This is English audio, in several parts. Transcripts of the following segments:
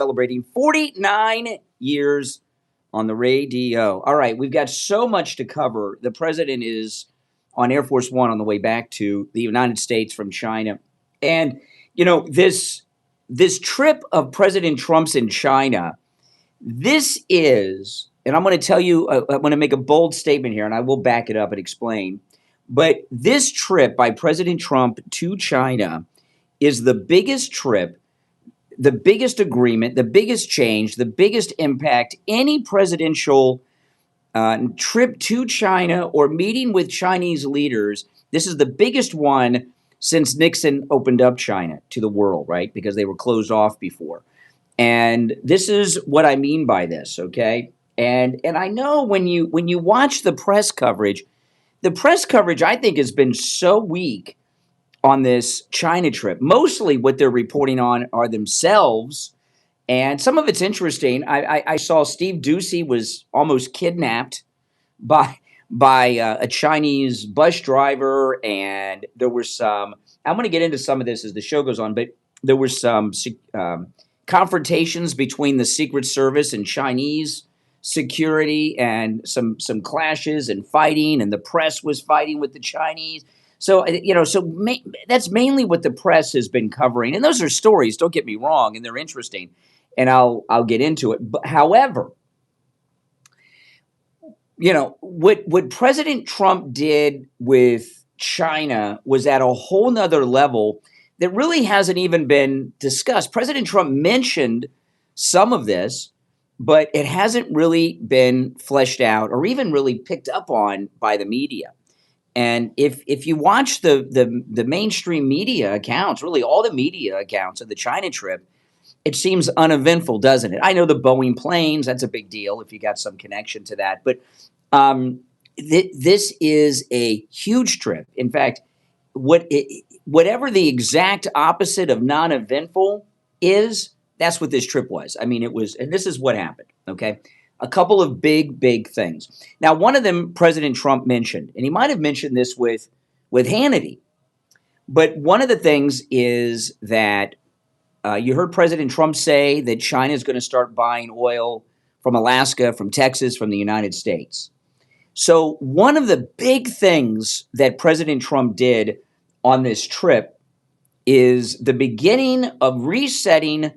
celebrating 49 years on the radio. All right, we've got so much to cover. The president is on Air Force One on the way back to the United States from China. And, this trip of President Trump's in China, this is, and I'm going to tell you, I'm going to make a bold statement here, and I will back it up and explain. But this trip by President Trump to China is the biggest trip, the biggest agreement, the biggest change, the biggest impact any presidential trip to China or meeting with Chinese leaders. This is the biggest one since Nixon opened up China to the world, right? Because they were closed off before. And this is what I mean by this, okay? And I know when you watch the press coverage, I think, has been so weak on this China trip. Mostly what they're reporting on are themselves, and some of it's interesting. I saw Steve Ducey was almost kidnapped by a Chinese bus driver, and there were some. I'm going to get into some of this as the show goes on, but there were some confrontations between the Secret Service and Chinese security, and some clashes and fighting, and the press was fighting with the Chinese. So, that's mainly what the press has been covering. And those are stories, don't get me wrong, and they're interesting. And I'll get into it. But however, what President Trump did with China was at a whole nother level that really hasn't even been discussed. President Trump mentioned some of this, but it hasn't really been fleshed out or even really picked up on by the media. And if you watch the mainstream media accounts, really all the media accounts of the China trip, it seems uneventful, doesn't it? I know the Boeing planes, that's a big deal if you got some connection to that. But this is a huge trip. In fact, whatever the exact opposite of non-eventful is, that's what this trip was. I mean, it was, and this is what happened, okay? A couple of big things. Now, one of them President Trump mentioned, and he might have mentioned this with Hannity, but one of the things is that you heard President Trump say that China is going to start buying oil from Alaska, from Texas, from the United States. So one of the big things that President Trump did on this trip is the beginning of resetting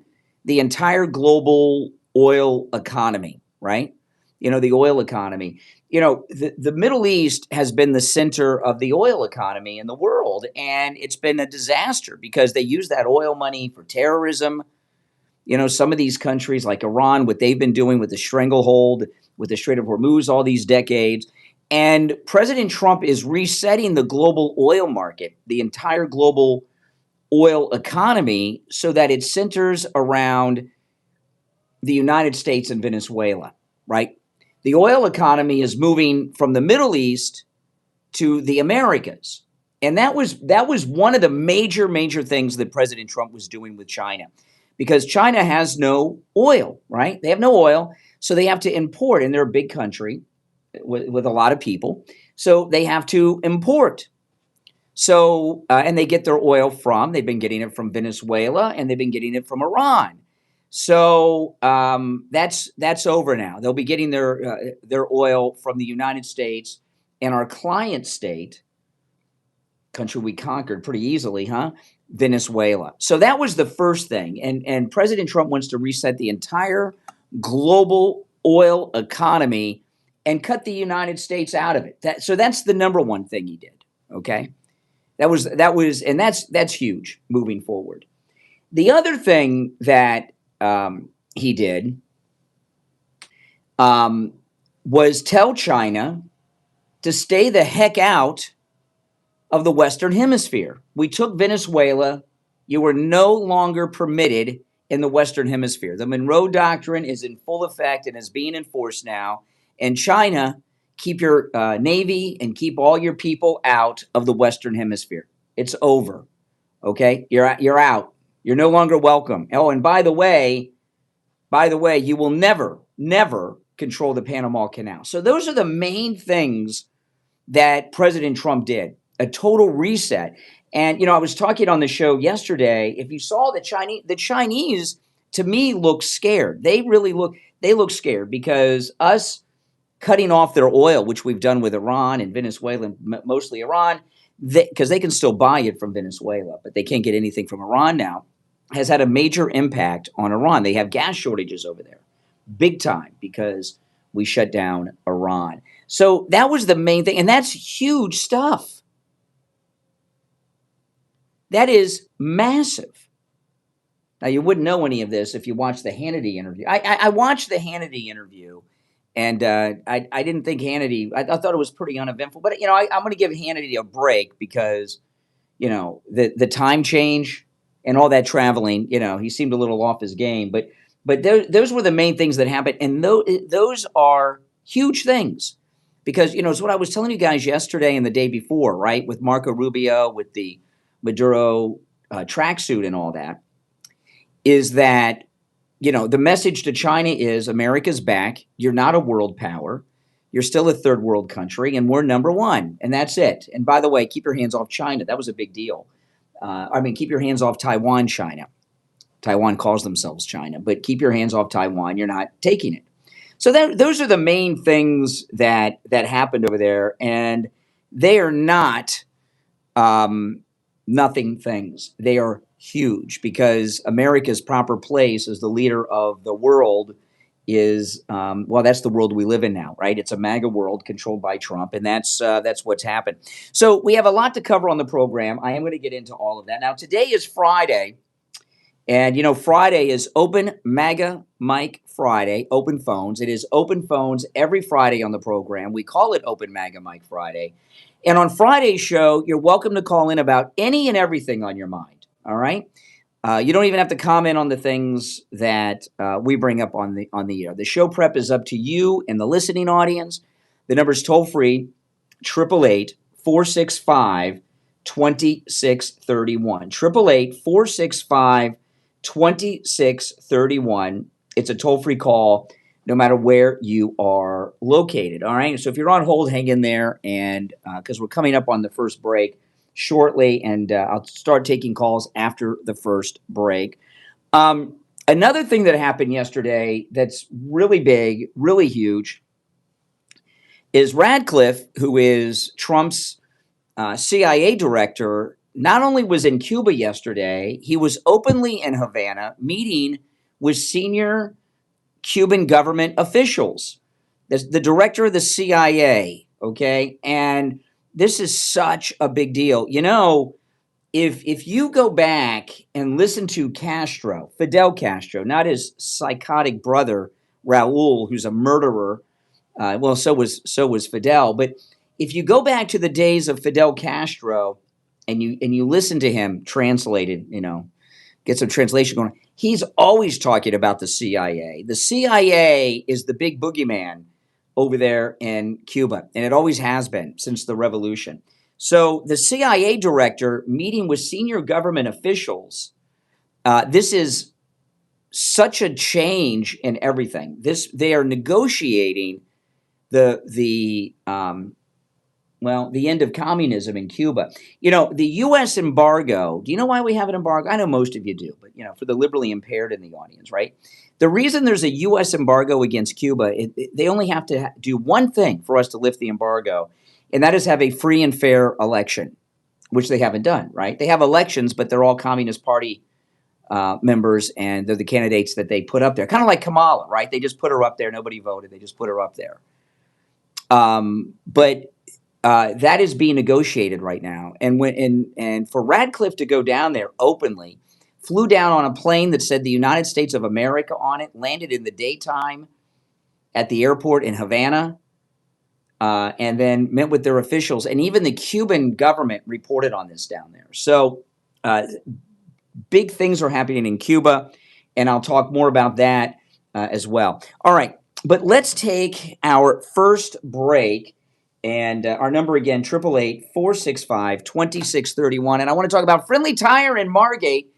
the entire global oil economy, right? The oil economy. The Middle East has been the center of the oil economy in the world, and it's been a disaster because they use that oil money for terrorism. Some of these countries like Iran, what they've been doing with the stranglehold, with the Strait of Hormuz all these decades. And President Trump is resetting the global oil market, the entire global oil economy, so that it centers around the United States and Venezuela, right? The oil economy is moving from the Middle East to the Americas. And that was one of the major things that President Trump was doing with China, because China has no oil, right? They have no oil, so they have to import, and they're a big country with a lot of people, so they have to import. So, and they get their oil they've been getting it from Venezuela, and they've been getting it from Iran. So that's over now. They'll be getting their oil from the United States and our client state, country we conquered pretty easily, Venezuela. So that was the first thing. And President Trump wants to reset the entire global oil economy and cut the United States out of it. So that's the number one thing he did. Okay. That was, and that's huge moving forward. The other thing that he did was tell China to stay the heck out of the Western Hemisphere. We took Venezuela. You were no longer permitted in the Western Hemisphere. The Monroe Doctrine is in full effect and is being enforced now. And China, keep your Navy and keep all your people out of the Western Hemisphere. It's over. Okay? You're out. You're no longer welcome. Oh, and by the way, you will never control the Panama Canal. So those are the main things that President Trump did, a total reset. And, I was talking on the show yesterday, if you saw the Chinese to me, look scared. They look scared because us cutting off their oil, which we've done with Iran and Venezuela, mostly Iran, because they can still buy it from Venezuela, but they can't get anything from Iran now, has had a major impact on Iran. They have gas shortages over there, big time, because we shut down Iran. So that was the main thing, and that's huge stuff. That is massive. Now, you wouldn't know any of this if you watched the Hannity interview. I watched the Hannity interview, and I didn't think Hannity, I thought it was pretty uneventful. But, I'm going to give Hannity a break because, the time change and all that traveling, he seemed a little off his game. But those were the main things that happened. And those are huge things because, it's what I was telling you guys yesterday and the day before, right? With Marco Rubio, with the Maduro tracksuit and all that, is that, the message to China is America's back. You're not a world power. You're still a third world country, and we're number one, and that's it. And by the way, keep your hands off China. That was a big deal. Keep your hands off Taiwan, China. Taiwan calls themselves China, but keep your hands off Taiwan. You're not taking it. So those are the main things that happened over there, and they are not nothing things. They are huge because America's proper place as the leader of the world is, that's the world we live in now, right? It's a MAGA world controlled by Trump, and that's what's happened. So we have a lot to cover on the program. I am going to get into all of that. Now, today is Friday, and, Friday is Open MAGA Mic Friday, open phones. It is open phones every Friday on the program. We call it Open MAGA Mic Friday. And on Friday's show, you're welcome to call in about any and everything on your mind, all right? You don't even have to comment on the things that we bring up on the air. The show prep is up to you and the listening audience. The number is toll free, 888-465-2631. 888-465-2631. It's a toll-free call no matter where you are located, all right? So if you're on hold, hang in there, and because we're coming up on the first break shortly, and I'll start taking calls after the first break. Another thing that happened yesterday that's really big, really huge, is Radcliffe, who is Trump's CIA director, not only was in Cuba yesterday, he was openly in Havana meeting with senior Cuban government officials, the director of the CIA, okay? And this is such a big deal. If you go back and listen to Fidel Castro, not his psychotic brother, Raul, who's a murderer, so was Fidel, but if you go back to the days of Fidel Castro and you listen to him translated, get some translation going, he's always talking about the CIA. The CIA is the big boogeyman over there in Cuba, and it always has been since the revolution. So the CIA director meeting with senior government officials, this is such a change in everything. They are negotiating the end of communism in Cuba. The U.S. embargo, do you know why we have an embargo? I know most of you do, but, for the liberally impaired in the audience, right? The reason there's a U.S. embargo against Cuba, they only have to do one thing for us to lift the embargo, and that is have a free and fair election, which they haven't done, right? They have elections, but they're all Communist Party members, and they're the candidates that they put up there. Kind of like Kamala, right? They just put her up there. Nobody voted. They just put her up there. But that is being negotiated right now. And for Radcliffe to go down there openly, flew down on a plane that said the United States of America on it, landed in the daytime at the airport in Havana, and then met with their officials. And even the Cuban government reported on this down there. So big things are happening in Cuba, and I'll talk more about that as well. All right, but let's take our first break. And our number again, 888-465-2631. And I want to talk about Friendly Tire in Margate.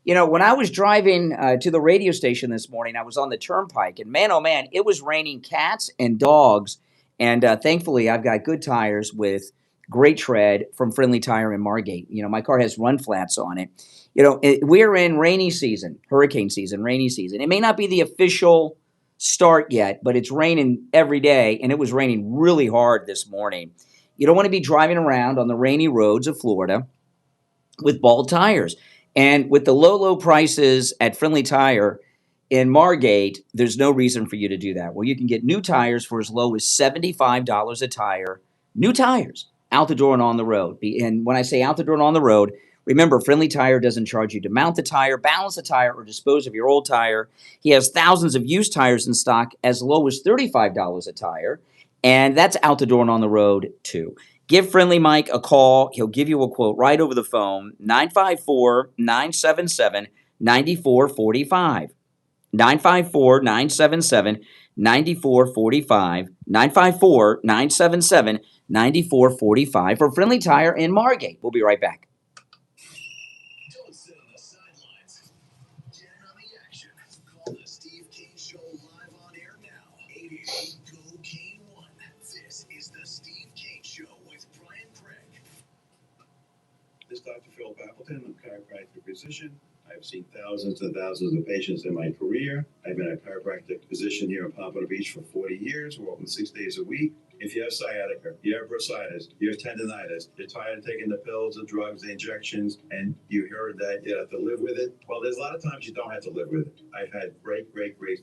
When I was driving to the radio station this morning, I was on the turnpike. And man, oh man, it was raining cats and dogs. And thankfully, I've got good tires with great tread from Friendly Tire in Margate. You know, my car has run flats on it. You know, we're in rainy season, hurricane season, rainy season. It may not be the official start yet, but it's raining every day, and it was raining really hard this morning. You don't want to be driving around on the rainy roads of Florida with bald tires. And with the low prices at Friendly Tire in Margate, there's no reason for you to do that. Well, you can get new tires for as low as $75 a tire. New tires out the door and on the road. And when I say out the door and on the road, remember, Friendly Tire doesn't charge you to mount the tire, balance the tire, or dispose of your old tire. He has thousands of used tires in stock as low as $35 a tire. And that's out the door and on the road, too. Give Friendly Mike a call. He'll give you a quote right over the phone, 954-977-9445. 954-977-9445. 954-977-9445 for Friendly Tire in Margate. We'll be right back. Don't sit on the sidelines. Get in on the action. Call the Steve Kane Show live on air now. 888-GO-KANE-1. This is the Steve Kane Show with Brian Craig. This is Dr. Phil Appleton. I'm a chiropractic physician. I've seen thousands and thousands of patients in my career. I've been a chiropractic physician here in Pompano Beach for 40 years. We're open 6 days a week. If you have sciatica, you have bursitis, you have tendonitis, you're tired of taking the pills, the drugs, the injections, and you heard that you have to live with it, well, there's a lot of times you don't have to live with it. I've had great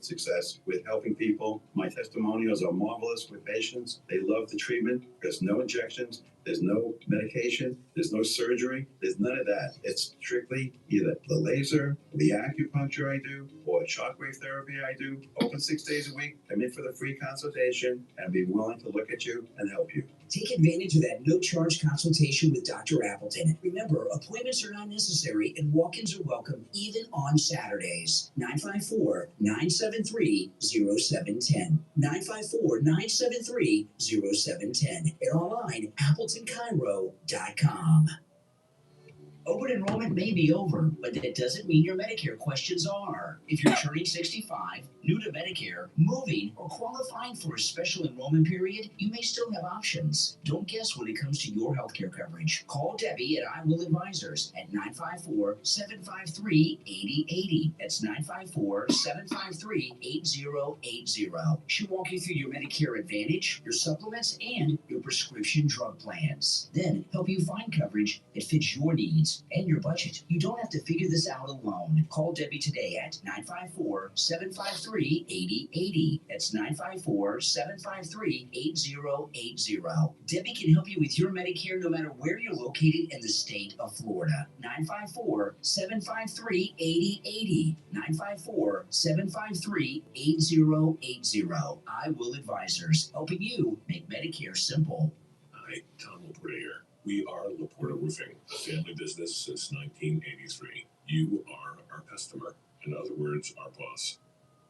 success with helping people. My testimonials are marvelous with patients. They love the treatment. There's no injections. There's no medication. There's no surgery. There's none of that. It's strictly either the laser, the acupuncture I do, or shockwave therapy I do. Open 6 days a week. Come in for the free consultation and be willing to look at you and help you. Take advantage of that no-charge consultation with Dr. Appleton. Remember, appointments are not necessary and walk-ins are welcome even on Saturdays. 954-973-0710. 954-973-0710. And online, AppletonChiro.com. Open enrollment may be over, but that doesn't mean your Medicare questions are. If you're turning 65, new to Medicare, moving, or qualifying for a special enrollment period, you may still have options. Don't guess when it comes to your healthcare coverage. Call Debbie at I Will Advisors at 954-753-8080. That's 954-753-8080. She'll walk you through your Medicare Advantage, your supplements, and your prescription drug plans. Then help you find coverage that fits your needs and your budget. You don't have to figure this out alone. Call Debbie today at 954-753-8080. That's 954-753-8080. Debbie can help you with your Medicare no matter where you're located in the state of Florida. 954-753-8080. 954-753-8080. I Will Advisors, helping you make Medicare simple. Hi, Tom O'Brien. We are LaPorta Roofing, a family business since 1983. You are our customer. In other words, our boss.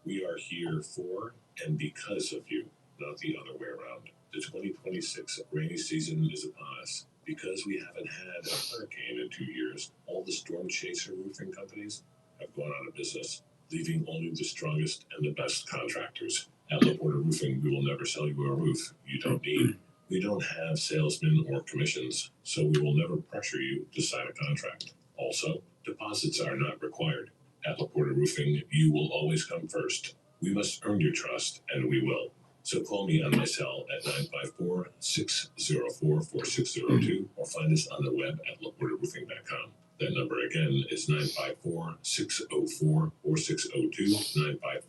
We are here for and because of you, not the other way around. The 2026 rainy season is upon us. Because we haven't had a hurricane in 2 years, all the storm chaser roofing companies have gone out of business, leaving only the strongest and the best contractors. At LaPorta Roofing, we will never sell you a roof you don't need. We don't have salesmen or commissions, so we will never pressure you to sign a contract. Also, deposits are not required. At LaPorta Roofing, you will always come first. We must earn your trust, and we will. So call me on my cell at 954-604-4602 or find us on the web at laportaroofing.com. That number again is 954-604-4602,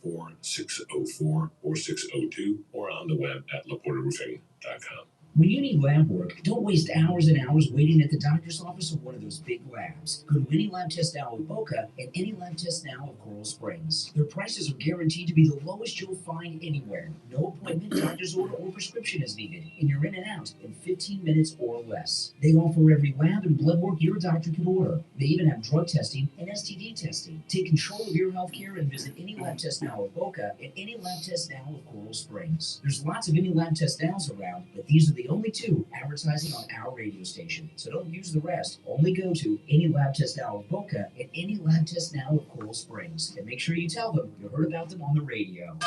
954-604-4602, or on the web at laportaroofing.com. When you need lab work, don't waste hours and hours waiting at the doctor's office or one of those big labs. Go to Any Lab Test Now of Boca and Any Lab Test Now of Coral Springs. Their prices are guaranteed to be the lowest you'll find anywhere. No appointment, doctor's order, or prescription is needed, and you're in and out in 15 minutes or less. They offer every lab and blood work your doctor can order. They even have drug testing and STD testing. Take control of your health care and visit Any Lab Test Now of Boca and Any Lab Test Now of Coral Springs. There's lots of Any Lab Test Nows around, but these are the only two advertising on our radio station. So don't use the rest. Only go to Any Lab Test Now of Boca and Any Lab Test Now of Coral Springs. And make sure you tell them you heard about them on the radio.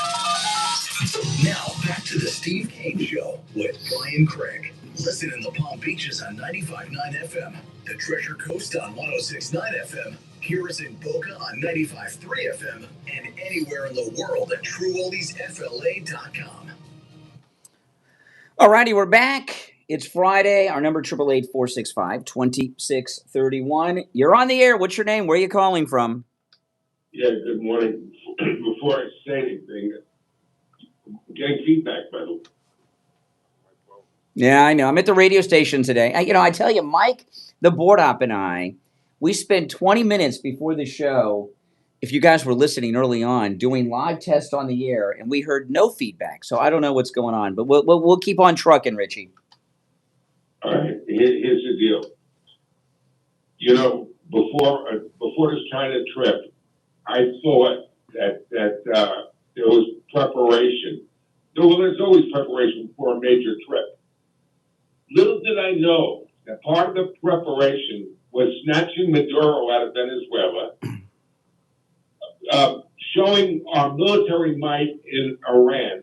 Now back to the Steve Kane Show with Brian Craig. Listen in the Palm Beaches on 95.9 FM, the Treasure Coast on 106.9 FM, hear us in Boca on 95.3 FM, and anywhere in the world at TrueOldiesFLA.com. All righty, we're back. It's Friday. Our number 888-465-2631. You're on the air. What's your name? Where are you calling from? Yeah, good morning. Before I say anything, I'm getting feedback, by the way. Yeah, I know. I'm at the radio station today. I tell you, Mike, the board op, and I, we spent 20 minutes before the show, if you guys were listening early on, doing live tests on the air, and we heard no feedback. So I don't know what's going on, but we'll keep on trucking, Richie. All right, here's the deal. You know, before this China trip, I thought that there was preparation. Well, there's always preparation for a major trip. Little did I know that part of the preparation was snatching Maduro out of Venezuela, showing our military might in Iran,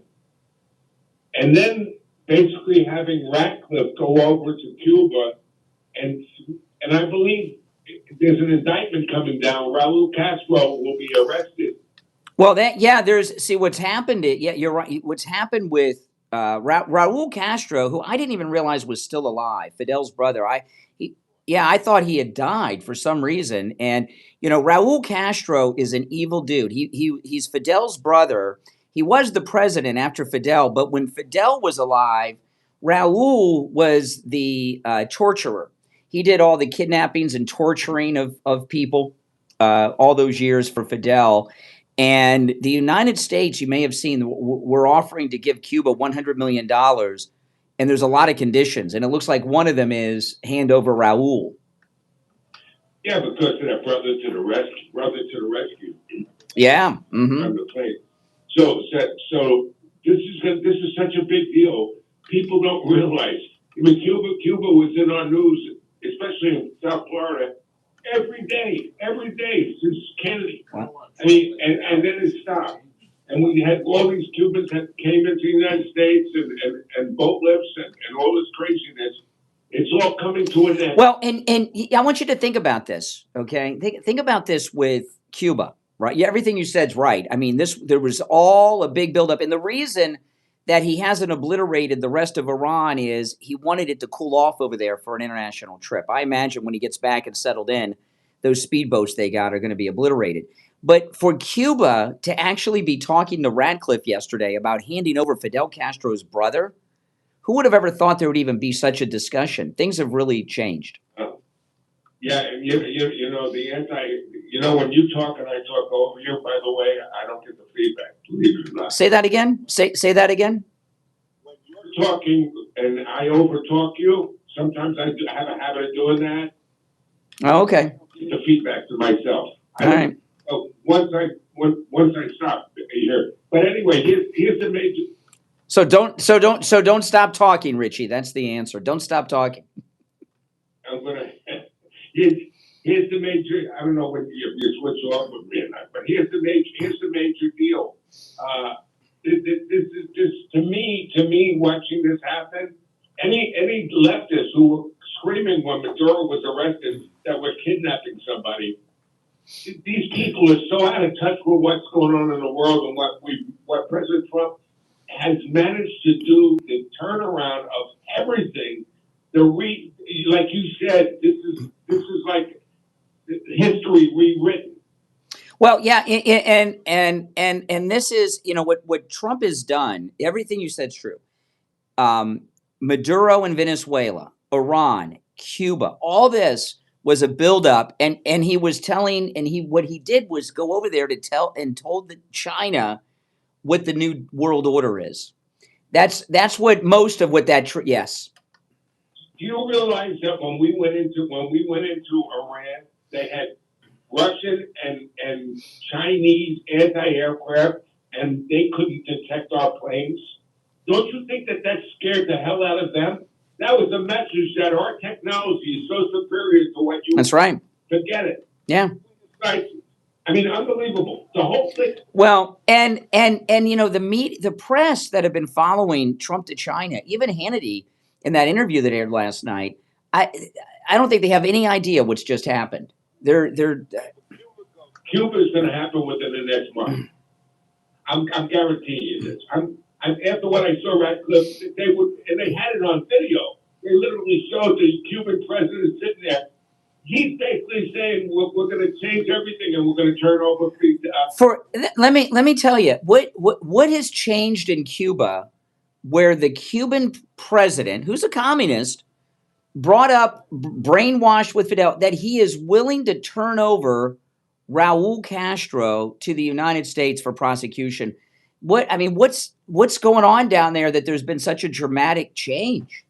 and then basically having Radcliffe go over to Cuba, and I believe there's an indictment coming down. Raul Castro will be arrested. Well, what's happened. You're right. What's happened with Raul Castro, who I didn't even realize was still alive, Fidel's brother. I thought he had died for some reason. And Raul Castro is an evil dude. He's Fidel's brother. He was the president after Fidel, but when Fidel was alive, Raul was the torturer. He did all the kidnappings and torturing of people all those years for Fidel. And the United States, you may have seen, we're offering to give Cuba $100 million. And there's a lot of conditions. And it looks like one of them is hand over Raul. Yeah, because of that brother to the rescue. Yeah. Mm-hmm. On the plane. So this is such a big deal. People don't realize. I mean, Cuba was in our news, especially in South Florida, every day since Kennedy. I mean, and then it stopped. And we had all these Cubans that came into the United States and boat lifts and all this craziness. It's all coming to an end. Well, and I want you to think about this, okay? Think about this with Cuba, right? Yeah, everything you said is right. I mean, there was all a big buildup. And the reason that he hasn't obliterated the rest of Iran is he wanted it to cool off over there for an international trip. I imagine when he gets back and settled in, those speedboats they got are going to be obliterated. But for Cuba to actually be talking to Radcliffe yesterday about handing over Fidel Castro's brother, who would have ever thought there would even be such a discussion? Things have really changed. Yeah, and you know, when you talk and I talk over you, by the way, I don't get the feedback, believe it or not. Say that again? Say that again? When you're talking and I overtalk you, sometimes I have a habit of doing that. Oh, okay. Get the feedback to myself. All right. Once I stop here. But anyway, here's the major. So don't stop talking, Richie. That's the answer. Don't stop talking. I'm gonna. Here's the major. I don't know when you switch off with me or not, but here's the major deal. This to me watching this happen. Any leftists who were screaming when Maduro was arrested that we're kidnapping somebody. These people are so out of touch with what's going on in the world and what President Trump has managed to do, the turnaround of everything. Like you said, this is like history rewritten. Well, yeah, and this is what Trump has done. Everything you said is true. Maduro in Venezuela, Iran, Cuba, all this was a buildup, and he was telling, and what he did was go over there to told China what the new world order is. That's what most of what that yes. Do you realize that when we went into Iran, they had Russian and Chinese anti-aircraft, and they couldn't detect our planes? Don't you think that scared the hell out of them? That was a message that our technology is so superior to what you. That's right. Forget it. Yeah. I mean, unbelievable. The whole thing. Well, and the press that have been following Trump to China, even Hannity, in that interview that aired last night, I don't think they have any idea what's just happened. They're Cuba's going to happen within the next month. I'm guaranteeing you this. I'm after what I saw Radcliffe, they had it on video. They literally showed the Cuban president sitting there. He's basically saying we're going to change everything and we're going to turn over. Let me tell you what has changed in Cuba, where the Cuban president, who's a communist, brought up, brainwashed with Fidel, that he is willing to turn over Raul Castro to the United States for prosecution. What's going on down there that there's been such a dramatic change?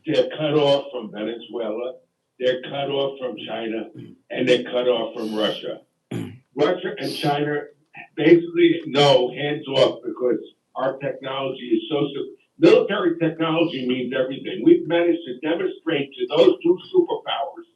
They're cut off from Venezuela, they're cut off from China, and they're cut off from Russia. Russia and China basically hands off because our technology is so military technology means everything. We've managed to demonstrate to those two superpowers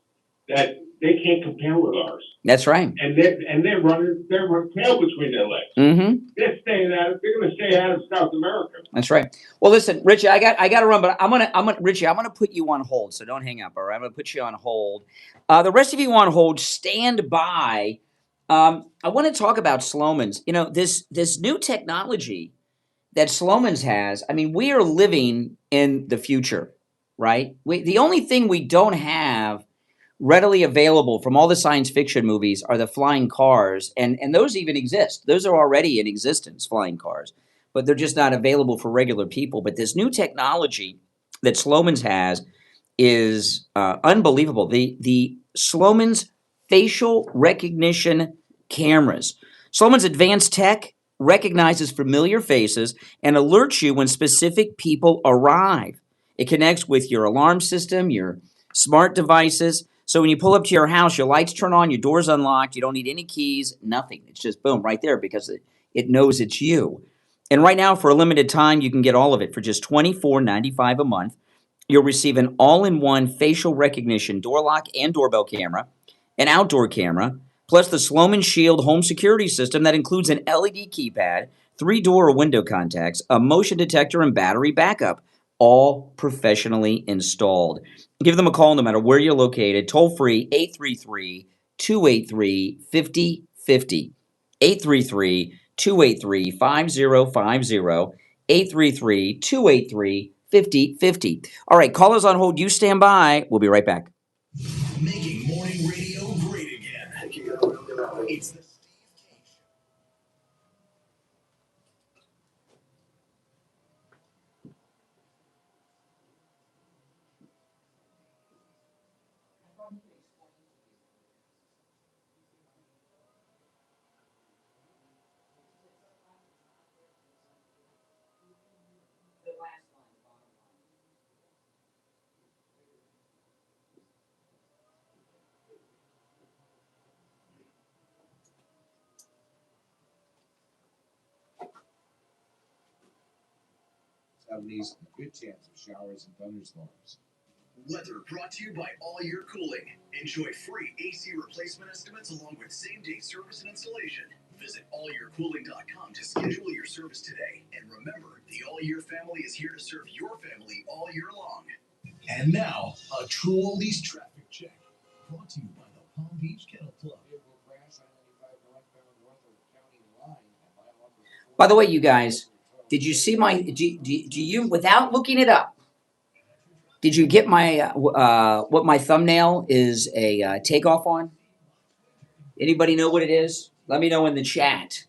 that they can't compare with ours. That's right. And they're running tail between their legs. Mm-hmm. They're going to stay out of South America. That's right. Well, listen, Richie, I got to run, but I'm gonna put you on hold, so don't hang up. All right, I'm gonna put you on hold. The rest of you on hold, stand by. I want to talk about Sloman's. You know, this new technology that Sloman's has. I mean, we are living in the future, right? The only thing we don't have readily available from all the science fiction movies are the flying cars, and those even exist. Those are already in existence, flying cars, but they're just not available for regular people. But this new technology that Sloman's has is unbelievable. The Sloman's facial recognition cameras. Sloman's advanced tech recognizes familiar faces and alerts you when specific people arrive. It connects with your alarm system, your smart devices. So when you pull up to your house, your lights turn on, your door's unlocked, you don't need any keys, nothing. It's just boom, right there, because it knows it's you. And right now, for a limited time, you can get all of it for just $24.95 a month. You'll receive an all-in-one facial recognition door lock and doorbell camera, an outdoor camera, plus the Sloman Shield home security system that includes an LED keypad, 3 door or window contacts, a motion detector, and battery backup, all professionally installed. Give them a call no matter where you're located. Toll free 833-283-5050. 833-283-5050. 833-283-5050. All right, callers on hold. You stand by. We'll be right back. Making morning radio great again. It's the Steve Kane Show. Southeast, a good chance of showers and thunderstorms. Weather brought to you by All Year Cooling. Enjoy free AC replacement estimates along with same-day service and installation. Visit allyearcooling.com to schedule your service today. And remember, the All Year family is here to serve your family all year long. And now, a true oldies traffic check. Brought to you by the Palm Beach Kennel Club. By the way, you guys, did you see my, do you, without looking it up, did you get my, what my thumbnail is a takeoff on? Anybody know what it is? Let me know in the chat.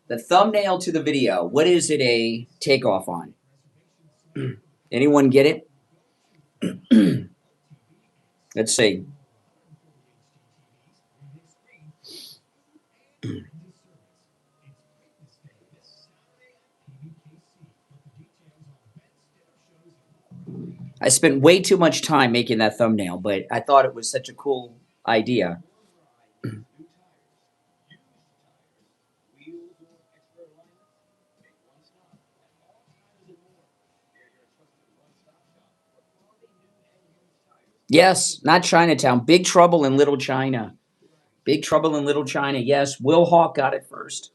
The thumbnail to the video, what is it a takeoff on? Anyone get it? Let's see. I spent way too much time making that thumbnail, but I thought it was such a cool idea. Yes, not Chinatown. Big Trouble in Little China. Big Trouble in Little China. Yes, Will Hawk got it first.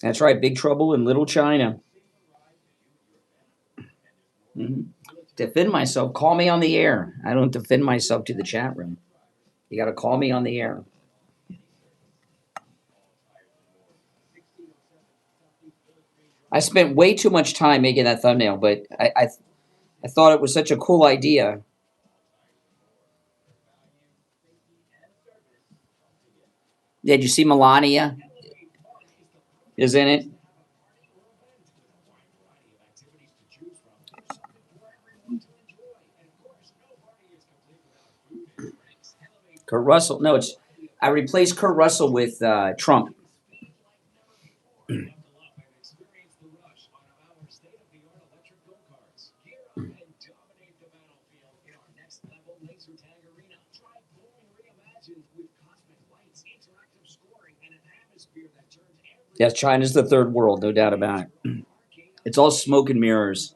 That's right. Big trouble in Little China. Defend myself. Call me on the air. I don't defend myself to the chat room. You got to call me on the air. I spent way too much time making that thumbnail, but I thought it was such a cool idea. Did you see Melania is in it? Kurt Russell. No, I replaced Kurt Russell with Trump. Yes, China's the third world, no doubt about it. It's all smoke and mirrors.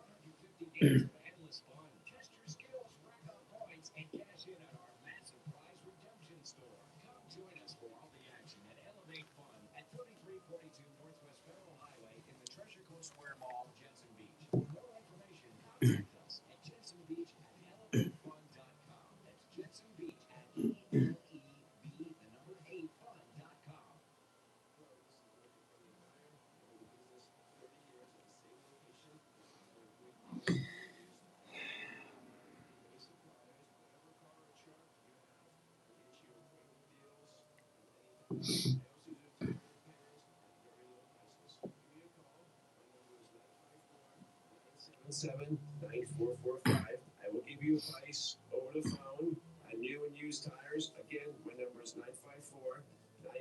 Seven 9445. I will give you a price over the phone on new and used tires. Again, my number is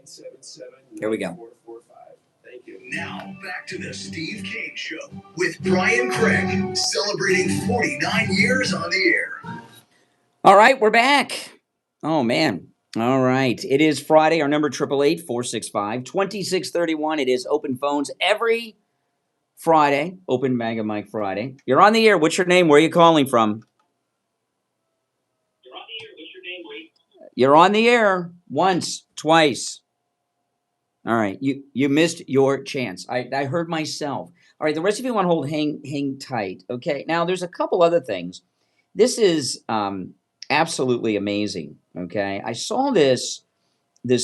954-977-9445. Here we go. Thank you. Now, back to the Steve Kane Show with Brian Craig, celebrating 49 years on the air. All right, we're back. Oh, man. All right. It is Friday. Our number, 888-465-2631. It is open phones every Friday, Open Mega Mike Friday. You're on the air. What's your name? Where are you calling from? You're on the air. What's your name, Lee? You're on the air once, twice. All right. You missed your chance. I heard myself. All right. The rest of you want to hold, hang tight. Okay. Now, there's a couple other things. This is absolutely amazing. Okay. I saw this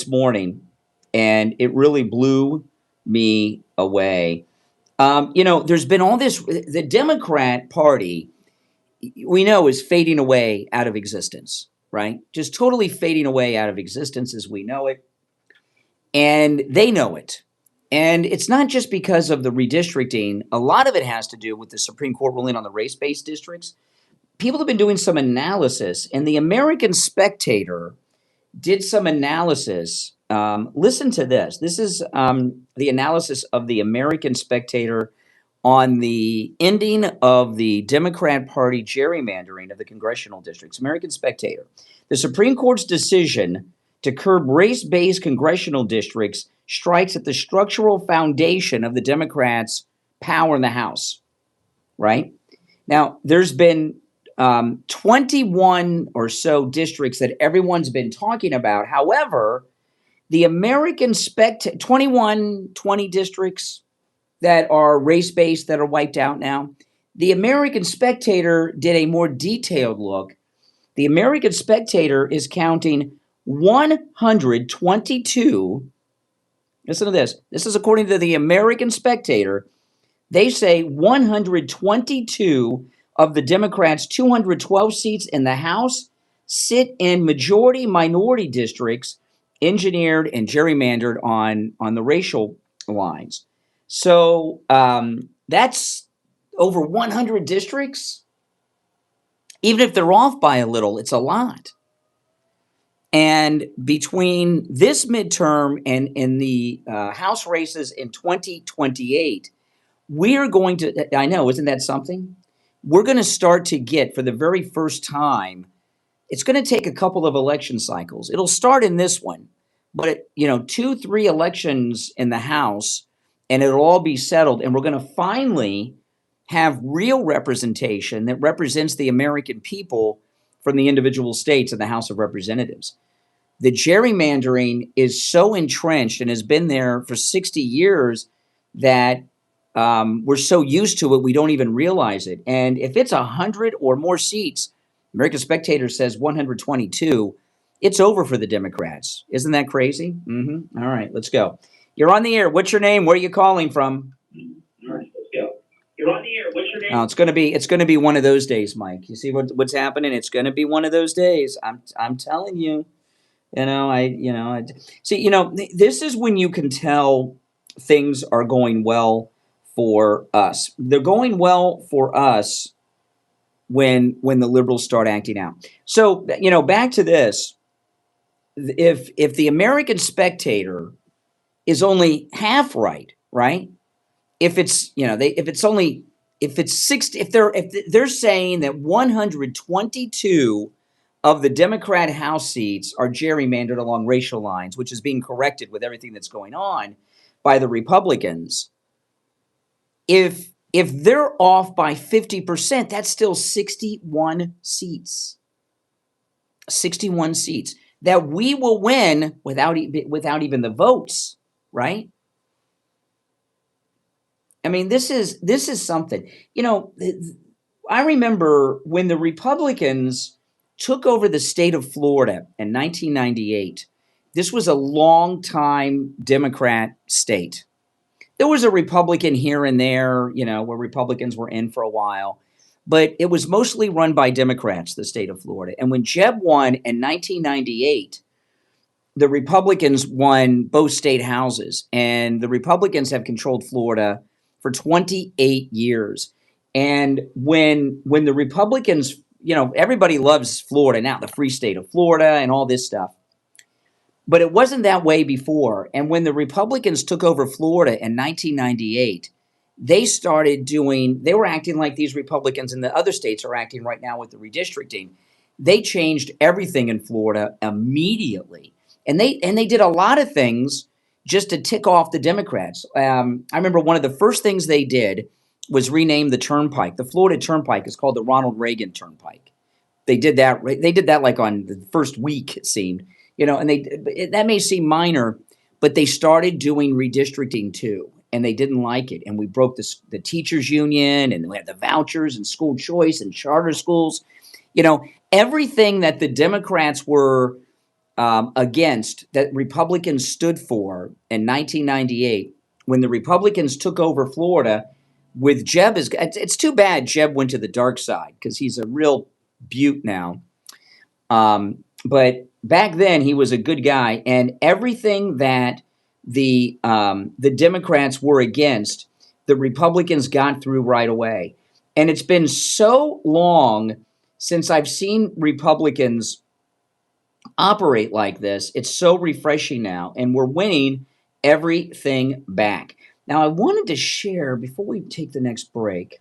morning, and it really blew me away. There's been all this, the Democrat Party, we know, is fading away out of existence, right? Just totally fading away out of existence as we know it. And they know it. And it's not just because of the redistricting. A lot of it has to do with the Supreme Court ruling on the race-based districts. People have been doing some analysis, and the American Spectator did some analysis. Listen to this. This is the analysis of the American Spectator on the ending of the Democrat Party gerrymandering of the congressional districts. American Spectator. The Supreme Court's decision to curb race-based congressional districts strikes at the structural foundation of the Democrats' power in the House, right? Now, there's been 21 or so districts that everyone's been talking about. However, the American 20 districts that are race-based that are wiped out now. The American Spectator did a more detailed look. The American Spectator is counting 122. Listen to this. This is according to the American Spectator. They say 122 of the Democrats' 212 seats in the House sit in majority-minority districts engineered and gerrymandered on the racial lines. So that's over 100 districts. Even if they're off by a little, it's a lot. And between this midterm and in the House races in 2028, we're going to, I know, isn't that something? We're going to start to get, for the very first time, it's going to take a couple of election cycles. It'll start in this one, but 2-3 elections in the House, and it'll all be settled. And we're going to finally have real representation that represents the American people from the individual states in the House of Representatives. The gerrymandering is so entrenched and has been there for 60 years that we're so used to it, we don't even realize it. And if it's 100 or more seats, American Spectator says 122, it's over for the Democrats. Isn't that crazy? All right, let's go. You're on the air. What's your name? Where are you calling from? All right, let's go. You're on the air. What's your name? Oh, it's gonna be one of those days, Mike. You see what's happening? It's gonna be one of those days. I'm telling you. See. This is when you can tell things are going well for us. They're going well for us when the liberals start acting out. So back to this. If the American Spectator is only half right, right? If it's if they're saying that 122 of the Democrat House seats are gerrymandered along racial lines, which is being corrected with everything that's going on by the Republicans. If they're off by 50%, that's still 61 seats. 61 seats that we will win without even the votes, right? I mean, this is something. I remember when the Republicans took over the state of Florida in 1998. This was a long-time Democrat state. There was a Republican here and there, where Republicans were in for a while, but it was mostly run by Democrats, the state of Florida. And when Jeb won in 1998, the Republicans won both state houses, and the Republicans have controlled Florida for 28 years. And when the Republicans, everybody loves Florida now, the free state of Florida and all this stuff. But it wasn't that way before. And when the Republicans took over Florida in 1998, they were acting like these Republicans in the other states are acting right now with the redistricting. They changed everything in Florida immediately. And they did a lot of things just to tick off the Democrats. I remember one of the first things they did was rename the turnpike. The Florida Turnpike is called the Ronald Reagan Turnpike. They did that. They did that like on the first week, it seemed. And that may seem minor, but they started doing redistricting too, and they didn't like it. And we broke the teachers union, and we had the vouchers and school choice and charter schools. Everything that the Democrats were against, that Republicans stood for in 1998, when the Republicans took over Florida with Jeb. It's too bad Jeb went to the dark side because he's a real beaut now. But back then he was a good guy, and everything that the Democrats were against, the Republicans got through right away. And it's been so long since I've seen Republicans operate like this. It's so refreshing now, and we're winning everything back. Now, I wanted to share before we take the next break.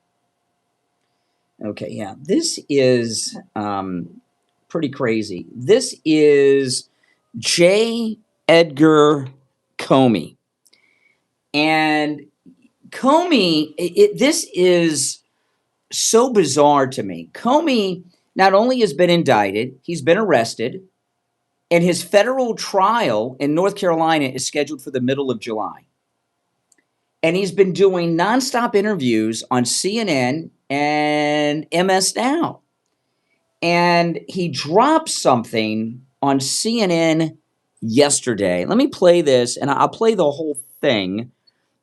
Okay, yeah, this is pretty crazy. This is J. Edgar Comey. And Comey, this is so bizarre to me. Comey not only has been indicted, he's been arrested, and his federal trial in North Carolina is scheduled for the middle of July. And he's been doing nonstop interviews on CNN and MS Now. And he dropped something on CNN yesterday. Let me play this, and I'll play the whole thing,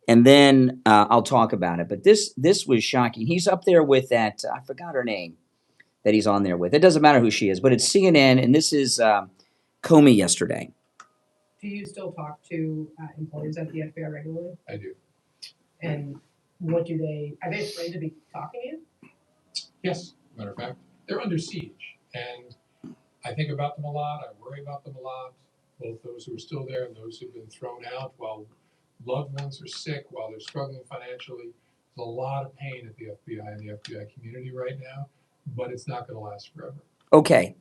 and then I'll talk about it. But this was shocking. He's up there with that, I forgot her name, that he's on there with. It doesn't matter who she is, but it's CNN, and this is Comey yesterday. Do you still talk to employees at the FBI regularly? I do. And are they afraid to be talking to you? Yes, matter of fact, they're under siege, and I think about them a lot. I worry about them a lot, both those who are still there and those who've been thrown out while loved ones are sick, while they're struggling financially. There's a lot of pain at the FBI and the FBI community right now, but it's not going to last forever. Okay,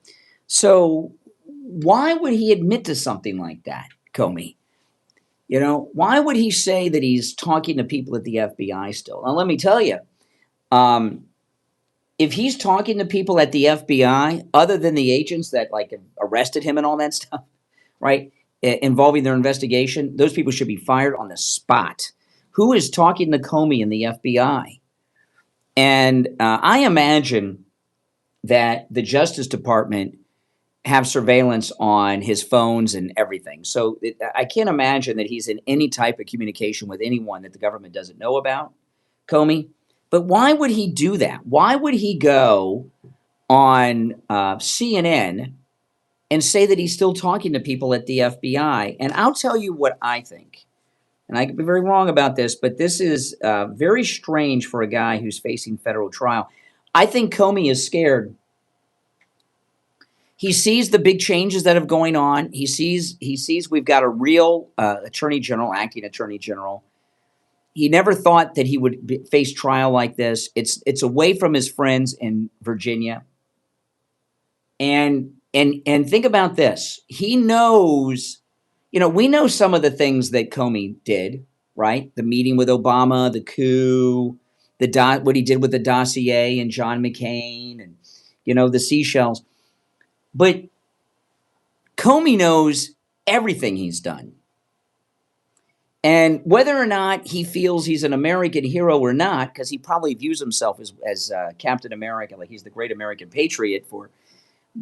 so why would he admit to something like that, Comey? Why would he say that he's talking to people at the FBI still? Now, let me tell you, if he's talking to people at the FBI, other than the agents that arrested him and all that stuff, right, involving their investigation, those people should be fired on the spot. who is talking to Comey and the FBI. And I imagine that the Justice Department have surveillance on his phones and everything. So I can't imagine that he's in any type of communication with anyone that the government doesn't know about, Comey. But why would he do that? Why would he go on CNN and say that he's still talking to people at the FBI? And I'll tell you what I think. And I could be very wrong about this, but this is very strange for a guy who's facing federal trial. I think Comey is scared. He sees the big changes that have going on. He sees we've got a real attorney general, acting attorney general. He never thought that he would face trial like this. It's away from his friends in Virginia. And think about this. He knows, we know some of the things that Comey did, right? The meeting with Obama, the coup, what he did with the dossier and John McCain, and the seashells. But Comey knows everything he's done. And whether or not he feels he's an American hero or not, because he probably views himself as Captain America, like he's the great American patriot for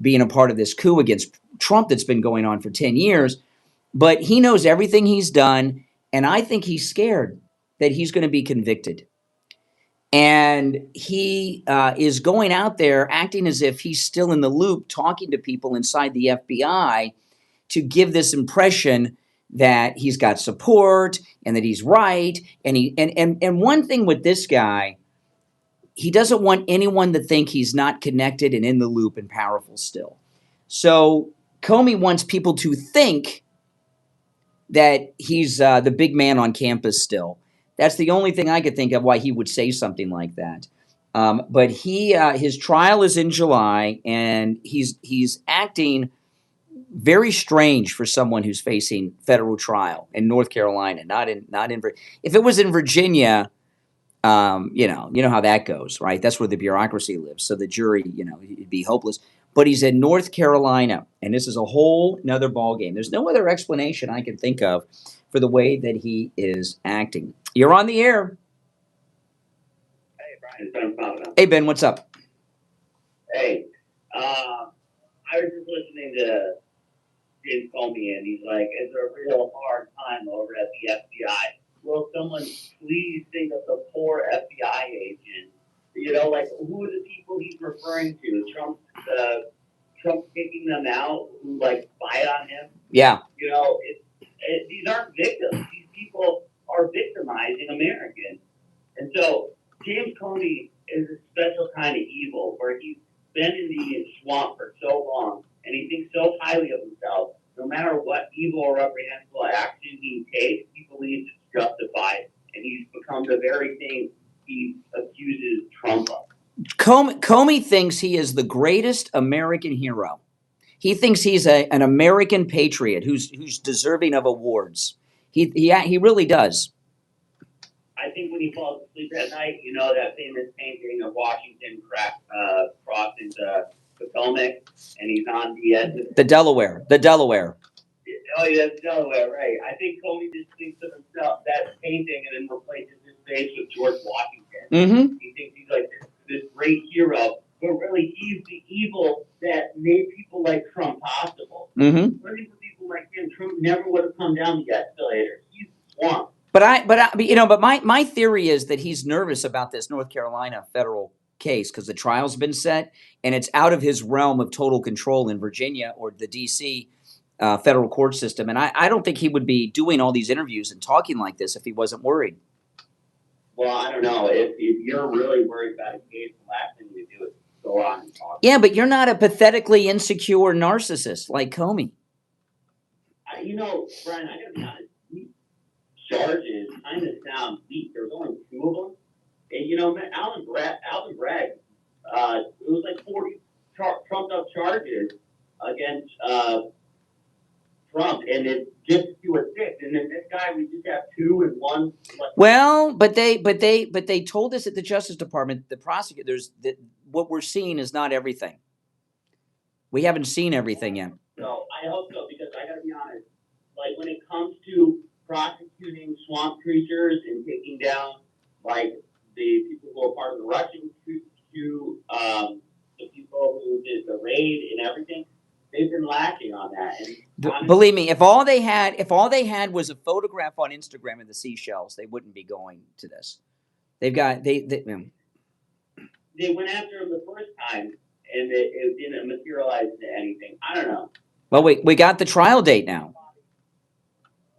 being a part of this coup against Trump that's been going on for 10 years. But he knows everything he's done, and I think he's scared that he's going to be convicted. And he is going out there acting as if he's still in the loop, talking to people inside the FBI to give this impression that he's got support and that he's right. And one thing with this guy, he doesn't want anyone to think he's not connected and in the loop and powerful still. So Comey wants people to think that he's the big man on campus still. That's the only thing I could think of why he would say something like that. But his trial is in July, and he's acting very strange for someone who's facing federal trial in North Carolina, not in. If it was in Virginia, you know how that goes, right? That's where the bureaucracy lives. So the jury, it'd be hopeless. But he's in North Carolina, and this is a whole nother ballgame. There's no other explanation I can think of for the way that he is acting. You're on the air. Hey, Brian, it's Ben Pamela. Hey, Ben, what's up? Hey, I was just listening to James Comey, and he's like, it's a real hard time over at the FBI. Will someone please think of the poor FBI agent? Who are the people he's referring to? Trump kicking them out who, spied on him? Yeah. These aren't victims. These people are victimizing Americans. And so James Comey is a special kind of evil where he's been in the swamp for so long, and he thinks so highly of himself. No matter what evil or reprehensible action he takes, he believes it's justified, and he's become the very thing he accuses Trump of. Comey thinks he is the greatest American hero. He thinks he's an American patriot who's deserving of awards. He really does. I think when he falls asleep at night, that famous painting of Washington crossing the Potomac, and he's on the edge of the Delaware. Oh, yeah, that's Delaware, right. I think Comey just thinks of himself, that painting, and then replaces his face with George Washington. Mm-hmm. He thinks he's like this great hero, but really he's the evil that made people like Trump possible. Mm-hmm. Running for people like him, Trump never would have come down the escalator. He's swamped. But my theory is that he's nervous about this North Carolina federal case because the trial's been set and it's out of his realm of total control in Virginia or the D.C. Federal court system. And I don't think he would be doing all these interviews and talking like this if he wasn't worried. Well, I don't know. If you're really worried about a case, the last thing you do is go on and talk. Yeah, but you're not a pathetically insecure narcissist like Comey. Brian, I gotta be honest. These charges kind of sound weak. There's only 2 of them. And, Alvin Bragg, it was like 40 trumped-up charges against Trump, and it just to a 6. And then this guy, we just have 2 and 1. Well, but they told us at the Justice Department, the prosecutors, that what we're seeing is not everything. We haven't seen everything yet. So I hope so, because I got to be honest. When it comes to prosecuting swamp creatures and taking down like the people who are part of the Russian coup, the people who did the raid and everything. They've been lacking on that. And honestly, Believe me, if all they had was a photograph on Instagram of the seashells, they wouldn't be going to this. They've got they went after him the first time, and it didn't materialize into anything. I don't know. Well, we got the trial date now.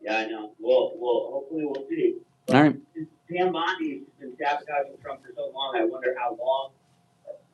Yeah, I know. Well, hopefully we'll see. But All right. Pam Bondi's been sabotaging Trump for so long. I wonder how long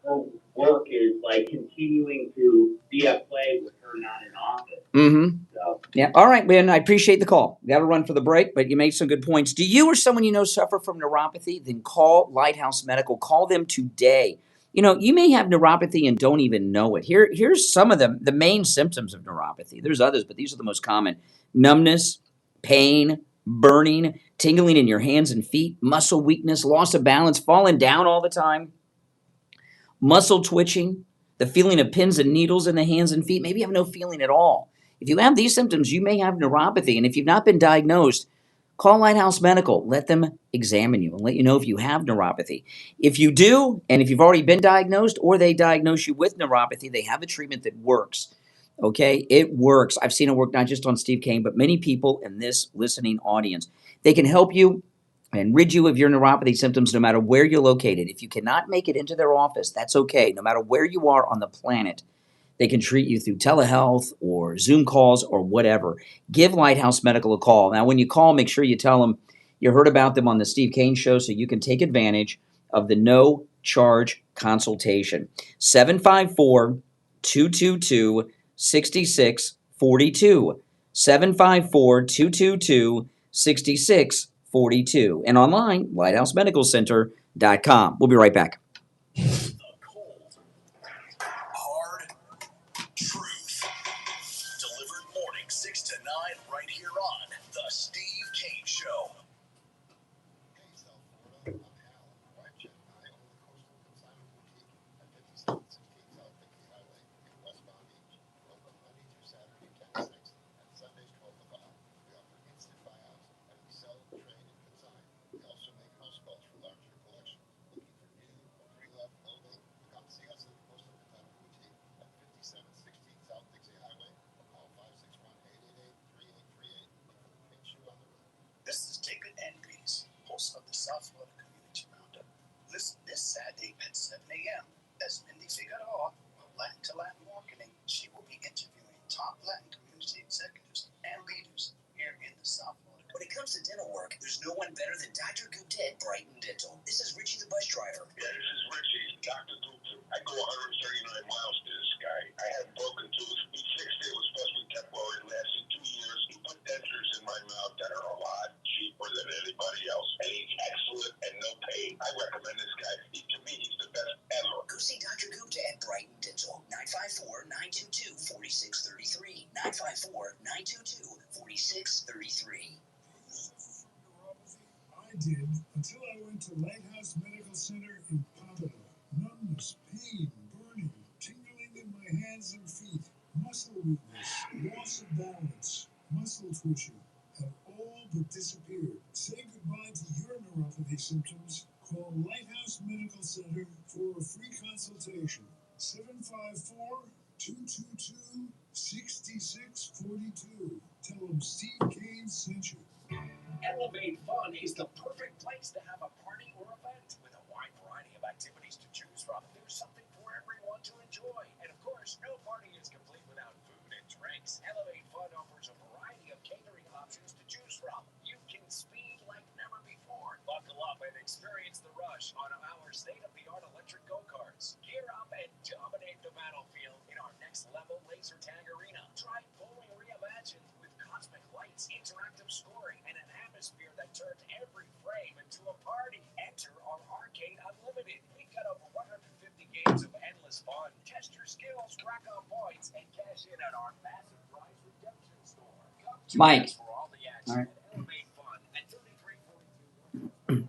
her work is like continuing to be at play with her not in office. Mm-hmm. So, Yeah. All right, man. I appreciate the call. Got to run for the break, but you made some good points. Do you or someone you know suffer from neuropathy? Then call Lighthouse Medical. Call them today. You know, you may have neuropathy and don't even know it. Here's some of the main symptoms of neuropathy. There's others, but these are the most common: numbness, pain, burning, tingling in your hands and feet, muscle weakness, loss of balance, falling down all the time, muscle twitching, the feeling of pins and needles in the hands and feet. Maybe you have no feeling at all. If you have these symptoms, you may have neuropathy. And if you've not been diagnosed, call Lighthouse Medical. Let them examine you and let you know if you have neuropathy. If you do, and if you've already been diagnosed or they diagnose you with neuropathy, they have a treatment that works. Okay, it works. I've seen it work not just on Steve Kane, but many people in this listening audience. They can help you and rid you of your neuropathy symptoms no matter where you're located. If you cannot make it into their office, that's okay. No matter where you are on the planet, they can treat you through telehealth or Zoom calls or whatever. Give Lighthouse Medical a call. Now, when you call, make sure you tell them you heard about them on the Steve Kane Show so you can take advantage of the no-charge consultation. 754-222-6642. 754-222-6642. And online, lighthousemedicalcenter.com. We'll be right back. The cold, hard truth. Delivered morning 6 to 9 right here on The Steve Kane Show. Hey, South Florida. I'm Hal. Wife Jen and I own the Coastal Consignment Boutique at 5716 South Dixie Highway in West Palm Beach. Open Monday through Saturday 10 to 6 and Sundays 12 to 5. We offer instant buyouts and we sell, trade, and consign. We also make house calls for larger collections. Looking for new or pre-loved clothing? Come see us at the Coastal Consignment Boutique at 5716 South Dixie Highway or call 561-888-3838 for the pink shoe on the road. This is David Andrews, host of the South Florida Community Roundup. Listen this Saturday at 7 a.m. as Mindy Figueroa of Latin to Latin Marketing. She will be interviewing top Latin community executives and leaders here in the South Florida. When it comes to dental work, there's no one better than Dr. Gupta at Brighton Dental. This is Richie the bus driver. Yeah, this is Richie, Dr. Gupta. I go 139 miles to this guy. I had broken tooth. He fixed it. It was supposed to be temporary. It lasted 2 years. He put dentures in my mouth that are a lot cheaper than anybody else. And he's excellent and no pain. I recommend this guy. To me, he's the best ever. Go see Dr. Gupta at Brighton Dental. 954-922-4633. 954-922-4633. I did until I went to Lighthouse Medical Center in Pompano. Numbness, pain, burning, tingling in my hands and feet, muscle weakness, loss of balance, muscle twitching, have all but disappeared. Say goodbye to your neuropathy symptoms. Call Lighthouse Medical Center for a free consultation. 754-222-6642. Tell them Steve Kane sent you. Elevate Fun is the perfect place to have a party or event with a wide variety of activities to choose from. There's something for everyone to enjoy. And of course, no party is complete without food and drinks. Elevate Fun offers a variety of catering options to choose from. You can speed like never before. Buckle up and experience the rush on our state-of-the-art electric go-karts. Gear up and dominate the battlefield in our next-level laser tag arena. Try bowling reimagined with cosmic lights, interactive scoring, and an atmosphere that turns every frame into a party. Enter our Arcade Unlimited. We've got over 150 games of endless fun. Test your skills, rack up points, and cash in at our massive prize redemption store. Come to Mike. us for all the action. All right. At Elevate Fun at 3342.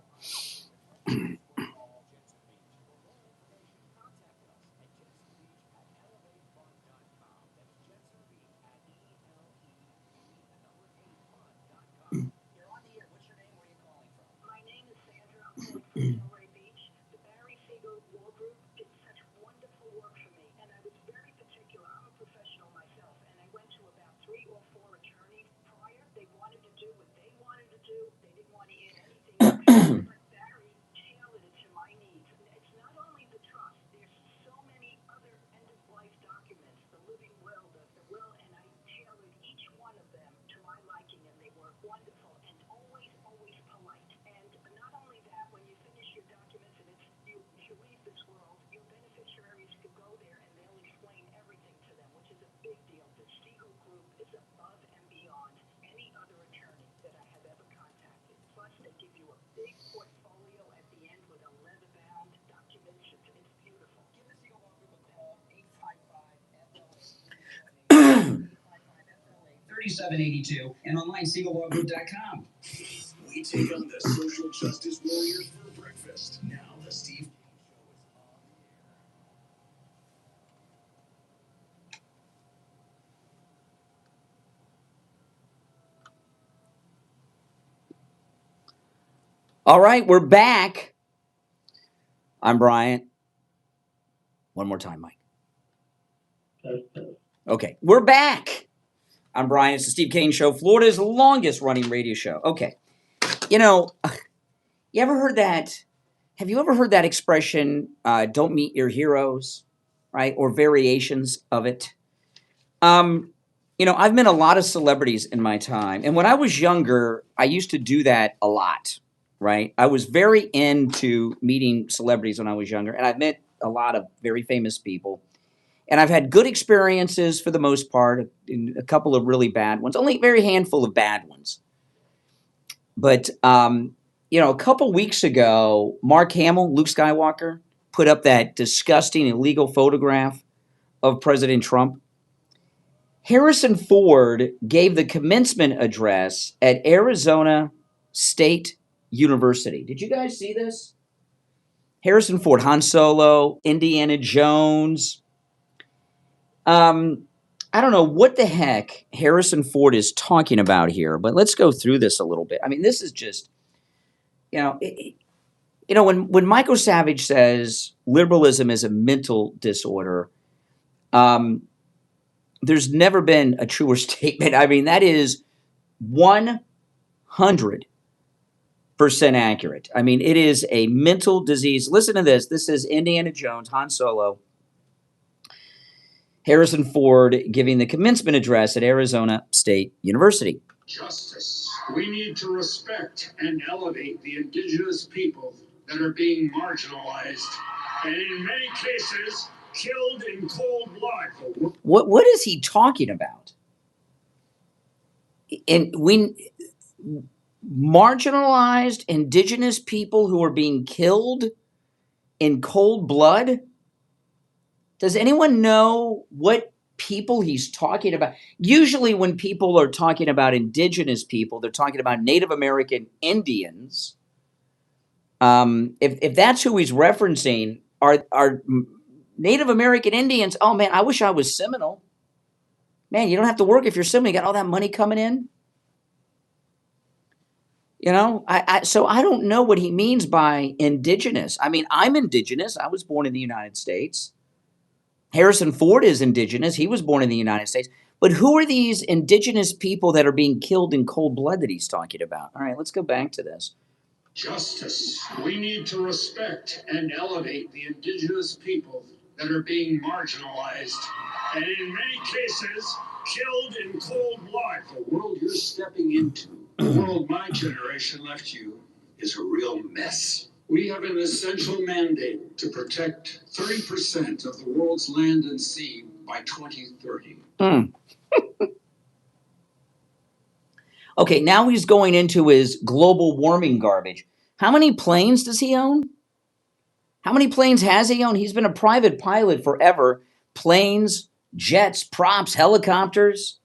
wonderful and always, always polite. And not only that, when you finish your documents and you leave this world, your beneficiaries could go there and they'll explain everything to them, which is a big deal. The Siegel Group is above and beyond any other attorney that I have ever contacted. Plus, they give you a big portfolio at the end with a leather-bound documents. It's beautiful. Give the Siegel Law Group a call, 3782 and online SiegelLawGroup.com. We take on the social justice warriors for breakfast. Now the Steve Kane All right, we're back. I'm Brian. One more time, Mike. Okay, we're back. I'm Brian. It's the Steve Kane Show, Florida's longest running radio show. Okay. You know, you ever heard that? Have you ever heard that expression, don't meet your heroes, right? Or variations of it? You know, I've met a lot of celebrities in my time. And when I was younger, I used to do that a lot, right? I was very into meeting celebrities when I was younger. And I've met a lot of very famous people. And I've had good experiences for the most part, and a couple of really bad ones, only a very handful of bad ones. But, you know, a couple weeks ago, Mark Hamill, Luke Skywalker, put up that disgusting illegal photograph of President Trump. Harrison Ford gave the commencement address at Arizona State University. Did you guys see this? Harrison Ford, Han Solo, Indiana Jones. I don't know what the heck Harrison Ford is talking about here, but let's go through this a little bit. I mean, this is just, you know, when Michael Savage says liberalism is a mental disorder, there's never been a truer statement. I mean, that is 100% accurate. I mean, it is a mental disease. Listen to this. This is Indiana Jones, Han Solo, Harrison Ford giving the commencement address at Arizona State University. Justice. We need to respect and elevate the indigenous people that are being marginalized and in many cases killed in cold blood. What is he talking about? And we marginalized indigenous people who are being killed in cold blood? Does anyone know what people he's talking about? Usually when people are talking about indigenous people, they're talking about Native American Indians. If that's who he's referencing, are Native American Indians, oh man, I wish I was Seminole. Man, you don't have to work if you're Seminole. You got all that money coming in. You know, so I don't know what he means by indigenous. I mean, I'm indigenous. I was born in the United States. Harrison Ford is indigenous. He was born in the United States. But who are these indigenous people that are being killed in cold blood that he's talking about? All right, let's go back to this. Justice. We need to respect and elevate the indigenous people that are being marginalized and in many cases killed in cold blood. The world you're stepping into, the world my generation left you, is a real mess. We have an essential mandate to protect 30% of the world's land and sea by 2030. Okay, now he's going into his global warming garbage. How many planes does he own? How many planes has he owned? He's been a private pilot forever. Planes, jets, props, helicopters.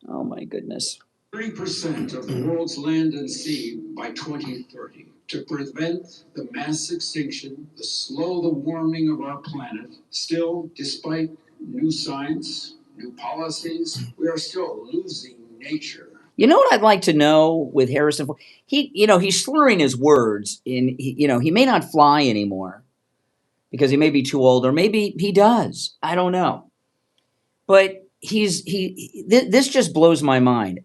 Oh my goodness. 30% of the world's land and sea by 2030. To prevent the mass extinction, to slow the warming of our planet. Still, despite new science, new policies, we are still losing nature. You know what I'd like to know with Harrison Ford? He's slurring his words. He may not fly anymore because he may be too old, or maybe he does. I don't know. But this just blows my mind.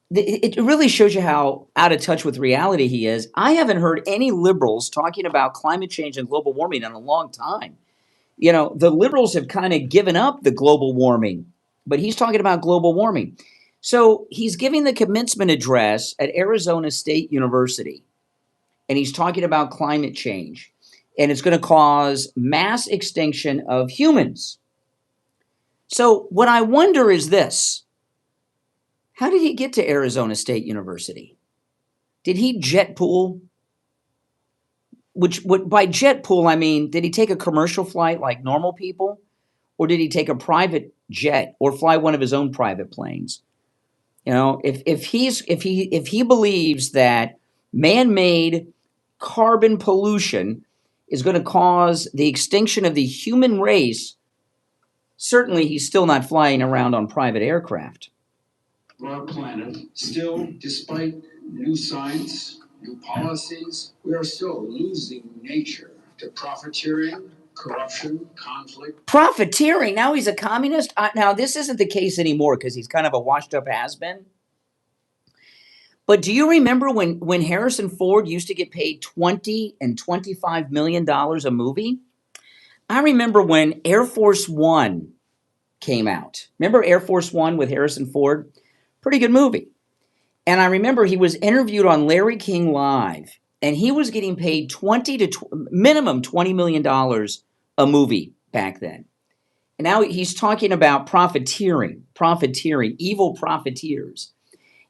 It really shows you how out of touch with reality he is. I haven't heard any liberals talking about climate change and global warming in a long time. You know, the liberals have kind of given up the global warming, but he's talking about global warming. So he's giving the commencement address at Arizona State University, and he's talking about climate change, and it's going to cause mass extinction of humans. So what I wonder is this: how did he get to Arizona State University? Did he jet pool? What by jet pool I mean, did he take a commercial flight like normal people, or did he take a private jet or fly one of his own private planes? You know, if he believes that man-made carbon pollution is going to cause the extinction of the human race, certainly he's still not flying around on private aircraft. Our planet, still, despite new science, new policies, we are still losing nature to profiteering, corruption, conflict. Profiteering. Now he's a communist. Now this isn't the case anymore because he's kind of a washed-up has-been. But do you remember when Harrison Ford used to get paid $20 and $25 million a movie? I remember when Air Force One came out. Remember Air Force One with Harrison Ford? Pretty good movie. And I remember he was interviewed on Larry King Live, and he was getting paid minimum $20 million a movie back then. And now he's talking about profiteering, evil profiteers.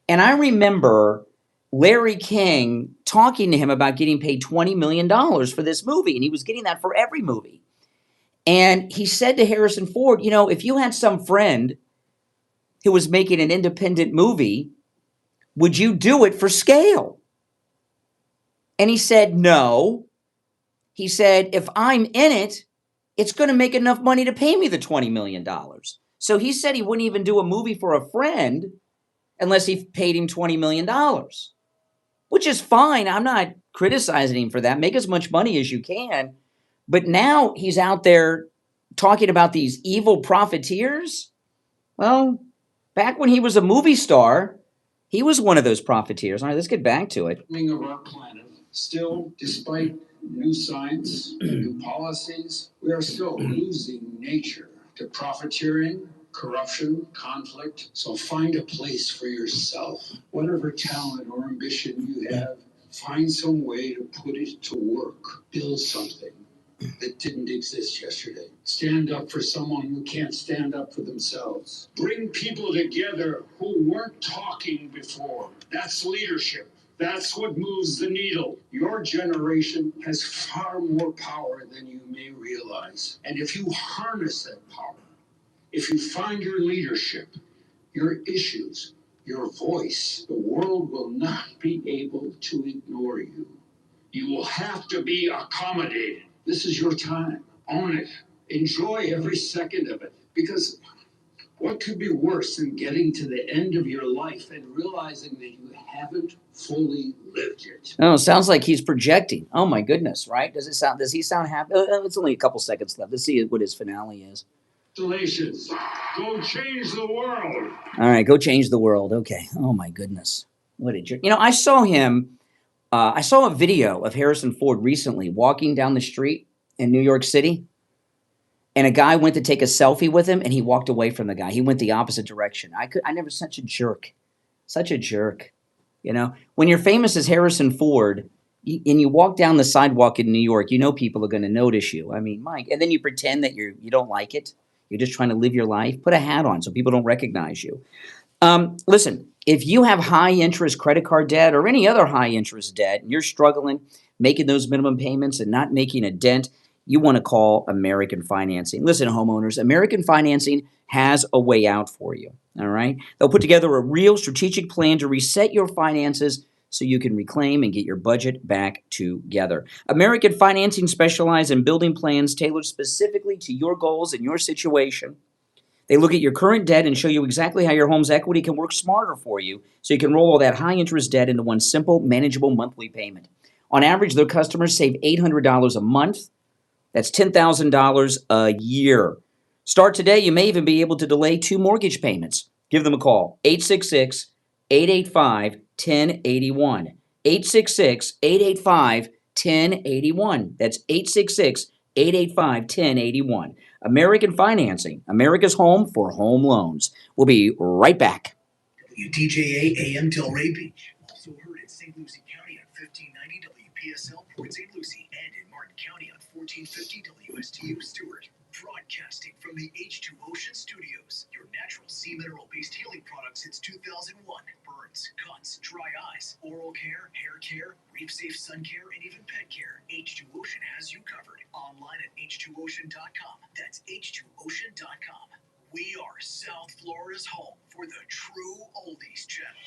And I remember Larry King talking to him about getting paid $20 million for this movie, and he was getting that for every movie. And he said to Harrison Ford, you know, if you had some friend who was making an independent movie, would you do it for scale? And he said, no. He said, if I'm in it, it's going to make enough money to pay me the $20 million. So he said he wouldn't even do a movie for a friend unless he paid him $20 million, which is fine. I'm not criticizing him for that. Make as much money as you can. But now he's out there talking about these evil profiteers. Well, back when he was a movie star, he was one of those profiteers. All right, let's get back to it. Of our planet, still, despite new science, new policies, we are still losing nature to profiteering, corruption, conflict. So find a place for yourself. Whatever talent or ambition you have, find some way to put it to work. Build something that didn't exist yesterday. Stand up for someone who can't stand up for themselves. Bring people together who weren't talking before. That's leadership. That's what moves the needle. Your generation has far more power than you may realize. And if you harness that power, if you find your leadership, your issues, your voice, the world will not be able to ignore you. You will have to be accommodated. This is your time. Own it. Enjoy every second of it. Because what could be worse than getting to the end of your life and realizing that you haven't fully lived it? Oh, sounds like he's projecting. Oh my goodness, right? Does he sound happy? It's only a couple seconds left. Let's see what his finale is. Congratulations. Go change the world. All right, go change the world. Okay. Oh my goodness. What a jerk. You know, I saw him. I saw a video of Harrison Ford recently walking down the street in New York City, and a guy went to take a selfie with him, and he walked away from the guy. He went the opposite direction. I never such a jerk. You know, when you're famous as Harrison Ford, and you walk down the sidewalk in New York, you know people are going to notice you. I mean, Mike, and then you pretend that you don't like it. You're just trying to live your life. Put a hat on so people don't recognize you. Listen, if you have high interest credit card debt or any other high interest debt, and you're struggling making those minimum payments and not making a dent, you want to call American Financing. Listen, homeowners, American Financing has a way out for you. All right. They'll put together a real strategic plan to reset your finances so you can reclaim and get your budget back together. American Financing specializes in building plans tailored specifically to your goals and your situation. They look at your current debt and show you exactly how your home's equity can work smarter for you so you can roll all that high-interest debt into one simple, manageable monthly payment. On average, their customers save $800 a month. That's $10,000 a year. Start today. You may even be able to delay 2 mortgage payments. Give them a call, 866-885-1081. 866-885-1081. That's 866-885-1081. American Financing, America's home for home loans. We'll be right back. WTJA AM Delray Beach. Also heard in St. Lucie County on 1590 WPSL Port St. Lucie and in Martin County on 1450 WSTU Stewart. Broadcasting from the H2 Ocean Studios, your natural sea mineral-based healing products since 2001. Burns, cuts, dry eyes, oral care, hair care, reef-safe sun care, and even pet care. H2 Ocean has you covered. Online at h2ocean.com. That's h2ocean.com. We are South Florida's home for the true oldies channel.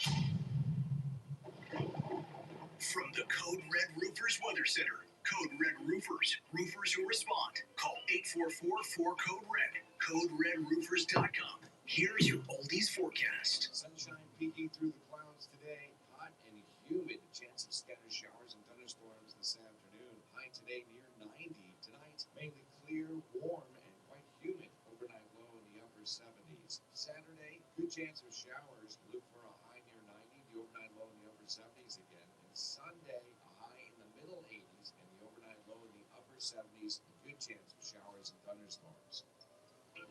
From the Code Red Roofers Weather Center. Code Red Roofers. Roofers who respond. Call 844-4-CODE-RED. CodeRedRoofers.com. Here's your oldies forecast. Sunshine peeking through the clouds today. Hot and humid. Chance of scattered showers and thunderstorms this afternoon. High today near 90. Tonight, mainly clear, warm, and quite humid. Overnight low in the upper 70s. Saturday, good chance of showers. Look for a high near 90. The overnight low in the upper 70s again. And Sunday, a high in the middle 80s and the overnight low in the upper 70s. Good chance of showers and thunderstorms.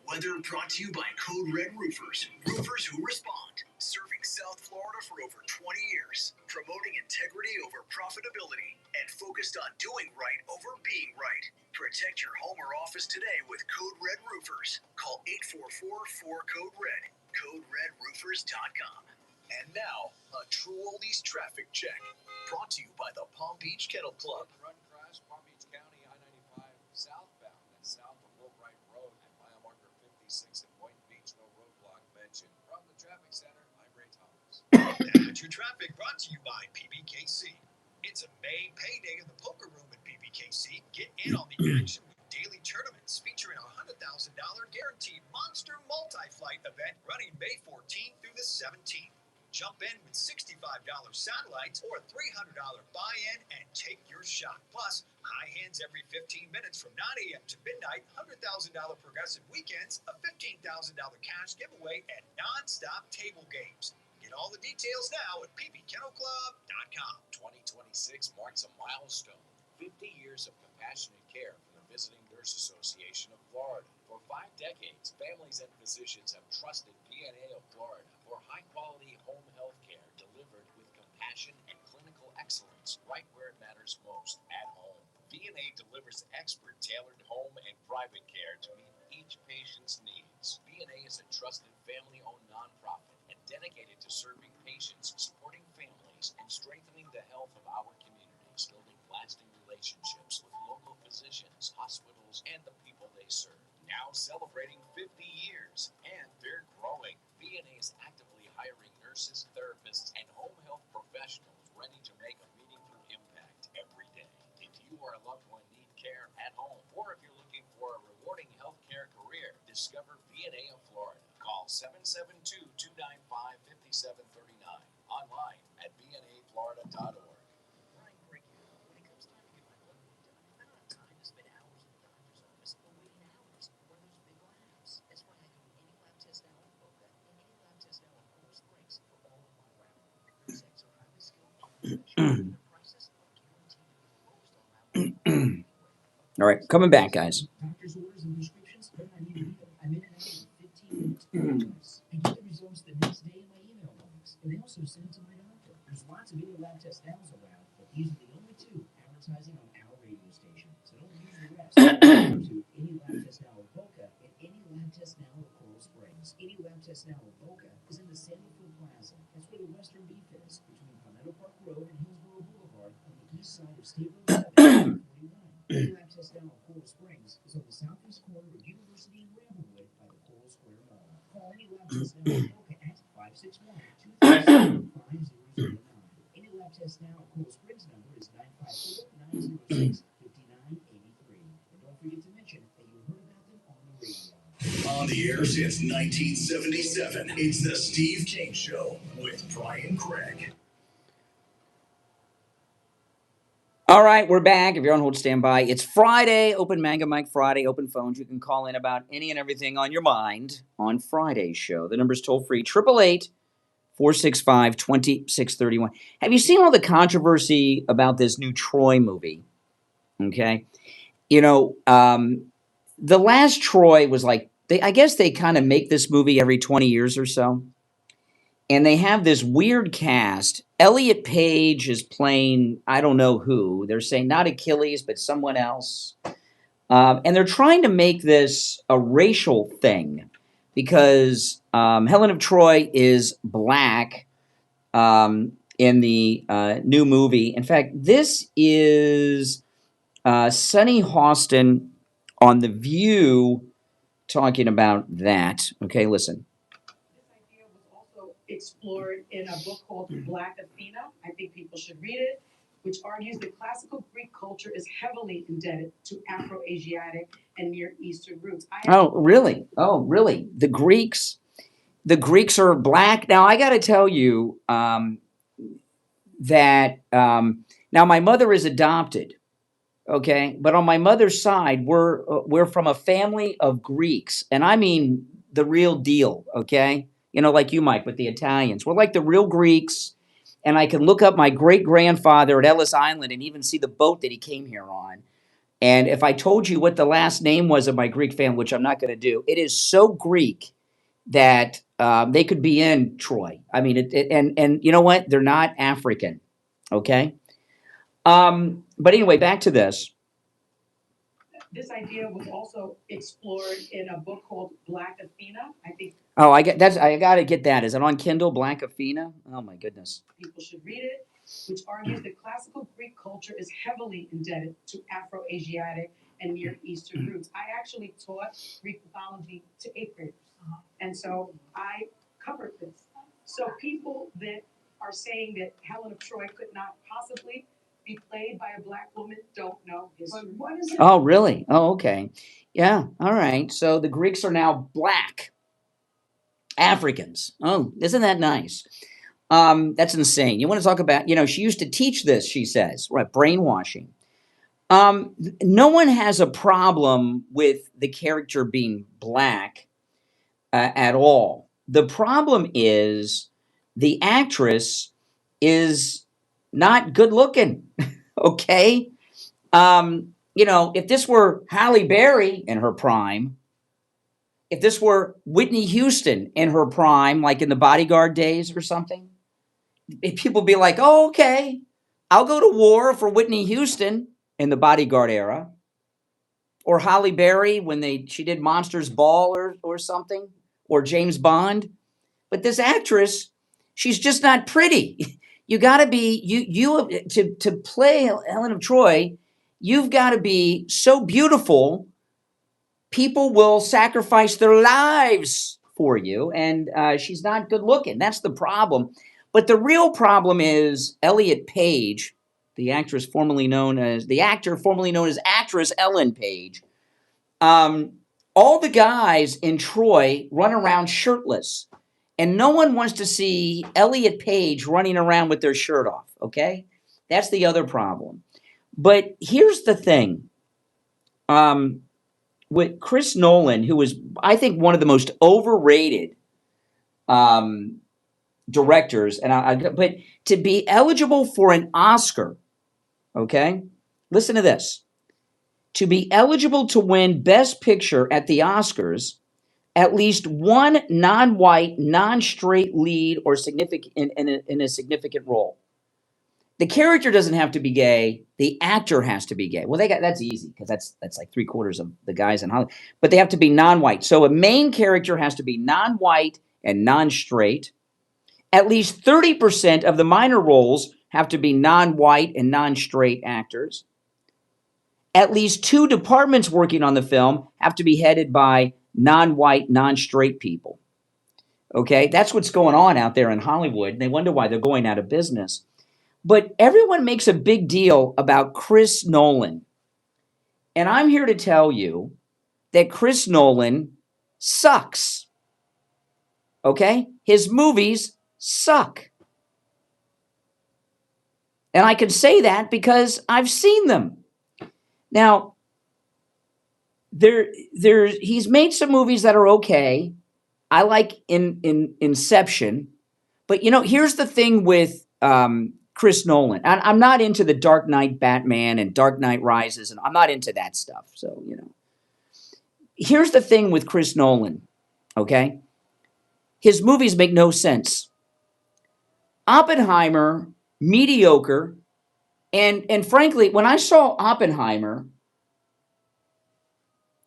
Weather brought to you by Code Red Roofers. Roofers who respond. Serving South Florida for over 20 years. Promoting integrity over profitability. And focused on doing right over being right. Protect your home or office today with Code Red Roofers. Call 844-4-CODE-RED. CodeRedRoofers.com. And now, a True Oldies traffic check. Brought to you by the Palm Beach Kennel Club. Run crash, Palm Beach County, I-95 southbound and south of Wilbright Road at mile marker 56 at Point Beach. No roadblock mentioned. From the traffic center, I'm Ray Thomas. Amateur traffic brought to you by PBKC. It's a May payday in the poker room at PBKC. Get in on the action with daily tournaments featuring a $100,000 guaranteed monster multi-flight event running May 14th through the 17th. Jump in with $65 satellites or a $300 buy-in and take your shot. Plus, high hands every 15 minutes from 9 a.m. to midnight, $100,000 progressive weekends, a $15,000 cash giveaway, and non-stop table games. Get all the details now at pbkennelclub.com. 2026 marks a milestone. 50 years of compassionate care from the Visiting Nurse Association of Florida. For 5 decades, families and physicians have trusted VNA of Florida for high-quality home health care delivered with compassion and clinical excellence right where it matters most, at home. VNA delivers expert tailored home and private care to meet each patient's needs. VNA is a trusted family-owned nonprofit and dedicated to serving patients, supporting families, and strengthening the health of our communities, building lasting relationships with local physicians, hospitals, and the people they serve. Now celebrating 50 years, and they're growing. VNA is actively hiring nurses, therapists, and home health professionals ready to make a meaningful impact every day. If you or a loved one need care at home, or if you're looking for a rewarding healthcare career, discover VNA of Florida. Call 772-295-5739. Online at vnaflorida.org. All right, coming back, guys. Doctor's orders and prescriptions, they're not even real. I'm in and out in 15 minutes. I get the results the next day in my email box, and they also send it to my doctor. There's lots of any lab test now's around, but these are the only 2 advertising on our radio station. So don't use the rest. To any lab test now with Boca and any lab test now with Coral Springs. Any lab test now with Boca is in the Sandalwood Plaza. That's where the Western Beef is, between Palmetto Park Road and Hillsborough Boulevard on the east side of State Road 7 and 41. Any lab test now with Coral Springs is on the southeast corner of University and Bramblewood by the Coral Square Mall. Call any lab test now with Boca at 561-237-5009. Any lab test now at Coral Springs number is 954-906-5983. And don't forget to mention that you heard about them on the radio. On the air since 1977, it's the Steve Kane Show with Brian Craig. All right, we're back. If you're on hold, stand by. It's Friday, Open Manga Mic Friday, open phones. You can call in about any and everything on your mind on Friday's show. The number's toll free, 888-465-2631. Have you seen all the controversy about this new Troy movie? Okay. You know, the last Troy was like, I guess they kind of make this movie every 20 years or so. and they have this weird cast. Elliot Page is playing, I don't know who. They're saying not Achilles, but someone else. And they're trying to make this a racial thing because Helen of Troy is black in the new movie. In fact, this is Sunny Hostin on The View talking about that. Okay, listen. This idea was also explored in a book called Black Athena. I think people should read it, which argues that classical Greek culture is heavily indebted to Afro-Asiatic and Near Eastern roots. Oh, really? Oh, really? The Greeks are black. Now, I got to tell you that now my mother is adopted. Okay, but on my mother's side, we're from a family of Greeks, and I mean the real deal. Okay, you know, like you, Mike, with the Italians, we're like the real Greeks. And I can look up my great grandfather at Ellis Island and even see the boat that he came here on. And if I told you what the last name was of my Greek family, which I'm not going to do, it is so Greek that they could be in Troy. I mean, and you know what? They're not African. Okay. But anyway, back to this. This idea was also explored in a book called Black Athena. I think. Oh, I got to get that. Is it on Kindle, Black Athena? Oh my goodness. People should read it, which argues that classical Greek culture is heavily indebted to Afro-Asiatic and Near Eastern roots. I actually taught Greek mythology to 8th graders, and so I covered this. So people that are saying that Helen of Troy could not possibly be played by a black woman don't know history. But what is it? Oh, really? Oh, okay. Yeah. All right. So the Greeks are now black Africans. Oh, isn't that nice? That's insane. You want to talk about, she used to teach this, she says, right? Brainwashing. No one has a problem with the character being black at all. The problem is the actress is not good looking. Okay. If this were Halle Berry in her prime, if this were Whitney Houston in her prime, like in the Bodyguard days or something, people be like, oh, okay, I'll go to war for Whitney Houston in the Bodyguard era. Or Halle Berry when she did Monsters Ball or something, or James Bond. But this actress, she's just not pretty. You got to be, to play Helen of Troy, you've got to be so beautiful, people will sacrifice their lives for you, and she's not good looking. That's the problem. But the real problem is Elliot Page, the actor formerly known as actress Ellen Page. All the guys in Troy run around shirtless. And no one wants to see Elliot Page running around with their shirt off, okay? That's the other problem. But here's the thing. With Chris Nolan, who is, I think, one of the most overrated directors, but to be eligible for an Oscar, okay? Listen to this. To be eligible to win Best Picture at the Oscars, at least one non-white, non-straight lead or significant in a significant role. The character doesn't have to be gay. The actor has to be gay. Well, that's easy because that's like 3/4 of the guys in Hollywood. But they have to be non-white. So a main character has to be non-white and non-straight. At least 30% of the minor roles have to be non-white and non-straight actors. At least 2 departments working on the film have to be headed by non-white, non-straight people. Okay, that's what's going on out there in Hollywood. And they wonder why they're going out of business. But everyone makes a big deal about Chris Nolan. And I'm here to tell you that Chris Nolan sucks. Okay? His movies suck. And I can say that because I've seen them. Now, he's made some movies that are okay. I like Inception. But, here's the thing with Chris Nolan. I'm not into the Dark Knight Batman and Dark Knight Rises, and I'm not into that stuff. So, Here's the thing with Chris Nolan, okay? His movies make no sense. Oppenheimer, mediocre. And frankly, when I saw Oppenheimer,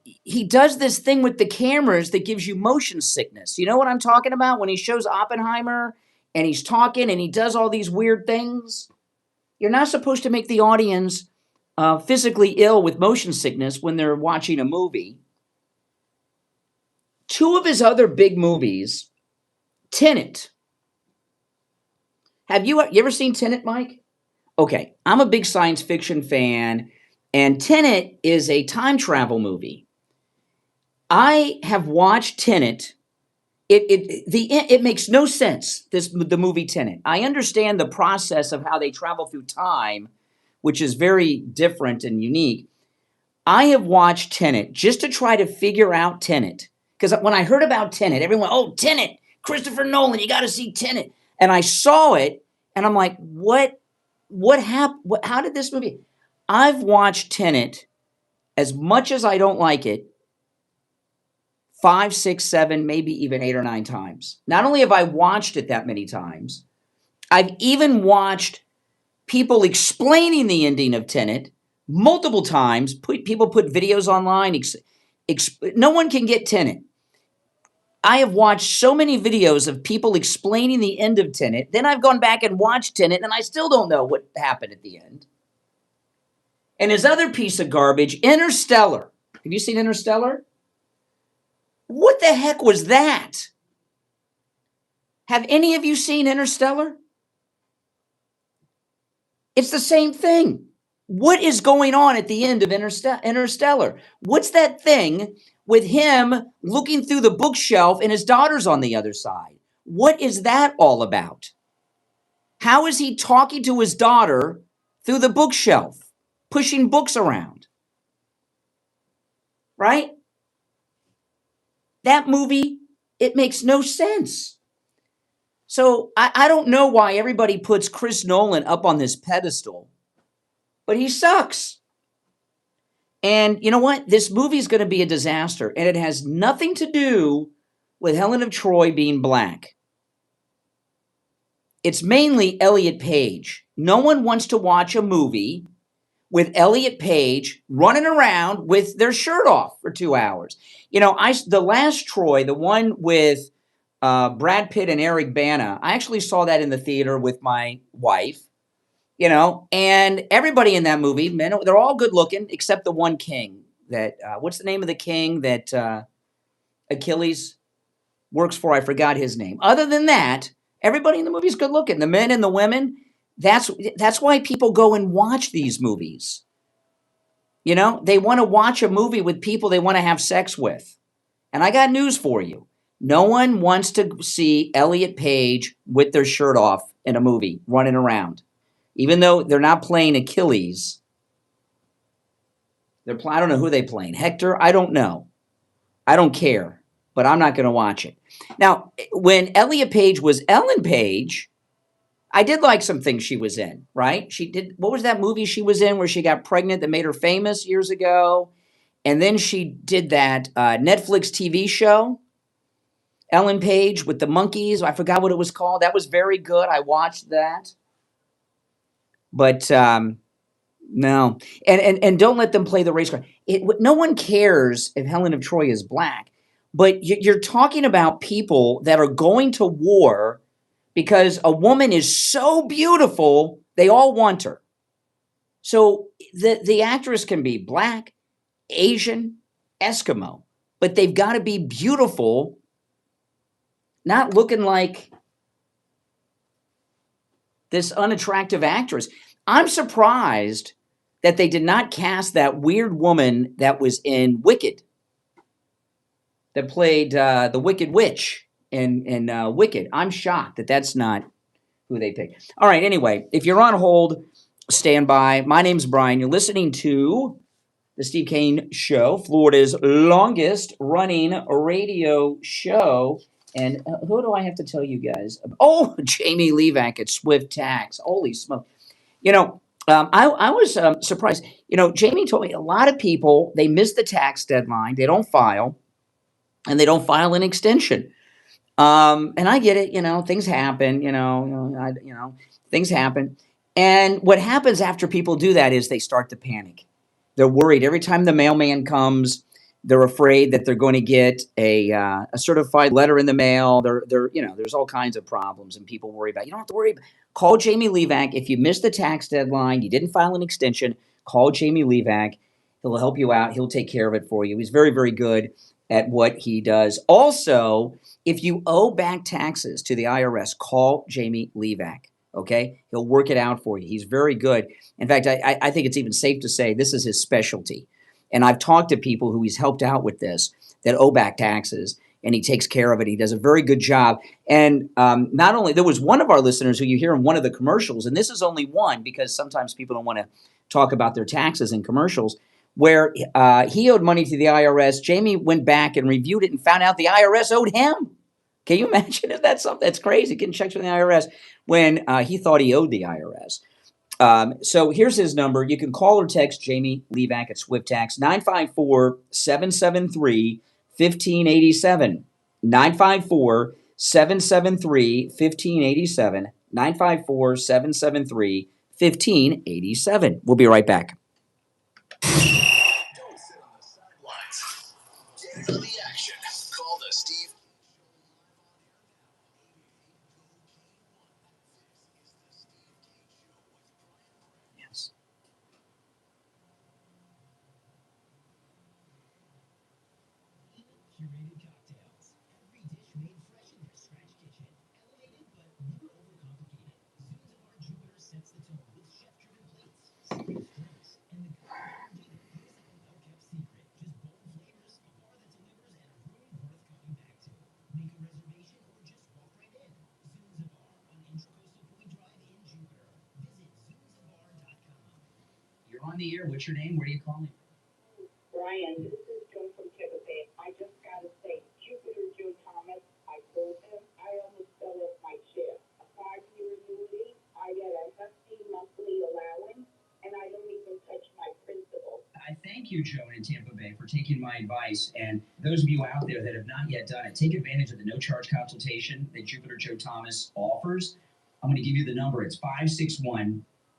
he does this thing with the cameras that gives you motion sickness. You know what I'm talking about? When he shows Oppenheimer and he's talking and he does all these weird things. You're not supposed to make the audience physically ill with motion sickness when they're watching a movie. Two of his other big movies, Tenet. Have you ever seen Tenet, Mike? Okay, I'm a big science fiction fan, and Tenet is a time travel movie. I have watched Tenet. It makes no sense, the movie Tenet. I understand the process of how they travel through time, which is very different and unique. I have watched Tenet just to try to figure out Tenet. Because when I heard about Tenet, everyone, oh, Tenet, Christopher Nolan, you got to see Tenet. And I saw it, and I'm like, what happened? How did this movie? I've watched Tenet as much as I don't like it, 5, 6, 7, maybe even 8 or 9 times. Not only have I watched it that many times, I've even watched people explaining the ending of Tenet multiple times. People put videos online. No one can get Tenet. I have watched so many videos of people explaining the end of Tenet. Then I've gone back and watched Tenet, and I still don't know what happened at the end. And his other piece of garbage, Interstellar. Have you seen Interstellar? What the heck was that? Have any of you seen Interstellar? It's the same thing. What is going on at the end of Interstellar? What's that thing with him looking through the bookshelf and his daughter's on the other side? What is that all about? How is he talking to his daughter through the bookshelf, pushing books around? Right? That movie, it makes no sense. So I don't know why everybody puts Chris Nolan up on this pedestal, but he sucks. And you know what? This movie is going to be a disaster, and it has nothing to do with Helen of Troy being black. It's mainly Elliot Page. No one wants to watch a movie with Elliot Page running around with their shirt off for 2 hours. You know, the last Troy, the one with Brad Pitt and Eric Bana, I actually saw that in the theater with my wife. You know, and everybody in that movie, men, they're all good looking except the one king that, what's the name of the king that Achilles works for? I forgot his name. Other than that, everybody in the movie is good looking. The men and the women, that's why people go and watch these movies. You know, they want to watch a movie with people they want to have sex with. And I got news for you. No one wants to see Elliot Page with their shirt off in a movie running around. Even though they're not playing Achilles, I don't know who they're playing. Hector? I don't know. I don't care, but I'm not going to watch it. Now, when Elliot Page was Ellen Page, I did like some things she was in, right? She did. What was that movie she was in where she got pregnant that made her famous years ago? And then she did that Netflix TV show, Ellen Page with the monkeys. I forgot what it was called. That was very good. I watched that. But no, and don't let them play the race card. No one cares if Helen of Troy is black, but you're talking about people that are going to war because a woman is so beautiful, they all want her. So the actress can be black, Asian, Eskimo, but they've got to be beautiful, not looking like this unattractive actress. I'm surprised that they did not cast that weird woman that was in Wicked, that played the Wicked Witch in Wicked. I'm shocked that that's not who they picked. All right, anyway, if you're on hold, stand by. My name's Brian. You're listening to the Steve Kane Show, Florida's longest running radio show. And who do I have to tell you guys? Oh, Jamie Levac at Swift Tax. Holy smoke. You know, I was surprised. You know, Jamie told me a lot of people, they miss the tax deadline. They don't file, and they don't file an extension. And I get it, things happen, things happen. And what happens after people do that is they start to panic. They're worried every time the mailman comes. They're afraid that they're going to get a certified letter in the mail. There's all kinds of problems, and people worry about. You don't have to worry. Call Jamie Levac if you missed the tax deadline. You didn't file an extension. Call Jamie Levac. He'll help you out. He'll take care of it for you. He's very, very good at what he does. Also, if you owe back taxes to the IRS, call Jamie Levac. Okay, he'll work it out for you. He's very good. In fact, I think it's even safe to say this is his specialty. And I've talked to people who he's helped out with this that owe back taxes, and he takes care of it. He does a very good job. And not only, there was one of our listeners who you hear in one of the commercials, and this is only one because sometimes people don't want to talk about their taxes in commercials, where he owed money to the IRS. Jamie went back and reviewed it and found out the IRS owed him. Can you imagine if that's something that's crazy, getting checks from the IRS when he thought he owed the IRS? So here's his number. You can call or text Jamie Levac at SwiftTax, 954-773-1587. 954-773-1587. 954-773-1587. We'll be right back. Don't sit on the sidelines. Get in on the action. Call the Steve. Yes. Curated cocktails. Every dish made fresh in their scratch kitchen. Elevated but never overcomplicated. Zoons of our Jupiter sets the tone with chef-driven plates, serious drinks, and the well-kept secret. Just bold flavors, a bar that delivers, and a room worth coming back to. Make a reservation or just walk right in. Zoons of Bar on Intracoastal Point Drive in Jupiter. Visit zoonsofbar.com. You're on the air. What's your name? Where are you calling? Brian, this is Joe from Tampa Bay. I just got to say, Jupiter Joe Thomas, I told him I almost fell off my chair. A 5-year annuity, I get a hefty monthly allowance, and I don't even touch my principal. I thank you, Joan, in Tampa Bay, for taking my advice. And those of you out there that have not yet done it, take advantage of the no-charge consultation that Jupiter Joe Thomas offers. I'm going to give you the number. It's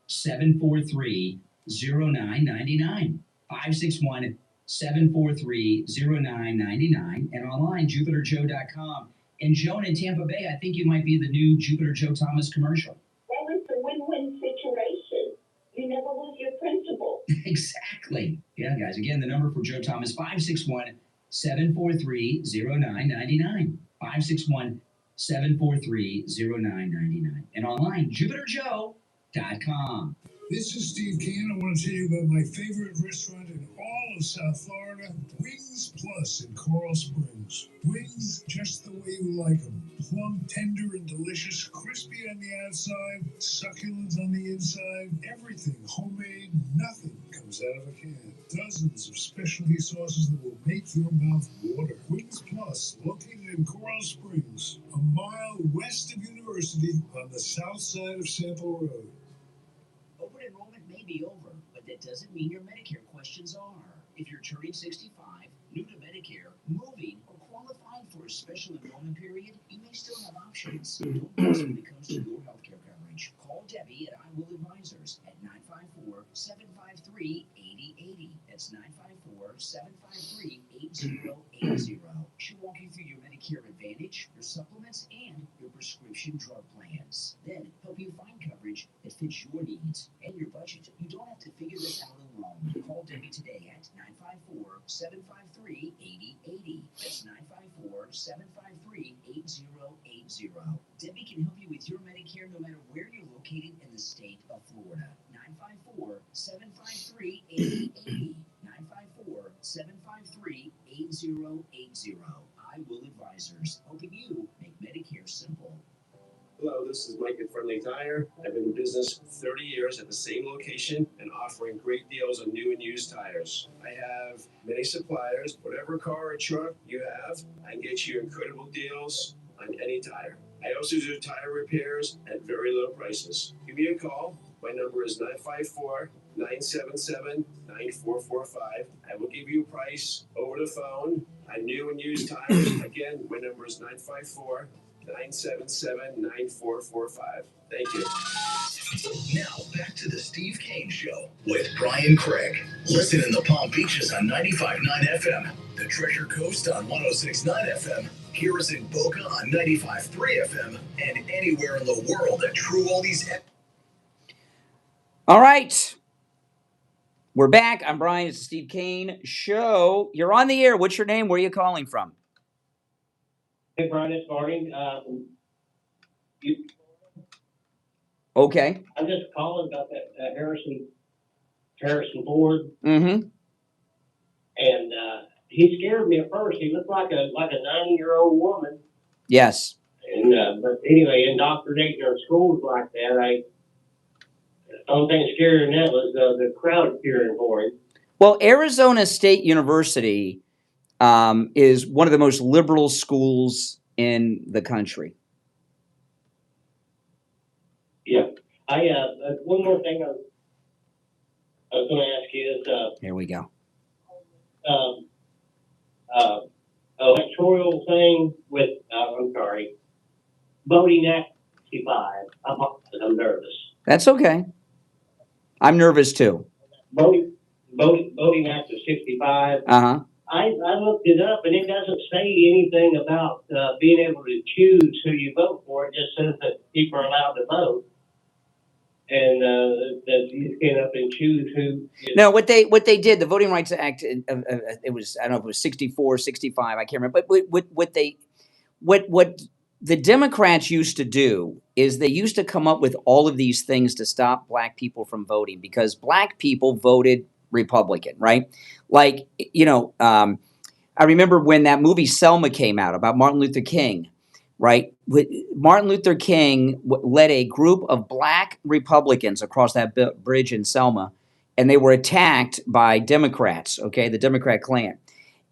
561-743-0999. 561-743-0999. And online, jupiterjoe.com. And Joan in Tampa Bay, I think you might be the new Jupiter Joe Thomas commercial. Well, it's a win-win situation. You never lose your principal. Exactly. Yeah, guys. Again, the number for Joe Thomas, 561-743-0999. 561-743-0999. And online, jupiterjoe.com. This is Steve Kane. I want to tell you about my favorite restaurant in all of South Florida, Wings Plus in Coral Springs. Wings just the way you like them. Plump, tender, and delicious, crispy on the outside, succulent on the inside, everything homemade, nothing comes out of a can. Dozens of specialty sauces that will make your mouth water. Wings Plus, located in Coral Springs, a mile west of University on the south side of Sample Road. Open enrollment may be over, but that doesn't mean your Medicare questions are. If you're turning 65, new to Medicare, moving, or qualifying for a special enrollment period, you may still have options. Don't miss when it comes to your healthcare coverage. Call Debbie at I Will Advisors at 954-753-8080. That's 954-753-8080. She'll walk you through your Medicare Advantage, your supplements, and your prescription drug plans. Then help you find coverage that fits your needs and your budget. You don't have to figure this out alone. Call Debbie today at 954-753-8080. That's 954-753-8080. Debbie can help you with your Medicare no matter where you're located in the state of Florida. 954-753-8080. 954-753-8080. I Will Advisors, helping you make Medicare simple. Hello, this is Mike at Friendly Tire. I've been in business 30 years at the same location and offering great deals on new and used tires. I have many suppliers. Whatever car or truck you have, I can get you incredible deals on any tire. I also do tire repairs at very low prices. Give me a call. My number is 954-977-9445. I will give you a price over the phone. on new and used tires. Again, my number is 954-977-9445. Thank you. Now back to the Steve Kane Show with Brian Craig. Listen in the Palm Beaches on 95.9 FM, the Treasure Coast on 106.9 FM, hear us in Boca on 95.3 FM, and anywhere in the world at True Oldies. All right. We're back. I'm Brian. It's the Steve Kane Show. You're on the air. What's your name? Where are you calling from? Hey, Brian, it's Marty. Okay. I'm just calling about that Harrison Ford, Mm-hmm. and he scared me at first. He looked like a 90-year-old woman, Yes. and but anyway, indoctrinating our schools like that, the only thing scarier than that was the crowd cheering for him. Well, Arizona State University is one of the most liberal schools in the country. Yeah. One more thing I was going to ask you is Here we go. Electoral thing with Voting Act 65. I'm nervous. That's okay. I'm nervous too. Voting Act of 65. Uh-huh. I looked it up, and it doesn't say anything about being able to choose who you vote for. It just says that people are allowed to vote, and that you can up and choose who. No, what they did, the Voting Rights Act, it was, I don't know if it was 64, 65, I can't remember. But what the Democrats used to do is they used to come up with all of these things to stop black people from voting because black people voted Republican, right? Like, I remember when that movie Selma came out about Martin Luther King, right? Martin Luther King led a group of black Republicans across that bridge in Selma, and they were attacked by Democrats, okay, the Democrat Klan.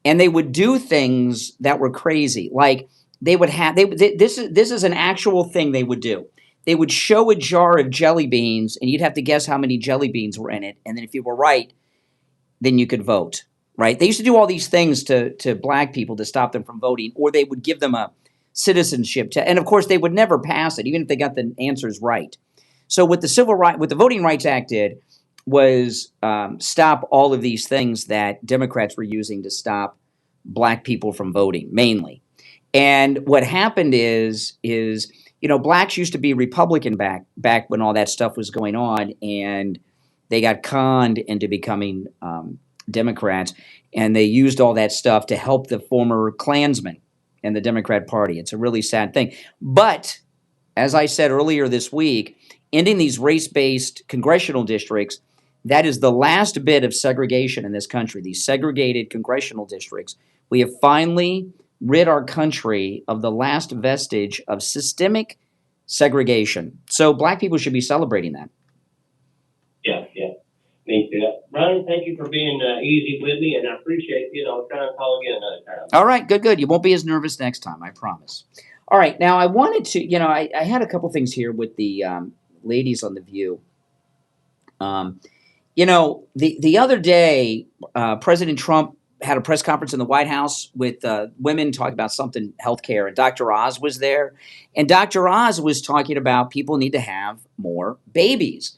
And they would do things that were crazy. Like they would have, this is an actual thing they would do. They would show a jar of jelly beans, and you'd have to guess how many jelly beans were in it. And then if you were right, then you could vote, right? They used to do all these things to black people to stop them from voting, or they would give them a citizenship and of course they would never pass it, even if they got the answers right. So what the Voting Rights Act did was stop all of these things that Democrats were using to stop black people from voting, mainly. And what happened is blacks used to be Republican back when all that stuff was going on, and they got conned into becoming Democrats, and they used all that stuff to help the former Klansmen and the Democrat Party. It's a really sad thing. But as I said earlier this week, ending these race-based congressional districts, that is the last bit of segregation in this country, these segregated congressional districts. We have finally rid our country of the last vestige of systemic segregation. So black people should be celebrating that. Yeah. Me too. Brian, thank you for being easy with me, and I appreciate I'll try to call again another time. All right, good. You won't be as nervous next time, I promise. All right, now I wanted to, I had a couple things here with the ladies on The View. The other day, President Trump had a press conference in the White House with women talking about something healthcare, and Dr. Oz was there. And Dr. Oz was talking about people need to have more babies.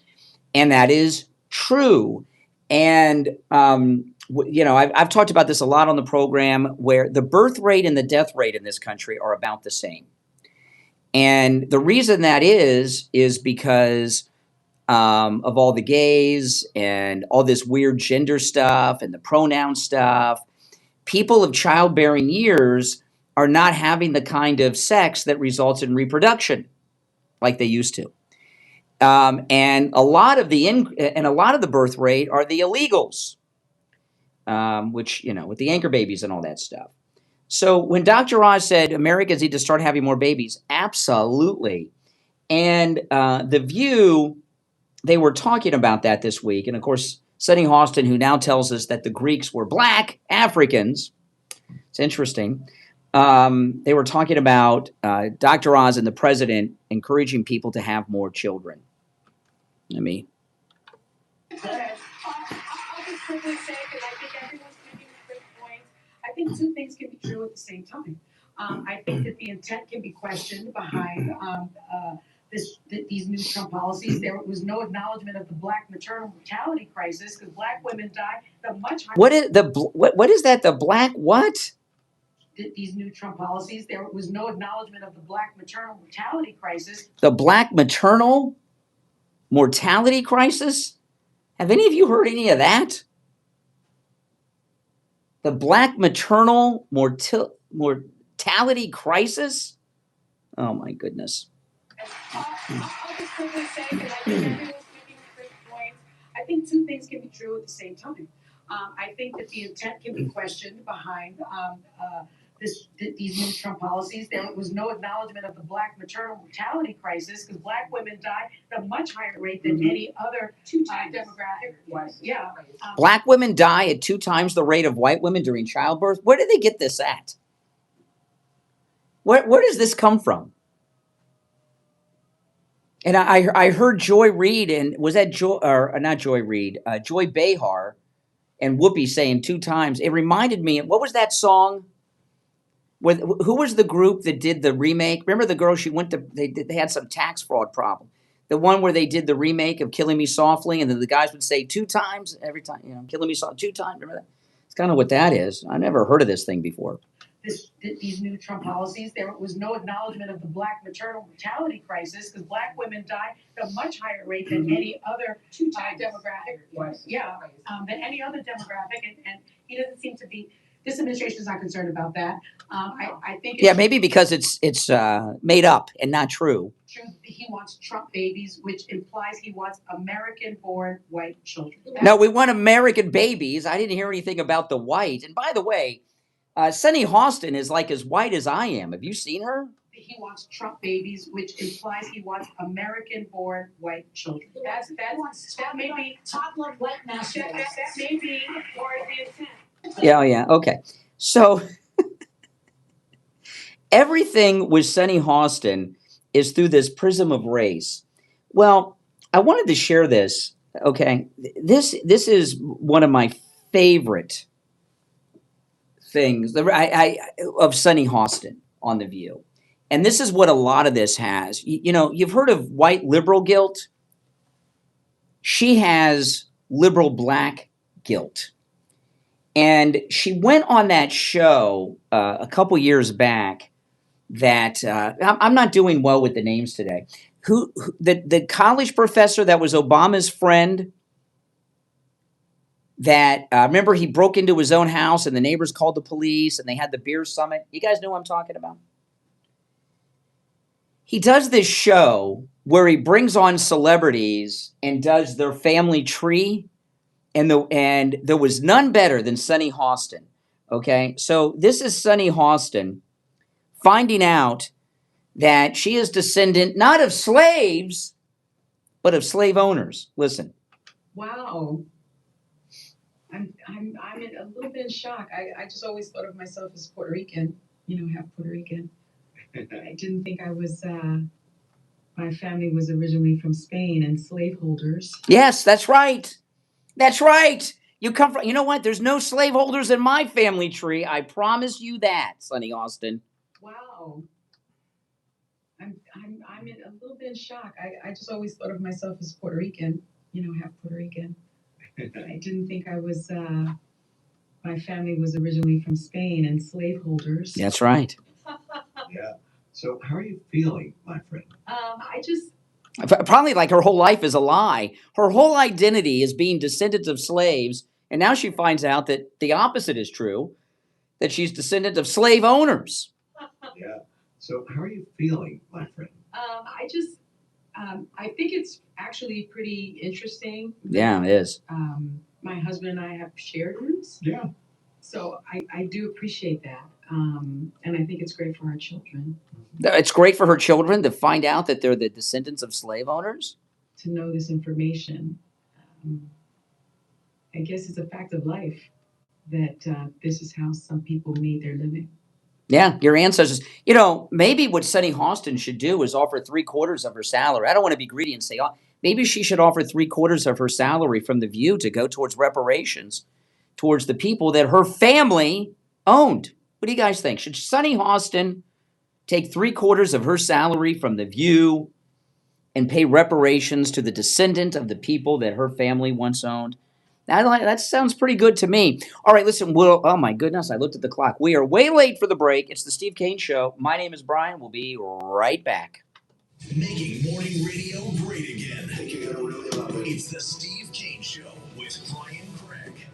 And that is true. And, I've talked about this a lot on the program, where the birth rate and the death rate in this country are about the same. And the reason that is because of all the gays and all this weird gender stuff and the pronoun stuff. People of childbearing years are not having the kind of sex that results in reproduction like they used to. And a lot of the birth rate are the illegals, which, with the anchor babies and all that stuff. So when Dr. Oz said Americans need to start having more babies, absolutely. And The View, they were talking about that this week. And of course, Sonny Hostin, who now tells us that the Greeks were black Africans. It's interesting. They were talking about Dr. Oz and the president encouraging people to have more children. I'll just quickly say, because I think everyone's making a great point. I think two things can be true at the same time. I think that the intent can be questioned behind these new Trump policies. There was no acknowledgement of the Black maternal mortality crisis because Black women die at a much higher. What is that? The Black what? These new Trump policies. There was no acknowledgement of the Black maternal mortality crisis. The Black maternal mortality crisis? Have any of you heard any of that? The Black maternal mortality crisis? Oh my goodness. I'll just quickly say, because I think everyone's making great points. I think two things can be true at the same time. I think that the intent can be questioned behind these new Trump policies. There was no acknowledgement of the Black maternal mortality crisis because Black women die at a much higher rate than any other demographic. Yeah. Black women die at 2 times the rate of white women during childbirth. Where did they get this at? Where does this come from? And I heard Joy Reid, and was that Joy, or not Joy Reid, Joy Behar and Whoopi saying 2 times. It reminded me, what was that song? Who was the group that did the remake? Remember the girl, they had some tax fraud problem. The one where they did the remake of Killing Me Softly, and then the guys would say 2 times every time, Killing Me Softly 2 times. Remember that? It's kind of what that is. I never heard of this thing before. These new Trump policies, there was no acknowledgement of the Black maternal mortality crisis because Black women die at a much higher rate than any other demographic. Yeah, than any other demographic, and he doesn't seem to be. This administration is not concerned about that. I think. Yeah, maybe because it's made up and not true. True, he wants Trump babies, which implies he wants American-born white children. No, we want American babies. I didn't hear anything about the white. And by the way, Sunny Hostin is like as white as I am. Have you seen her? He wants Trump babies, which implies he wants American-born white children. That may be toddler white nationalists. That may be part of the intent. Yeah, okay. So everything with Sunny Hostin is through this prism of race. Well, I wanted to share this. Okay, this is one of my favorite things of Sunny Hostin on The View. And this is what a lot of this has. You've heard of white liberal guilt. She has liberal black guilt. And she went on that show a couple years back that I'm not doing well with the names today. The college professor that was Obama's friend, that remember he broke into his own house and the neighbors called the police and they had the beer summit. You guys know what I'm talking about? He does this show where he brings on celebrities and does their family tree, and there was none better than Sunny Hostin. Okay, so this is Sunny Hostin finding out that she is descendant not of slaves, but of slave owners. Listen. Wow. I'm a little bit in shock. I just always thought of myself as Puerto Rican, half Puerto Rican. I didn't think I was, my family was originally from Spain and slaveholders. Yes, that's right. That's right. You come from, you know what? There's no slaveholders in my family tree. I promise you that, Sunny Hostin. Wow. I'm a little bit in shock. I just always thought of myself as Puerto Rican, half Puerto Rican. I didn't think I was, my family was originally from Spain and slaveholders. That's right. Yeah. So how are you feeling, my friend? Probably like her whole life is a lie. Her whole identity is being descendants of slaves. And now she finds out that the opposite is true, that she's descendant of slave owners. Yeah. So how are you feeling, my friend? I think it's actually pretty interesting. Yeah, it is. My husband and I have shared roots. Yeah. So I do appreciate that. And I think it's great for our children. It's great for her children to find out that they're the descendants of slave owners. To know this information. I guess it's a fact of life that this is how some people made their living. Yeah, your ancestors. Maybe what Sunny Hostin should do is offer 3/4 of her salary. I don't want to be greedy and say, maybe she should offer 3/4 of her salary from The View to go towards reparations, towards the people that her family Owned. What do you guys think? Should Sunny Hostin take 3/4 of her salary from The View and pay reparations to the descendant of the people that her family once owned? That sounds pretty good to me. All right, listen, oh my goodness, I looked at the clock. We are way late for the break. It's the Steve Kane Show. My name is Brian. We'll be right back. Making morning radio great again. It's the Steve Kane Show with Brian Craig.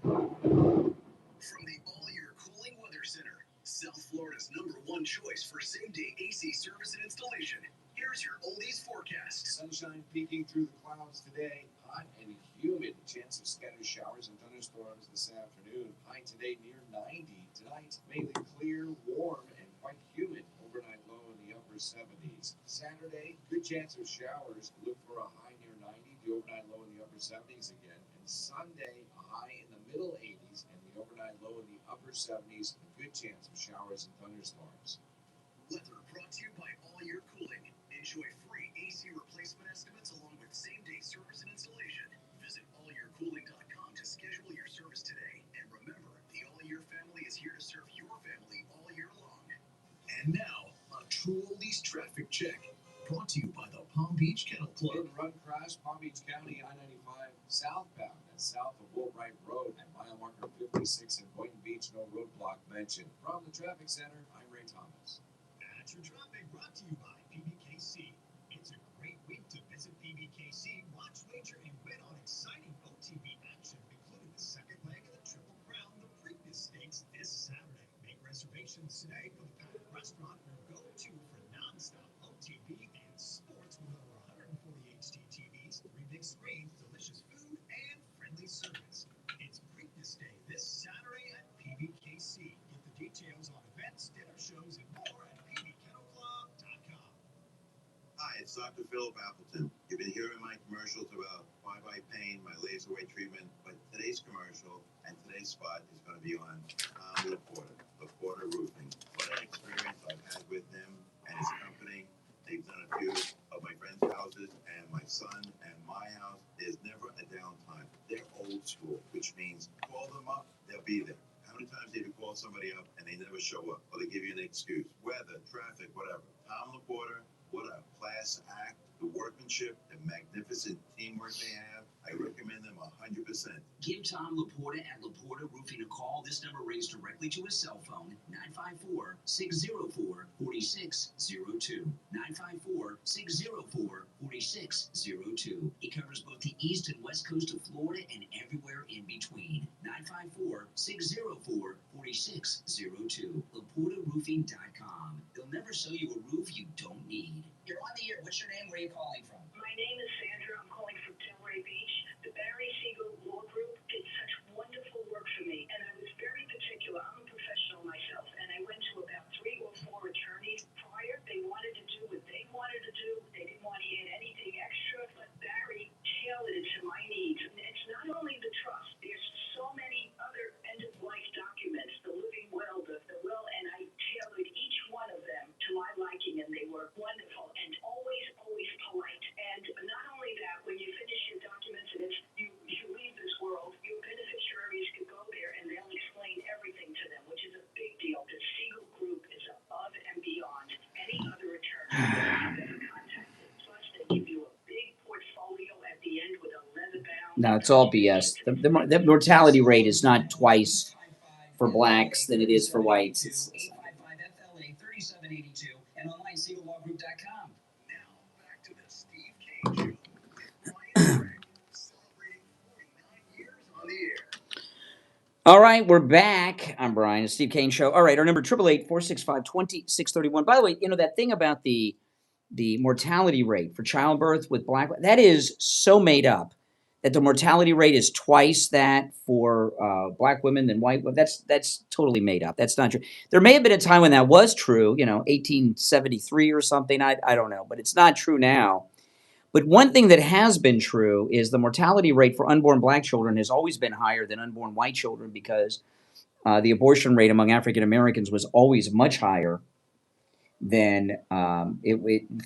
From the All Year Cooling Weather Center, South Florida's #1 choice for same-day AC service and installation. Here's your oldies forecast. Sunshine peeking through the clouds today. Hot and humid. Chance of scattered showers and thunderstorms this afternoon. High today near 90. Tonight, mainly clear, warm, and quite humid. Overnight low in the upper 70s. Saturday, good chance of showers. Look for a high near 90. The overnight low in the upper 70s again. And Sunday, a high in the middle 80s and the overnight low in the upper 70s. A good chance of showers and thunderstorms. Weather brought to you by All Year Cooling. Enjoy free AC replacement estimates along with same-day service and installation. Visit allyearcooling.com to schedule your service today. And remember, the All Year family is here to serve your family all year long. And now, a true oldies traffic check. Brought to you by the Palm Beach Kennel Club. Hit and run crash, Palm Beach County, I-95 southbound. That's south of Woolbright Road at mile marker 56 in Boynton Beach. No roadblock mentioned. From the traffic center, I'm Ray Thomas. That's your traffic brought to you by PBKC. It's a great week to visit PBKC, watch, wager, and win on exciting OTB action, including the second leg of the Triple Crown, the Preakness Stakes this Saturday. Make reservations today for the Packard Restaurant, your go-to for non-stop OTB and sports with over 140 HD TVs, 3 big screens, delicious food, and friendly service. It's Preakness Day this Saturday at PBKC. Get the details on events, dinner shows, and more at pbkennelclub.com. Hi, it's Dr. Philip Appleton. You've been hearing my commercials about bye-bye pain, my laser weight treatment, but today's commercial and today's spot is going to be on LaPorta Roofing. What an experience I've had with him and his company. They've done a few of my friends' houses and my son and my house. There's never a downtime. They're old school, which means call them up, they'll be there. How many times have you called somebody up and they never show up, or they give you an excuse? Weather, traffic, whatever. Tom LaPorta, what a class act. The workmanship, the magnificent teamwork they have. I recommend them 100%. Give Tom LaPorta at LaPorta Roofing a call. This number rings directly to his cell phone, 954-604-4602. 954-604-4602. He covers both the east and west coast of Florida and everywhere in between. 954-604-4602. LaPortaRoofing.com. They'll never sell you a roof you don't need. You're on the air. What's your name? Where are you calling from? My name is Sandra. I'm calling from Delray Beach. The Barry Siegel Law Group did such wonderful work for me, and I was very particular. I'm a professional myself, and I went to about 3 or 4 attorneys prior. They wanted to do what they wanted to do. They didn't want to add anything extra, but Barry tailored it to my needs. And it's not only the trust. There's so many other end-of-life documents, the living will, the will, and I tailored each one of them to my liking, and they were wonderful and always polite. And not only that, when you finish your documents and you leave this world, your beneficiaries could go there and they'll explain everything to them, which is a big deal. The Siegel Group is above and beyond any other attorney I've ever contacted. Plus, they give you a big portfolio at the end with a leather-bound. No, it's all BS. The mortality rate is not twice for blacks than it is for whites. It's 855-FLA-3782 and online SiegelLawGroup.com. Now, back to the Steve Kane Show. Brian Craig, celebrating 49 years on the air. all right. We're back. I'm Brian. It's Steve Kane Show. All right. Our number 888-465-2631. By the way, that thing about the mortality rate for childbirth with black, that is so made up that the mortality rate is twice that for black women than white women. That's totally made up. That's not true. There may have been a time when that was true, 1873 or something. I don't know, but it's not true now. But one thing that has been true is the mortality rate for unborn black children has always been higher than unborn white children because the abortion rate among African Americans was always much higher than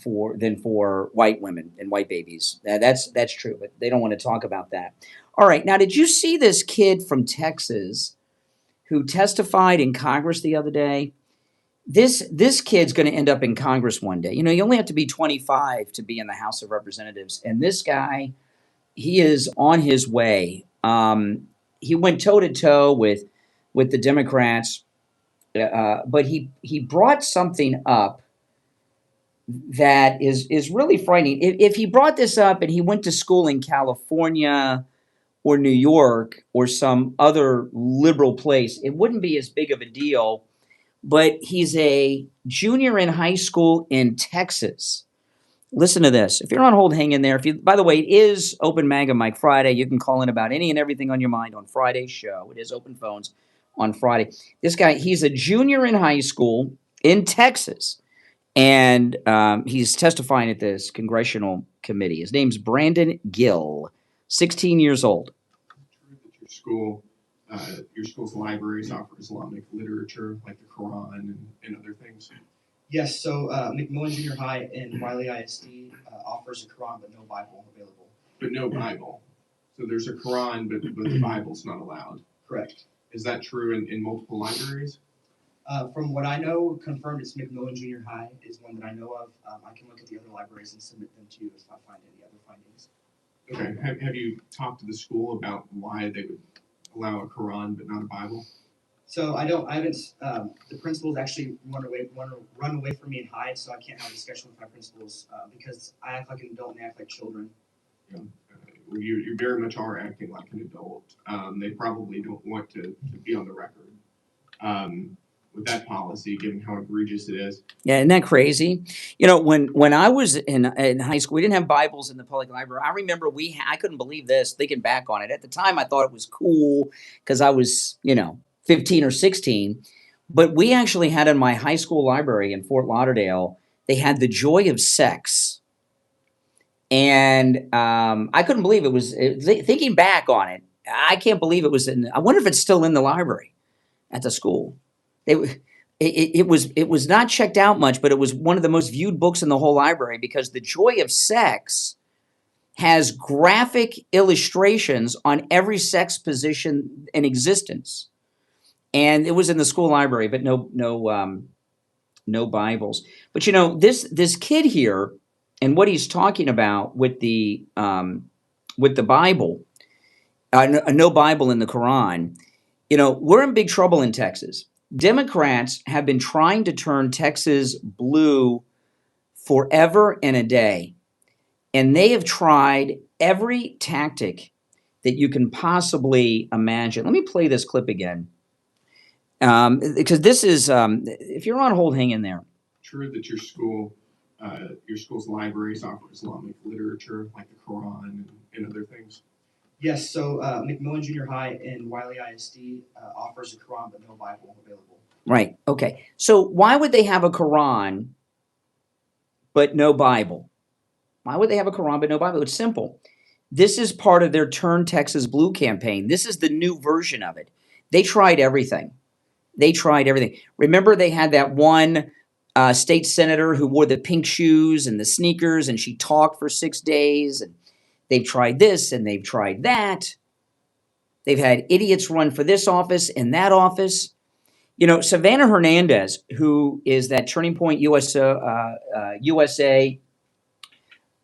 for white women and white babies. That's true, but they don't want to talk about that. All right, now did you see this kid from Texas who testified in Congress the other day. This kid's going to end up in Congress one day. You know, you only have to be 25 to be in the House of Representatives, and this guy, he is on his way. He went toe to toe with the Democrats, but he brought something up that is really frightening. If he brought this up and he went to school in California or New York or some other liberal place, it wouldn't be as big of a deal. But he's a junior in high school in Texas. Listen to this. If you're on hold, hang in there. By the way, it is Open MAGA Mike Friday. You can call in about any and everything on your mind on Friday's show. It is open phones on Friday. This guy, he's a junior in high school in Texas, and he's testifying at this congressional committee. His name's Brandon Gill, 16 years old. Your school's libraries offer Islamic literature like the Quran and other things? Yes, so McMillan Junior High and Wiley ISD offers a Quran but no Bible available. But no Bible. So there's a Quran, but the Bible's not allowed. Correct. Is that true in multiple libraries? From what I know, confirmed it's McMillan Junior High is one that I know of. I can look at the other libraries and submit them to you if I find any other findings. Okay. Have you talked to the school about why they would allow a Quran but not a Bible? So I haven't. The principals actually run away from me and hide, so I can't have a discussion with my principals because I act like an adult and they act like children. Yeah. You very much are acting like an adult. They probably don't want to be on the record with that policy, given how egregious it is. Yeah, isn't that crazy? You know, when I was in high school, we didn't have Bibles in the public library. I remember I couldn't believe this, thinking back on it. At the time, I thought it was cool because I was, 15 or 16. But we actually had in my high school library in Fort Lauderdale, they had The Joy of Sex. And I couldn't believe it was, thinking back on it, I can't believe it was I wonder if it's still in the library at the school. It was not checked out much, but it was one of the most viewed books in the whole library because The Joy of Sex has graphic illustrations on every sex position in existence. And it was in the school library, but no Bibles. But this kid here and what he's talking about with the Bible, no Bible in the Quran, we're in big trouble in Texas. Democrats have been trying to turn Texas blue forever and a day. And they have tried every tactic that you can possibly imagine. Let me play this clip again. Because this is, if you're on hold, hang in there. True that your school's libraries offer Islamic literature like the Quran and other things? Yes, so McMillan Junior High and Wiley ISD offers a Quran but no Bible available. Right, okay. So why would they have a Quran but no Bible? Why would they have a Quran but no Bible? It's simple. This is part of their Turn Texas Blue campaign. This is the new version of it. They tried everything. Remember they had that one state senator who wore the pink shoes and the sneakers, and she talked for 6 days, and they've tried this and they've tried that. They've had idiots run for this office and that office. Savannah Hernandez, who is that Turning Point USA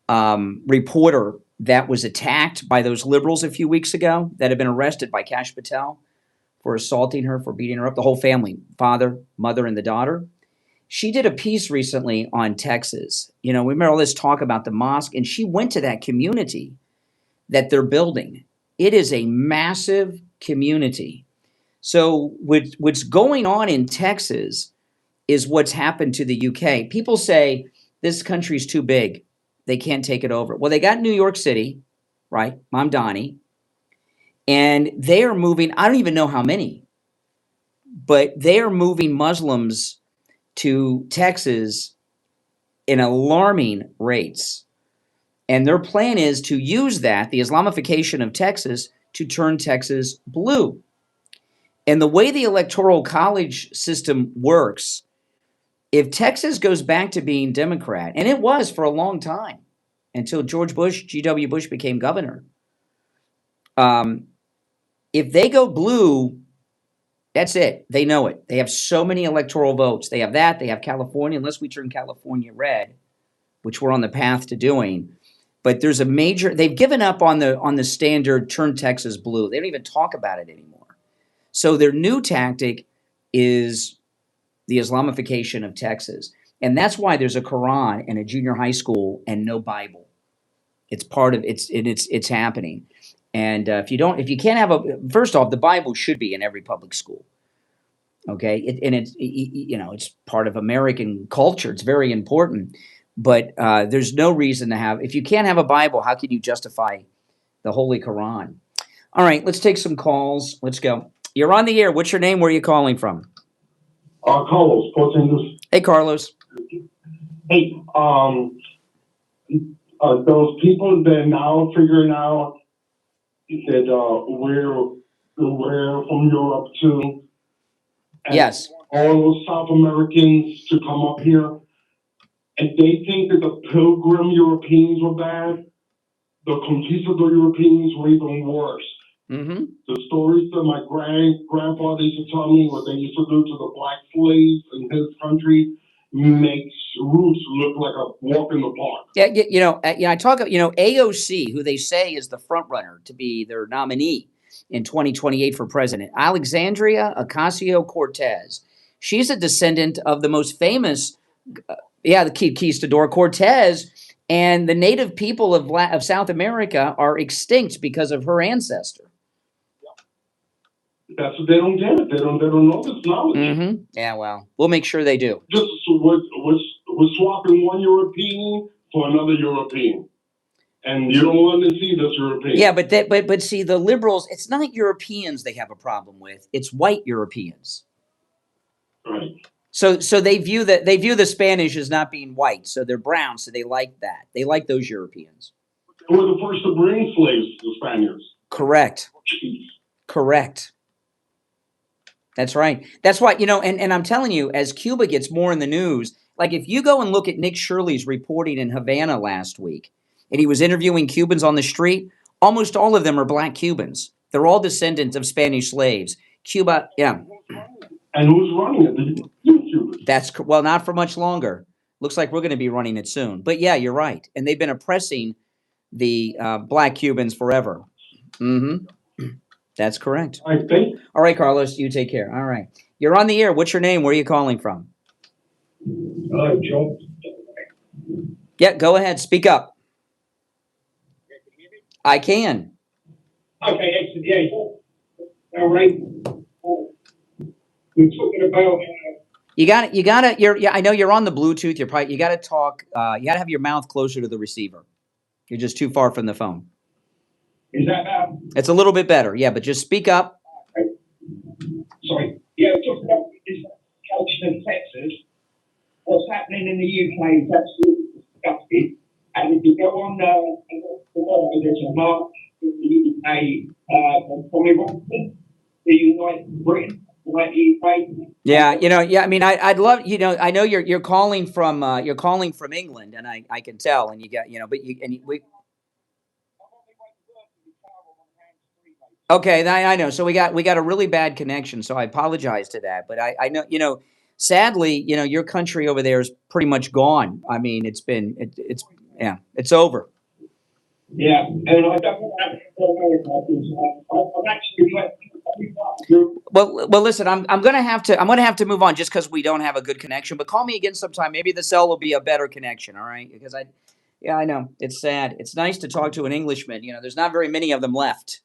reporter that was attacked by those liberals a few weeks ago that had been arrested by Kash Patel for assaulting her, for beating her up, the whole family, father, mother, and the daughter. She did a piece recently on Texas. We remember all this talk about the mosque, and she went to that community that they're building. It is a massive community. So what's going on in Texas is what's happened to the UK. People say this country's too big. They can't take it over. Well, they got New York City, right? Mom Donnie. And they are moving, I don't even know how many, but they are moving Muslims to Texas in alarming rates. And their plan is to use that, the Islamification of Texas, to turn Texas blue. And the way the Electoral College system works, if Texas goes back to being Democrat, and it was for a long time, until George Bush, G.W. Bush became governor, if they go blue, That's it. They know it. They have so many electoral votes. They have that. They have California, unless we turn California red, which we're on the path to doing. But there's a major, they've given up on the standard turn Texas blue. They don't even talk about it anymore. So their new tactic is the Islamification of Texas. And that's why there's a Quran in a junior high school and no Bible. It's part of it's happening. And if you can't have first off, the Bible should be in every public school. Okay, it's part of American culture. It's very important. But there's no reason to have. If you can't have a Bible, how can you justify the Holy Quran? All right, let's take some calls. Let's go. You're on the air. What's your name? Where are you calling from? Carlos, Port St. Hey, Carlos. Hey, those people that now figuring out that we're from Europe too. And yes. All those South Americans to come up here, and they think that the Pilgrim Europeans were bad. The Conquistador Europeans were even worse. Mm-hmm. The stories that my grandfather used to tell me, what they used to do to the black slaves in his country, makes Roots look like a walk in the park. Yeah, I talk. AOC, who they say is the front runner to be their nominee in 2028 for president, Alexandria Ocasio-Cortez. She's a descendant of the most famous, the Conquistador Cortez, and the native people of South America are extinct because of her ancestor. That's what they don't get it. They don't know this knowledge. Mm-hmm. Yeah, well, we'll make sure they do. Just we're swapping one European for another European, and you don't want to see this European. Yeah, but see, the liberals, it's not Europeans they have a problem with; it's white Europeans. Right. So they view the Spanish as not being white, so they're brown, so they like that. They like those Europeans. They were the first to bring slaves to the Spaniards. Correct. Correct. That's right. That's why, and I'm telling you, as Cuba gets more in the news, like if you go and look at Nick Shirley's reporting in Havana last week, and he was interviewing Cubans on the street, almost all of them are black Cubans. They're all descendants of Spanish slaves. Cuba, yeah. And who's running it? That's, well, not for much longer. Looks like we're going to be running it soon. But yeah, you're right. And they've been oppressing the black Cubans forever. Mm-hmm. That's correct. All right, Carlos, you take care. All right. You're on the air. What's your name? Where are you calling from? Joe. Yeah, go ahead. Speak up. I can. Okay, excellent. Yeah. All right. We're talking about. I know you're on the Bluetooth. You got to talk. You got to have your mouth closer to the receiver. You're just too far from the phone. Is that better? It's a little bit better, yeah, but just speak up. Okay. Sorry. Yeah, talking about this culture in Texas. What's happening in the UK is absolutely disgusting. And if you go on there's a march in the UK from the United Britain. Yeah, I mean, I'd love, I know you're calling from England, and I can tell, and you got, we. Okay, I know. So we got a really bad connection. So I apologize to that, but I know, sadly, your country over there is pretty much gone. I mean, it's over. Yeah, and I don't have I'm actually. Well, listen, I'm gonna have to move on just because we don't have a good connection. But call me again sometime. Maybe the cell will be a better connection. All right, because I know it's sad. It's nice to talk to an Englishman. There's not very many of them left.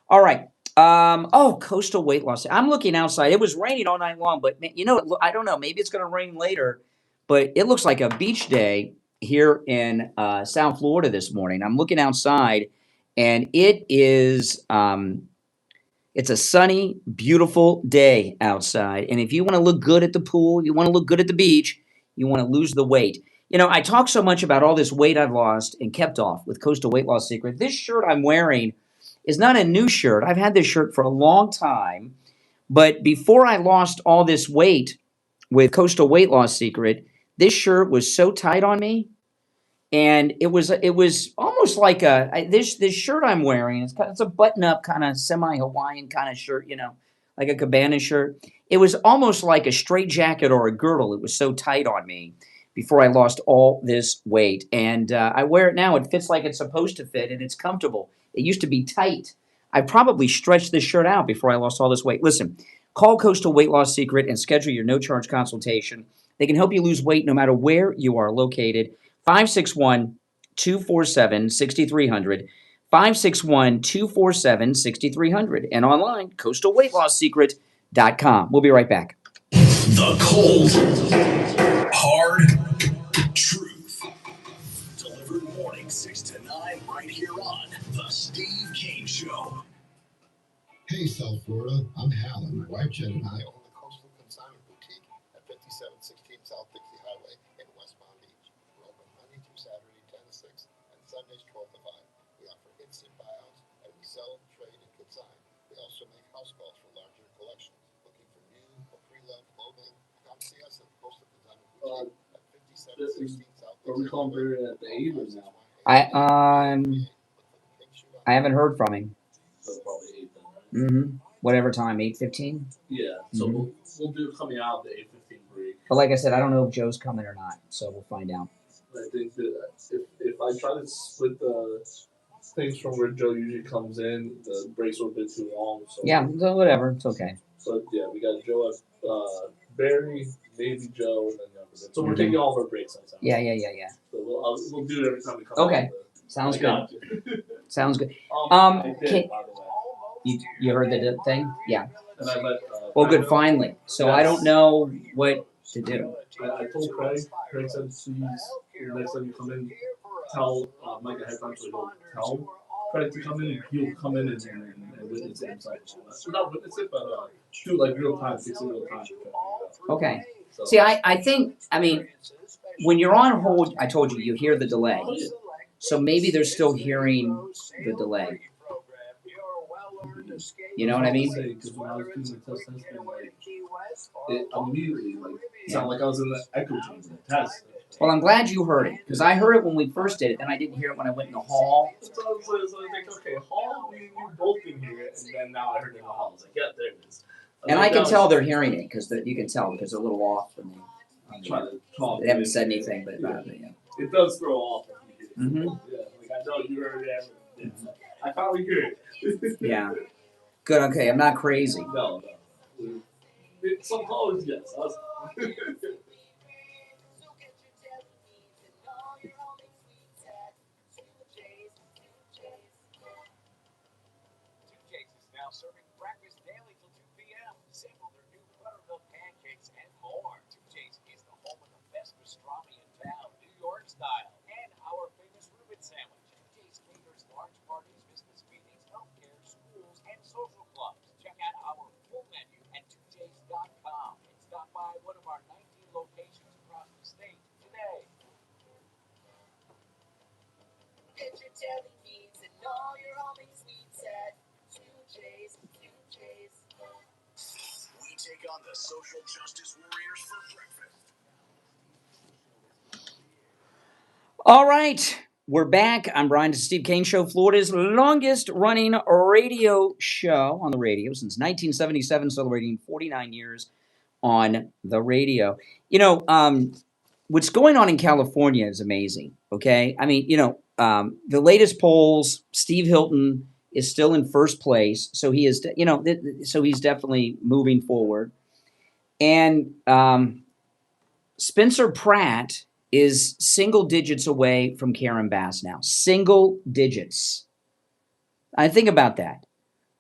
All right. Coastal weight loss. I'm looking outside. It was raining all night long, but I don't know. Maybe it's gonna rain later. But it looks like a beach day here in South Florida this morning. I'm looking outside, and it is. It's a sunny, beautiful day outside. And if you want to look good at the pool, you want to look good at the beach, you want to lose the weight. I talk so much about all this weight I've lost and kept off with Coastal Weight Loss Secret. This shirt I'm wearing is not a new shirt. I've had this shirt for a long time. But before I lost all this weight with Coastal Weight Loss Secret, this shirt was so tight on me. And it was almost like this shirt I'm wearing. It's a button-up kind of semi-Hawaiian kind of shirt, like a Cabana shirt. It was almost like a straitjacket or a girdle. It was so tight on me before I lost all this weight. And I wear it now. It fits like it's supposed to fit, and it's comfortable. It used to be tight. I probably stretched this shirt out before I lost all this weight. Listen, call Coastal Weight Loss Secret and schedule your no-charge consultation. They can help you lose weight no matter where you are located. 561-247-6300. 561-247-6300. And online, coastalweightlossSecret.com. We'll be right back. The cold, hard truth. Delivered morning 6 to 9 right here on The Steve Kane Show. Hey, South Florida, I'm Hal, and my wife Jen and I own the Coastal Consignment Boutique at 5716 South Dixie Highway in West Palm Beach. We're open Monday through Saturday, 10 to 6, and Sundays, 12 to 5. We offer instant buyouts, and we sell, trade, and consign. We also make house calls for larger collections. Looking for new or pre-loved clothing? Come see us at Coastal Consignment Boutique at 5716 South Dixie Highway. At the 8 or now? I haven't heard from him. So probably 8 then, right? Whatever time, 8:15? Yeah, so we'll do coming out of the 8:15 break. But like I said, I don't know if Joe's coming or not, so we'll find out. I think that if I try to split the things from where Joe usually comes in, the breaks were a bit too long. So Yeah, so whatever. It's okay. But yeah, we got Joe at Barry, maybe Joe, and then the other. So we're taking all of our breaks. Yeah. So we'll do it every time we come. Okay. out. Sounds good. Sounds good. I did, by the way. You heard the thing? Yeah. And I let. Well, good. Finally. So I don't know what to do. I told Craig. Craig said, please, next time you come in, tell Mike ahead of time so he'll tell Craig to come in. He'll come in and witness it himself. Not witness it, but do like real time, fix it real time. Okay. See, I think, when you're on hold, I told you hear the delay. So maybe they're still hearing the delay. You know what I mean? Because when I was doing the test, it immediately sounded like I was in the echo chamber test. Well, I'm glad you heard it, because I heard it when we first did it, then I didn't hear it when I went in the hall. So I was like, okay, hall, we both can hear it, and then now I heard it in the hall. I was like, yeah, there it is. And I can tell they're hearing it, because you can tell, because they're a little off when try to talk. They haven't said anything, but yeah. It does throw off. Mm-hmm. Yeah, I know you heard it. I finally heard it. Yeah. Good, okay, I'm not crazy. No. Some callers, yes. Now serving breakfast daily till 2 p.m. Sample their new buttermilk pancakes and more. 2J's is the home of the best pastrami in town, New York style, and our famous Reuben sandwich. 2J's caters large parties, business meetings, healthcare, schools, and social clubs. Check out our full menu at 2J's.com and stop by one of our 19 locations across the state today. Get your deli needs and all your homemade sweets at 2J's. We take on the social justice warriors for breakfast. All right, we're back. I'm Brian, the Steve Kane Show, Florida's longest running radio show on the radio since 1977, celebrating 49 years on the radio. What's going on in California is amazing, okay? The latest polls, Steve Hilton is still in first place, so he is, so he's definitely moving forward. And Spencer Pratt is single digits away from Karen Bass now. Single digits. I think about that.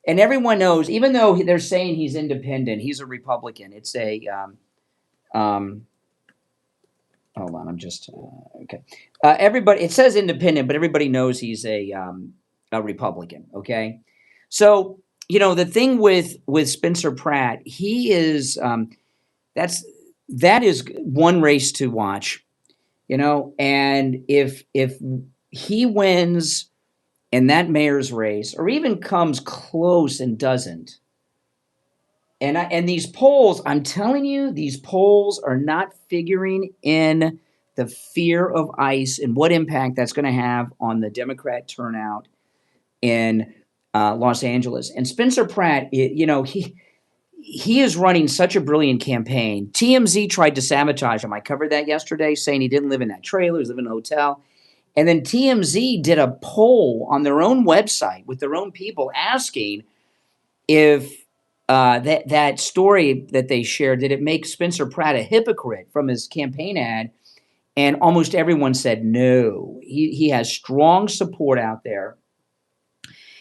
And everyone knows, even though they're saying he's independent, he's a Republican. It's a, hold on, I'm just, okay. Everybody, it says independent, but everybody knows he's a Republican, okay? So, the thing with Spencer Pratt, he is, that is one race to watch, and if he wins in that mayor's race, or even comes close and doesn't, and these polls, I'm telling you, these polls are not figuring in the fear of ICE and what impact that's going to have on the Democrat turnout in Los Angeles. And Spencer Pratt, he is running such a brilliant campaign. TMZ tried to sabotage him. I covered that yesterday, saying he didn't live in that trailer, he was living in a hotel. And then TMZ did a poll on their own website with their own people asking if that story that they shared, did it make Spencer Pratt a hypocrite from his campaign ad? And almost everyone said no. He has strong support out there.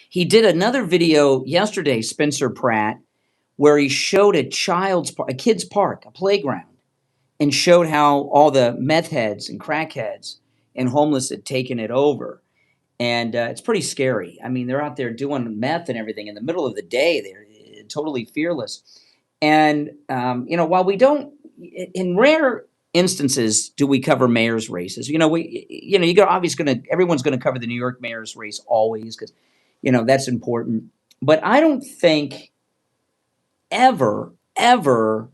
He did another video yesterday, Spencer Pratt, where he showed a kid's park, a playground, and showed how all the meth heads and crackheads and homeless had taken it over. And it's pretty scary. I mean, they're out there doing meth and everything in the middle of the day. They're totally fearless. And, while we don't, in rare instances, do we cover mayor's races? Everyone's going to cover the New York mayor's race always because, that's important. But I don't think ever, the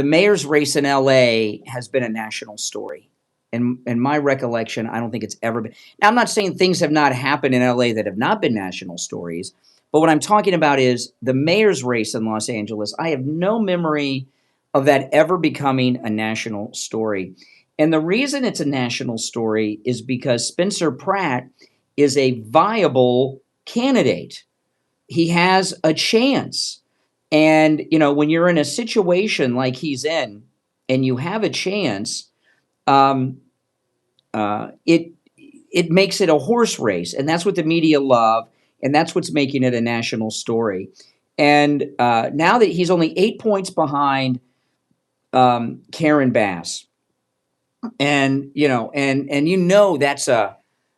mayor's race in LA has been a national story. In my recollection, I don't think it's ever been. Now, I'm not saying things have not happened in LA that have not been national stories, but what I'm talking about is the mayor's race in Los Angeles. I have no memory of that ever becoming a national story. And the reason it's a national story is because Spencer Pratt is a viable candidate. He has a chance. And, when you're in a situation like he's in and you have a chance, it makes it a horse race, and that's what the media love, and that's what's making it a national story. And now that he's only 8 points behind Karen Bass, and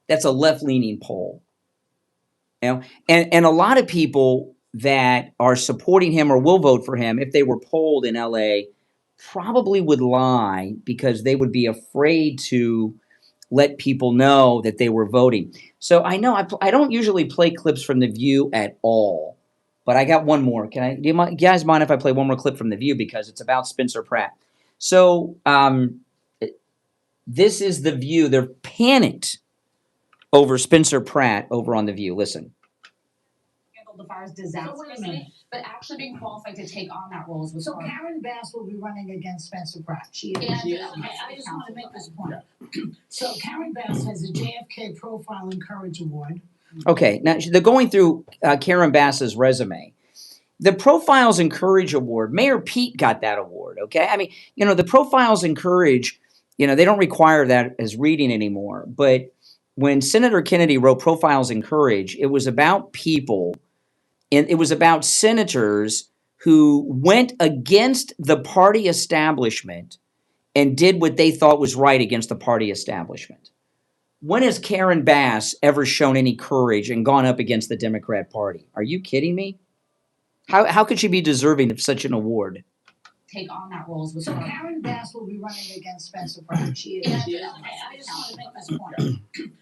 that's a left-leaning poll, and a lot of people that are supporting him or will vote for him if they were polled in LA probably would lie because they would be afraid to let people know that they were voting. So I know I don't usually play clips from The View at all, but I got one more. Do you guys mind if I play one more clip from The View because it's about Spencer Pratt? So this is The View. They're panicked over Spencer Pratt over on The View. Listen. The fires disastrously, but actually being qualified to take on that role was hard. Karen Bass will be running against Spencer Pratt. She is. I just want to make this point. So Karen Bass has a JFK Profile and Courage Award. Okay, now they're going through Karen Bass's resume. The Profiles in Courage Award, Mayor Pete got that award, okay? I mean, the Profiles in Courage, they don't require that as reading anymore. But when Senator Kennedy wrote Profiles in Courage, it was about people. And it was about senators who went against the party establishment and did what they thought was right against the party establishment. When has Karen Bass ever shown any courage and gone up against the Democrat Party? Are you kidding me? How could she be deserving of such an award? Take on that role was so hard. Karen Bass will be running against Spencer Pratt. She is. I just want to make this point.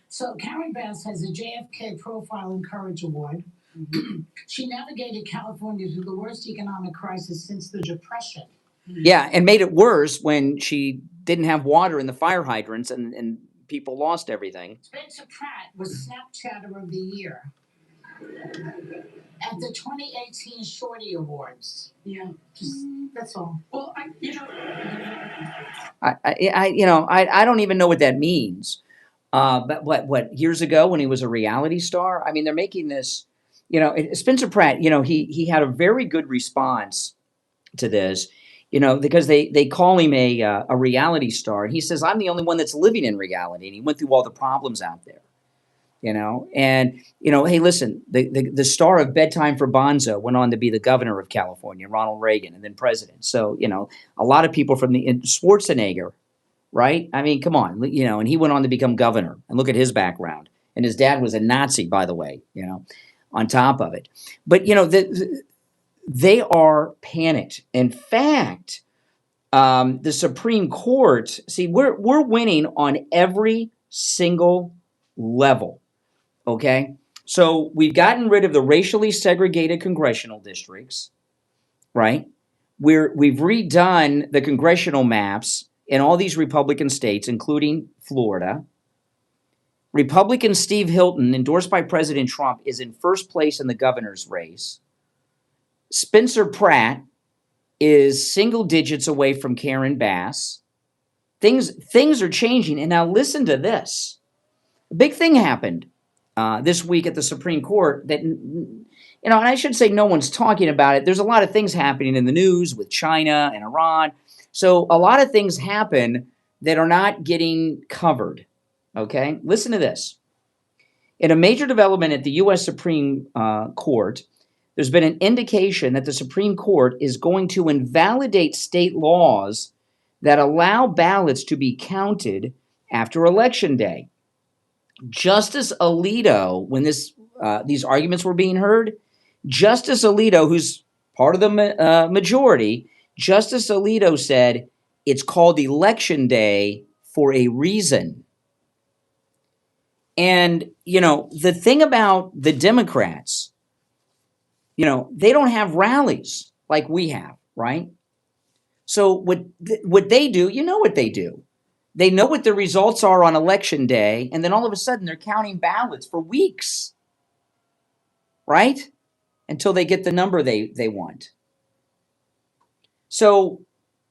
So Karen Bass has a JFK Profile and Courage Award. She navigated California through the worst economic crisis since the Depression. Yeah, and made it worse when she didn't have water in the fire hydrants and people lost everything. Spencer Pratt was Snapchatter of the Year at the 2018 Shorty Awards. Yeah, that's all. Well, I don't even know what that means. But what years ago when he was a reality star? I mean, they're making this. Spencer Pratt, he had a very good response to this, because they call him a reality star. And he says, I'm the only one that's living in reality. And he went through all the problems out there, And, hey, listen, the star of Bedtime for Bonzo went on to be the governor of California, Ronald Reagan, and then president. So, a lot of people from Schwarzenegger, right? I mean, come on, and he went on to become governor. And look at his background. And his dad was a Nazi, by the way, on top of it. But, they are panicked. In fact, the Supreme Court, see, we're winning on every single level, okay? So we've gotten rid of the racially segregated congressional districts, right? We've redone the congressional maps in all these Republican states, including Florida. Republican Steve Hilton, endorsed by President Trump, is in first place in the governor's race. Spencer Pratt is single digits away from Karen Bass. Things are changing. And now listen to this. A big thing happened this week at the Supreme Court that, and I should say no one's talking about it. There's a lot of things happening in the news with China and Iran. So a lot of things happen that are not getting covered. Okay? Listen to this. In a major development at the U.S. Supreme Court, there's been an indication that the Supreme Court is going to invalidate state laws that allow ballots to be counted after Election Day. Justice Alito, when these arguments were being heard, Justice Alito, who's part of the majority, Justice Alito said it's called Election Day for a reason. And, the thing about the Democrats, they don't have rallies like we have, right? So what they do, what they do. They know what the results are on Election Day, and then all of a sudden they're counting ballots for weeks, right? Until they get the number they want. So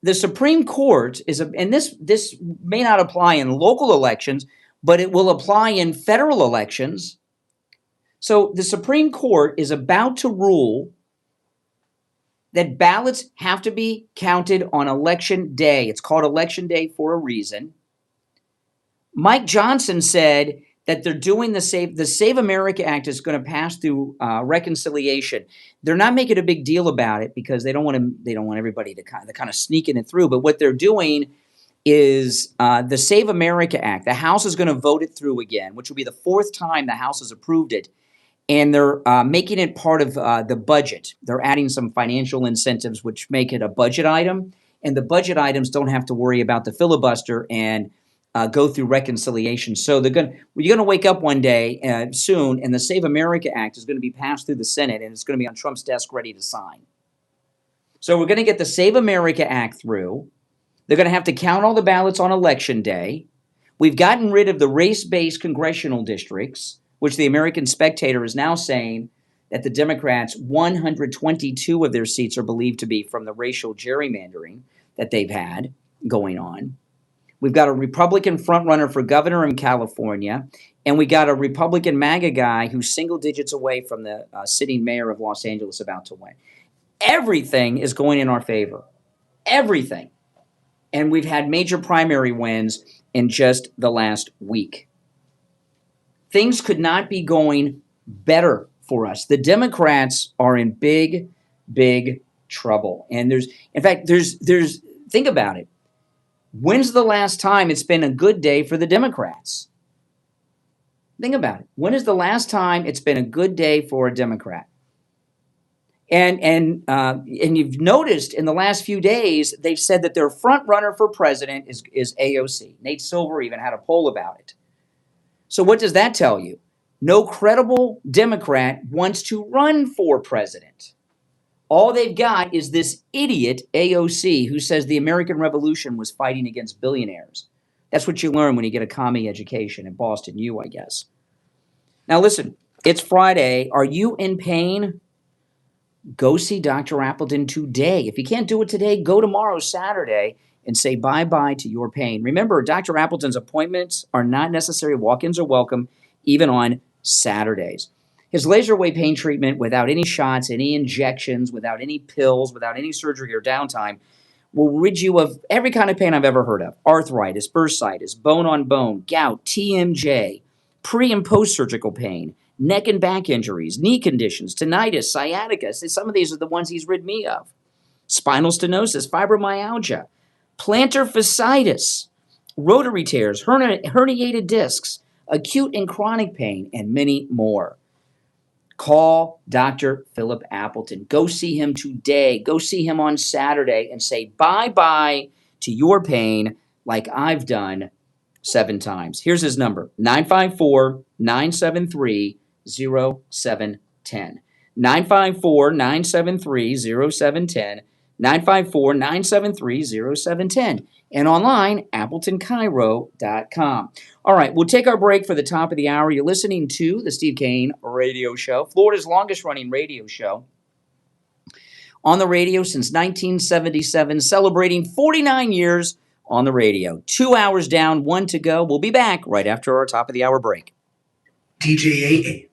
the Supreme Court and this may not apply in local elections, but it will apply in federal elections. So the Supreme Court is about to rule that ballots have to be counted on Election Day. It's called Election Day for a reason. Mike Johnson said that they're doing the Save America Act is going to pass through reconciliation. They're not making a big deal about it because they don't want everybody to kind of sneaking it through. But what they're doing is the Save America Act. The House is going to vote it through again, which will be the fourth time the House has approved it. And they're making it part of the budget. They're adding some financial incentives, which make it a budget item. And the budget items don't have to worry about the filibuster and go through reconciliation. So you're going to wake up one day soon, and the Save America Act is going to be passed through the Senate, and it's going to be on Trump's desk ready to sign. So we're going to get the Save America Act through. They're going to have to count all the ballots on Election Day. We've gotten rid of the race-based congressional districts, which the American Spectator is now saying that the Democrats, 122 of their seats are believed to be from the racial gerrymandering that they've had going on. We've got a Republican frontrunner for governor in California, and we got a Republican MAGA guy who's single digits away from the sitting mayor of Los Angeles about to win. Everything is going in our favor. Everything. And we've had major primary wins in just the last week. Things could not be going better for us. The Democrats are in big, big trouble. And there's think about it. When's the last time it's been a good day for the Democrats? Think about it. When is the last time it's been a good day for a Democrat? And you've noticed in the last few days, they've said that their front runner for president is AOC. Nate Silver even had a poll about it. So what does that tell you? No credible Democrat wants to run for president. All they've got is this idiot AOC who says the American Revolution was fighting against billionaires. That's what you learn when you get a Comey education in Boston U, I guess. Now listen, it's Friday. Are you in pain? Go see Dr. Appleton today. If you can't do it today, go tomorrow, Saturday, and say bye-bye to your pain. Remember, Dr. Appleton's appointments are not necessary. Walk-ins are welcome, even on Saturdays. His laser wave pain treatment without any shots, any injections, without any pills, without any surgery or downtime will rid you of every kind of pain I've ever heard of. Arthritis, bursitis, bone-on-bone, gout, TMJ, pre- and post-surgical pain, neck and back injuries, knee conditions, tinnitus, sciatica. Some of these are the ones he's rid me of. Spinal stenosis, fibromyalgia, plantar fasciitis, rotary tears, herniated discs, acute and chronic pain, and many more. Call Dr. Philip Appleton. Go see him today. Go see him on Saturday and say bye-bye to your pain like I've done 7 times. Here's his number, 954-973-0710. 954-973-0710. 954-973-0710. And online, AppletonCairo.com. All right, we'll take our break for the top of the hour. You're listening to the Steve Kane Radio Show, Florida's longest-running radio show. on the radio since 1977, celebrating 49 years on the radio. 2 hours down, 1 to go. We'll be back right after our top of the hour break. TJAA.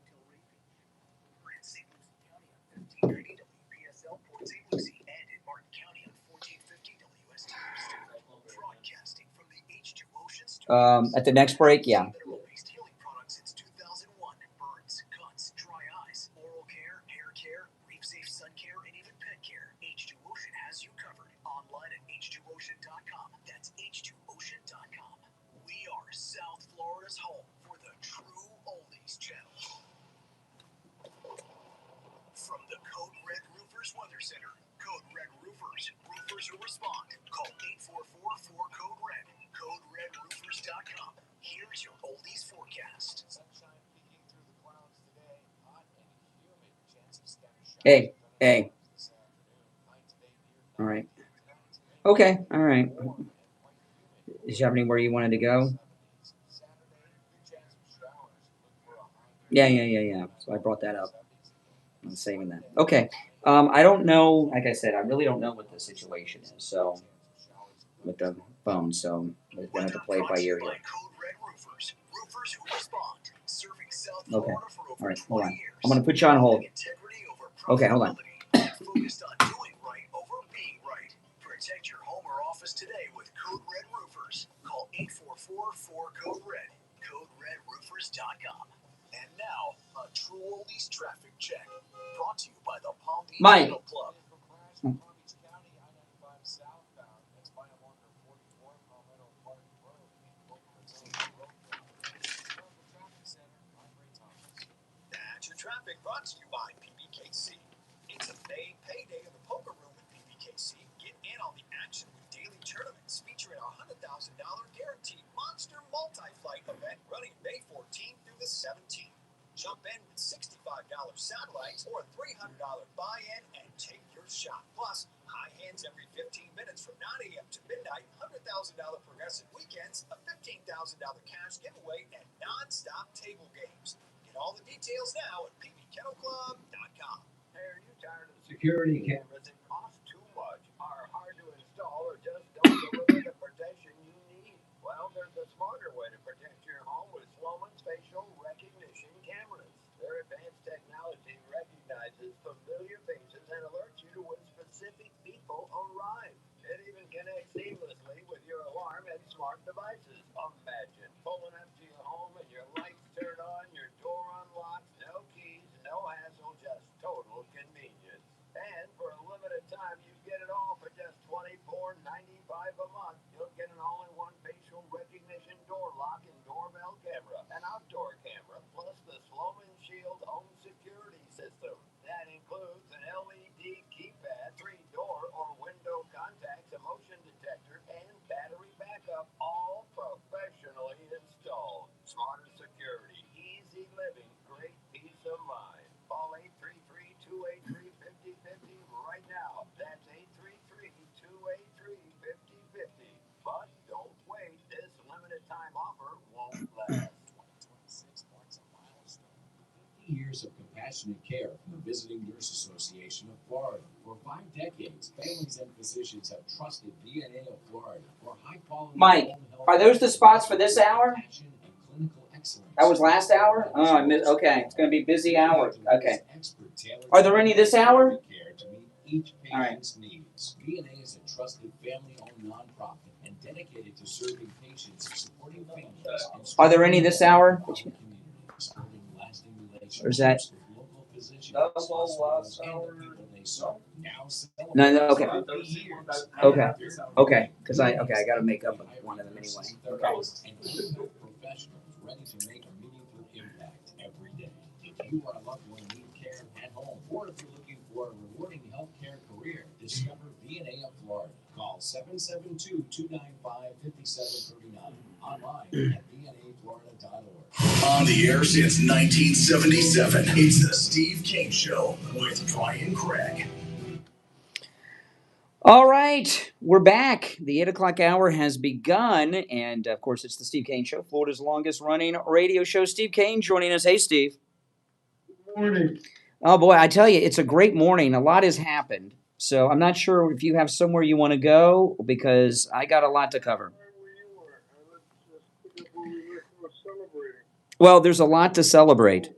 At the next break, yeah. Weather Center. Code Red Roofers. Roofers who respond. Call 844-4-CODE-RED. CodeRedRoofers.com. Here's your oldies forecast. Sunshine peeking through the clouds today. Hot and humid. Chance of scattered showers. Hey. All right. Okay. All right. Did you have anywhere you wanted to go? Yeah. So I brought that up. I'm saving that. Okay. I don't know. Like I said, I really don't know what the situation is. So with the phone, so we're gonna have to play it by ear here. Okay. All right. Hold on. I'm gonna put you on hold. Okay. Hold on. Protect your home or office today with Code Red Roofers. Call 844-4-CODE-RED. CodeRedRoofers.com. And now, a true oldies traffic check. Brought to you by the Palm Beach Mike. Auto Club. That's your traffic brought to you by PBKC. It's a May payday in the poker room with PBKC. Get in on the action with daily tournaments featuring a $100,000 guaranteed monster multi-flight event running May 14th through the 17th. Jump in with $65 satellites or a $300 buy-in and take your shot. Plus, high hands every 15 minutes from 9 a.m. to midnight, $100,000 progressive weekends, a $15,000 cash giveaway, and non-stop table games. Get all the details now at pbkennelclub.com. Hey, are you tired of security cameras that cost too much, are hard to install, or just don't deliver the protection you need? Well, there's a smarter way to protect your home with Sloman's facial recognition cameras. Their advanced technology recognizes familiar faces and alerts you to when specific people arrive. It even connects seamlessly with your alarm and smart devices. Imagine pulling up to your home and your lights turn on, your door unlocks, no keys, no hassle, just total convenience. And for a limited time, you get it all for just $24.95 a month. You'll get an all-in-one facial recognition door lock and doorbell camera, an outdoor camera, plus the Sloman Shield home security system. That includes an LED keypad, 3-door or window contacts, a motion detector, and battery backup, all professionally installed. Smarter security, easy living, great peace of mind. Call 833-283-5050 right now. That's 833-283-5050. But don't wait. This limited time offer won't last. 2026 marks a milestone. 50 years of compassionate care from the Visiting Nurse Association of Florida. For 5 decades, families and physicians have trusted VNA of Florida for high-quality Mike, home health are those the spots for this hour? passion and clinical excellence. That was last hour? Oh, I missed. Okay, it's going to be busy hour. Okay. Expert tailored Are there any this hour? care to meet each All right. patient's needs. VNA is a trusted family-owned nonprofit and dedicated to serving patients and supporting families. and Are there any this hour? strengthening communities, building lasting relationships Or is that? with local physicians, hospitals, and the people they serve. Now No, okay. 50 years. Okay. Because I got to make up one of them anyway. Okay. And clinical professionals ready to make a meaningful impact every day. If you are a loved one who needs care at home, or if you're looking for a rewarding healthcare career, discover VNA of Florida. Call 772-295-5739. Online at VNAFlorida.org. On the air since 1977, it's the Steve Kane Show with Brian Craig. All right, we're back. The 8 o'clock hour has begun, and of course, it's the Steve Kane Show, Florida's longest-running radio show. Steve Kane joining us. Hey, Steve. Good morning. Oh boy, I tell you, it's a great morning. A lot has happened. So I'm not sure if you have somewhere you want to go because I got a lot to cover. Well, there's a lot to celebrate.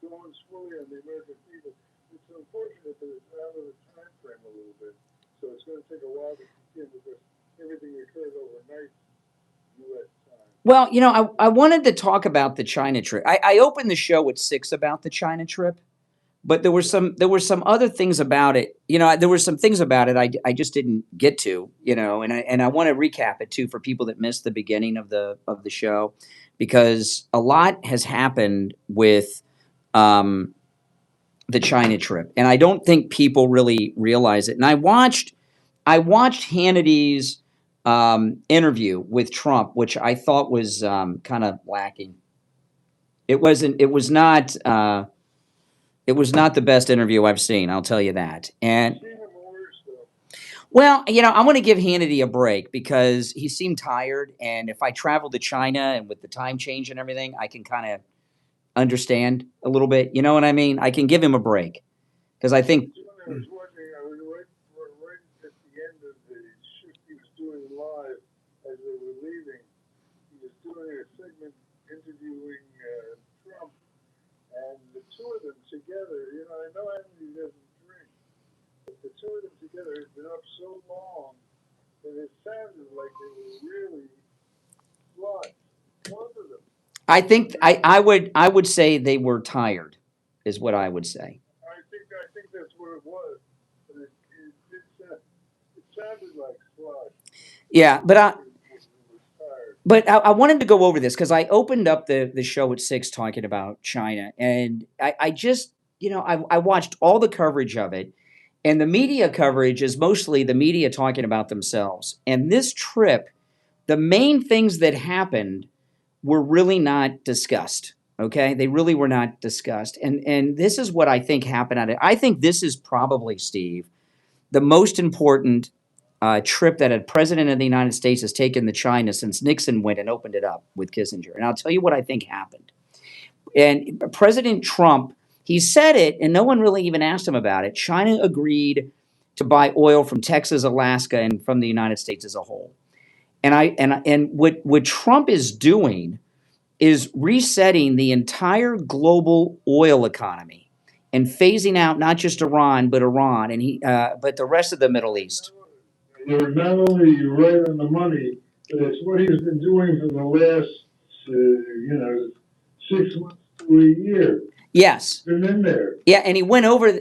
Going slowly on the American people. It's unfortunate that it's out of the time frame a little bit. So it's going to take a while to kick in because everything occurred overnight U.S. time. Well, I wanted to talk about the China trip. I opened the show at 6 about the China trip, but there were some other things about it. There were some things about it I just didn't get to. And I want to recap it too for people that missed the beginning of the show, because a lot has happened with the China trip, and I don't think people really realize it. And I watched Hannity's interview with Trump, which I thought was kind of lacking. It was not the best interview I've seen. I'll tell you that. And well, I want to give Hannity a break because he seemed tired. And if I travel to China and with the time change and everything, I can kind of understand a little bit. You know what I mean? I can give him a break because I think. I was right at the end of the shoot he was doing live as they were leaving. He was doing a segment interviewing Trump, and the two of them together. I know Anthony doesn't drink, but the two of them together had been up so long that it sounded like they were really flushed. Both of them. I think I would say they were tired, is what I would say. I think that's what it was, but it sounded like slush. Yeah, but I wanted to go over this because I opened up the show at 6 talking about China, and I just I watched all the coverage of it, and the media coverage is mostly the media talking about themselves. And this trip, the main things that happened were really not discussed. Okay, they really were not discussed, and this is what I think happened at it. I think this is probably, Steve, the most important trip that a president of the United States has taken to China since Nixon went and opened it up with Kissinger. And I'll tell you what I think happened. And President Trump, he said it, and no one really even asked him about it. China agreed to buy oil from Texas, Alaska, and from the United States as a whole. And what Trump is doing is resetting the entire global oil economy and phasing out not just Iran, but but the rest of the Middle East. You're not only right on the money, but it's what he's been doing for the last, 6 months to a year. Yes. Been in there. Yeah, and he went over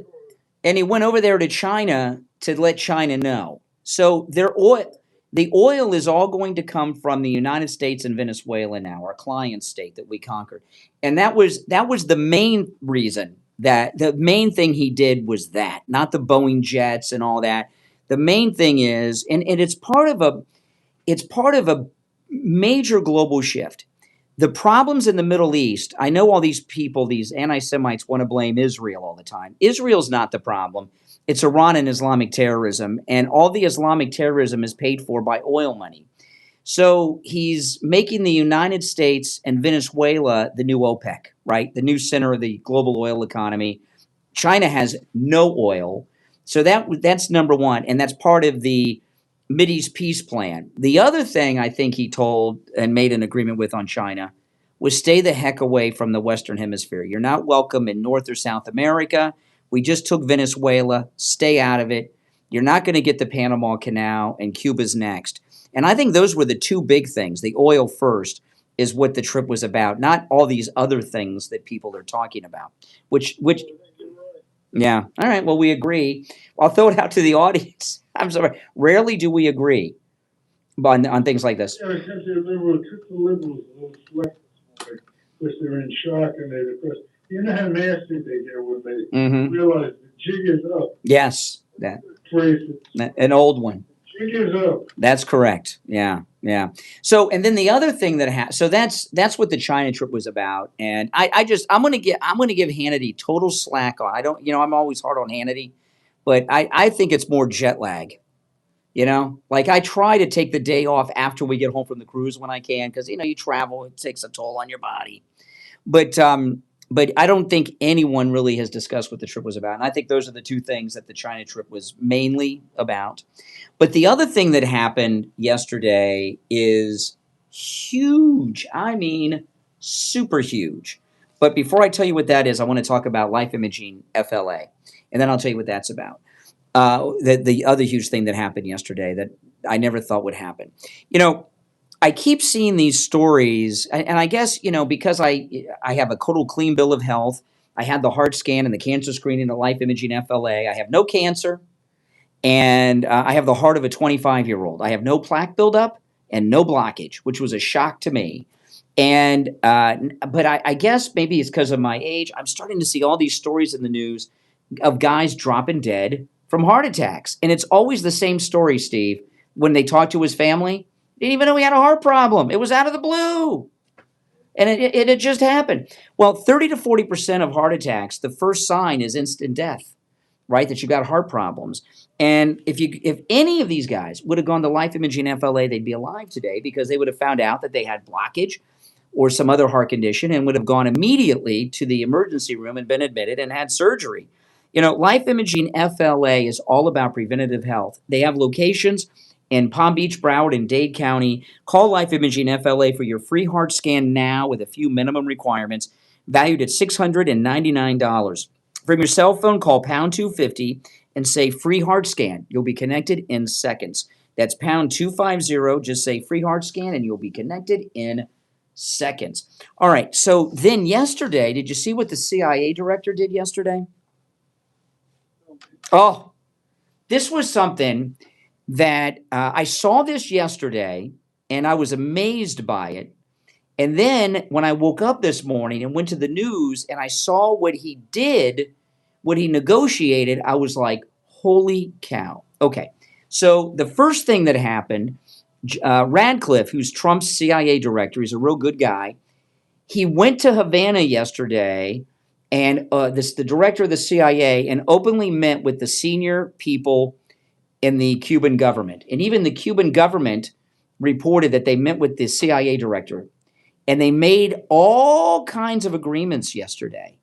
there to China to let China know. So the oil is all going to come from the United States and Venezuela now, our client state that we conquered. And that was the main reason, that the main thing he did was that, not the Boeing jets and all that. The main thing is, and it's part of a major global shift. The problems in the Middle East, I know all these people, these anti-Semites, want to blame Israel all the time. Israel's not the problem. It's Iran and Islamic terrorism, and all the Islamic terrorism is paid for by oil money. So he's making the United States and Venezuela the new OPEC, right? The new center of the global oil economy. China has no oil. So that's number one, and that's part of the Mideast peace plan. The other thing I think he told and made an agreement with on China was stay the heck away from the Western Hemisphere. You're not welcome in North or South America. We just took Venezuela. Stay out of it. You're not going to get the Panama Canal, and Cuba's next. And I think those were the two big things. The oil first is what the trip was about, not all these other things that people are talking about, which yeah. All right. Well, we agree. I'll throw it out to the audience. I'm sorry. Rarely do we agree on things like this. Yeah, because the liberals because they're in shock and they're depressed. You know how nasty they get when they realize the jig is up. Yes. An old one. Jig is up. That's correct. Yeah. So, and then the other thing that so that's what the China trip was about. And I'm going to give Hannity total slack on. I'm always hard on Hannity, but I think it's more jet lag. You know, like I try to take the day off after we get home from the cruise when I can, because, you know, you travel, it takes a toll on your body. But I don't think anyone really has discussed what the trip was about. And I think those are the two things that the China trip was mainly about. But the other thing that happened yesterday is huge. I mean, super huge. But before I tell you what that is, I want to talk about life imaging FLA. And then I'll tell you what that's about. The other huge thing that happened yesterday that I never thought would happen. You know, I keep seeing these stories, and I guess, you know, because I have a total clean bill of health. I had the heart scan and the cancer screening, the life imaging FLA. I have no cancer, and I have the heart of a 25-year-old. I have no plaque buildup and no blockage, which was a shock to me. And but I guess maybe it's because of my age. I'm starting to see all these stories in the news of guys dropping dead from heart attacks, and it's always the same story, Steve. When they talk to his family, didn't even know he had a heart problem. It was out of the blue. And it had just happened. Well, 30 to 40% of heart attacks, the first sign is instant death, right? That you've got heart problems. And if any of these guys would have gone to life imaging FLA, they'd be alive today because they would have found out that they had blockage or some other heart condition and would have gone immediately to the emergency room and been admitted and had surgery. You know, life imaging FLA is all about preventative health. They have locations in Palm Beach, Broward, and Dade County. Call Life Imaging FLA for your free heart scan now with a few minimum requirements, valued at $699. From your cell phone, call pound 250 and say free heart scan. You'll be connected in seconds. That's pound 250. Just say free heart scan and you'll be connected in seconds. All right. So then yesterday, did you see what the CIA director did yesterday? Oh, this was something that I saw this yesterday, and I was amazed by it. And then when I woke up this morning and went to the news and I saw what he did, what he negotiated, I was like, holy cow. Okay, so the first thing that happened, Radcliffe, who's Trump's CIA director, he's a real good guy. He went to Havana yesterday, and the director of the CIA, and openly met with the senior people in the Cuban government. And even the Cuban government reported that they met with the CIA director, and they made all kinds of agreements yesterday.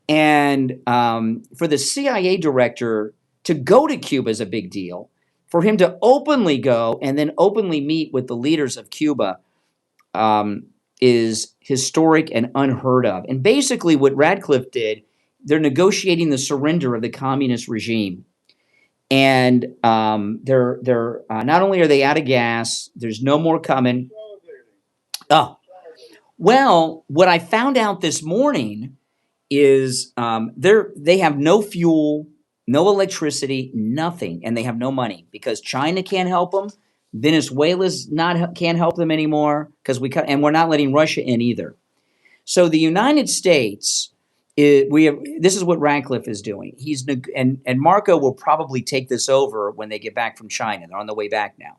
And for the CIA director to go to Cuba is a big deal. For him to openly go and then openly meet with the leaders of Cuba is historic and unheard of. And basically what Radcliffe did, they're negotiating the surrender of the communist regime. And they're not only are they out of gas, there's no more coming. Oh, well, what I found out this morning is they have no fuel, no electricity, nothing, and they have no money because China can't help them. Venezuela's can't help them anymore because we're not letting Russia in either. So the United States. This is what Radcliffe is doing. And Marco will probably take this over when they get back from China. They're on the way back now.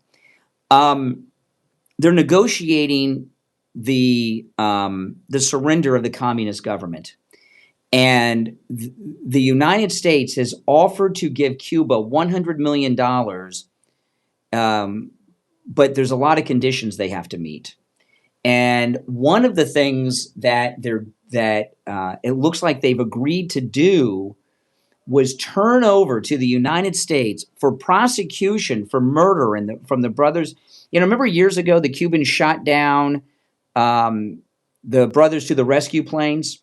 They're negotiating the surrender of the communist government, and the United States has offered to give Cuba $100 million, but there's a lot of conditions they have to meet. And one of the things that it looks like they've agreed to do was turn over to the United States for prosecution for murder from the brothers. You know, remember years ago the Cubans shot down the Brothers to the Rescue planes?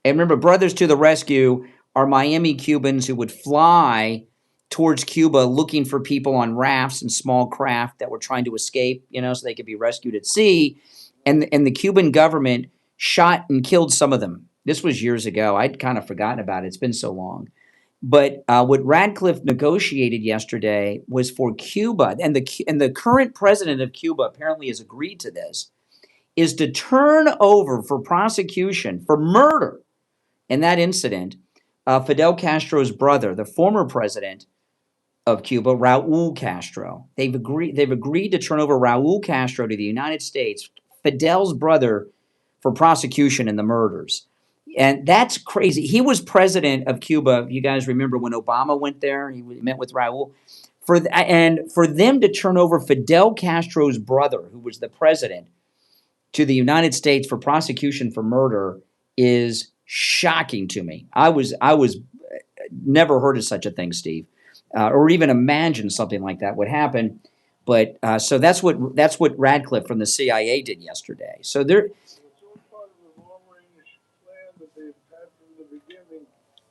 And remember, Brothers to the Rescue are Miami Cubans who would fly towards Cuba looking for people on rafts and small craft that were trying to escape, you know, so they could be rescued at sea. And the Cuban government shot and killed some of them. This was years ago. I'd kind of forgotten about it. It's been so long. But what Radcliffe negotiated yesterday was for Cuba, and the current president of Cuba apparently has agreed to this, is to turn over for prosecution for murder in that incident Fidel Castro's brother, the former president of Cuba, Raul Castro. They've agreed to turn over Raul Castro to the United States, Fidel's brother, for prosecution in the murders. And that's crazy. He was president of Cuba. You guys remember when Obama went there? He met with Raul and for them to turn over Fidel Castro's brother, who was the president, to the United States for prosecution for murder is shocking to me. I was never heard of such a thing, Steve, or even imagined something like that would happen. But so that's what Radcliffe from the CIA did yesterday. So there.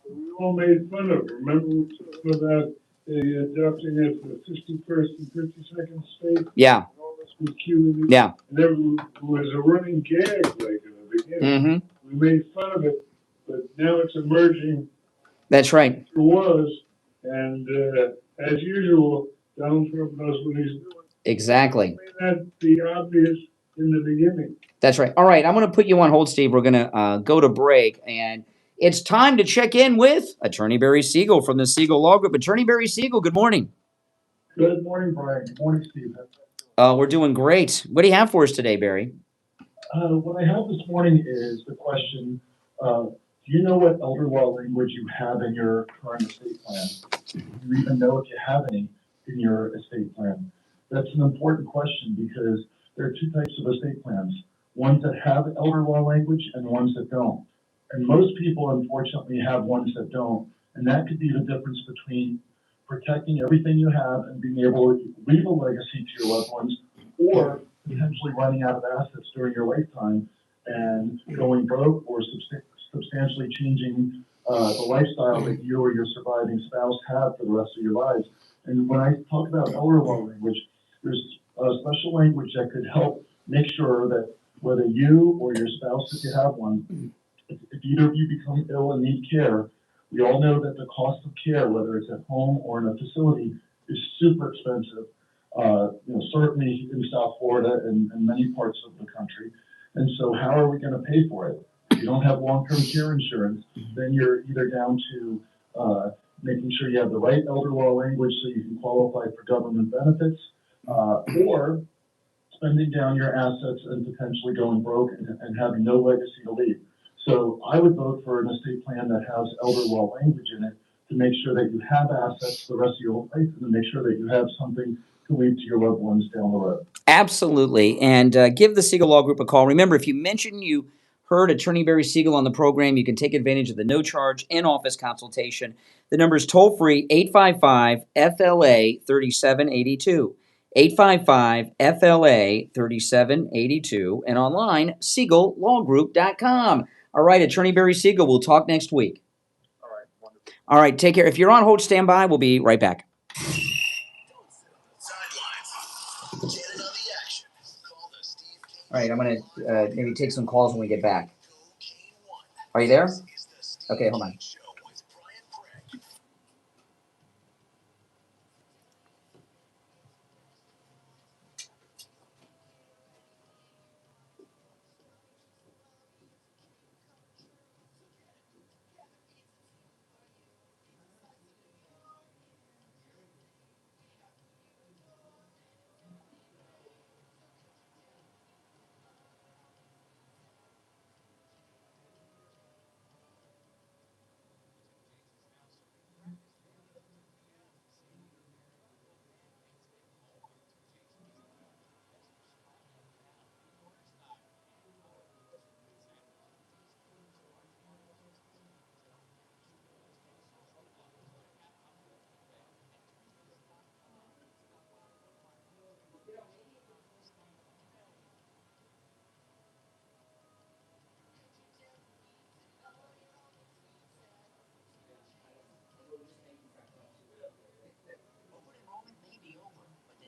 We all made fun of it. Remember we were talking about adopting it for the 51st and 52nd state? Yeah. And all this was Cuban. Yeah. And there was a running gag like in the beginning. We made fun of it, but now it's emerging. That's right. It was. And as usual, Donald Trump knows what he's doing. Exactly. It may not be obvious in the beginning. That's right. All right, I'm going to put you on hold, Steve. We're going to go to break, and it's time to check in with Attorney Barry Siegel from the Siegel Law Group. Attorney Barry Siegel, good morning. Good morning, Brian. Good morning, Steve. We're doing great. What do you have for us today, Barry? What I have this morning is the question, do you know what elder law language you have in your current estate plan? Do you even know if you have any in your estate plan? That's an important question because there are two types of estate plans, ones that have elder law language and ones that don't. And most people, unfortunately, have ones that don't. And that could be the difference between protecting everything you have and being able to leave a legacy to your loved ones, or potentially running out of assets during your lifetime and going broke or substantially changing the lifestyle that you or your surviving spouse have for the rest of your lives. And when I talk about elder law language, there's a special language that could help make sure that whether you or your spouse, if you have one, if either of you become ill and need care, we all know that the cost of care, whether it's at home or in a facility, is super expensive. Certainly in South Florida and many parts of the country. And so how are we going to pay for it? If you don't have long-term care insurance, then you're either down to making sure you have the right elder law language so you can qualify for government benefits, or spending down your assets and potentially going broke and having no legacy to leave. So I would vote for an estate plan that has elder law language in it to make sure that you have assets for the rest of your life and to make sure that you have something to leave to your loved ones down the road. Absolutely. And give the Siegel Law Group a call. Remember, if you mention you heard Attorney Barry Siegel on the program, you can take advantage of the no-charge in-office consultation. The number is toll-free, 855-FLA-3782. 855-FLA-3782. And online, SiegelLawGroup.com. All right, Attorney Barry Siegel, we'll talk next week. All right, wonderful. All right, take care. If you're on hold, stand by. We'll be right back. All right, I'm going to maybe take some calls when we get back. Are you there? Okay, hold on.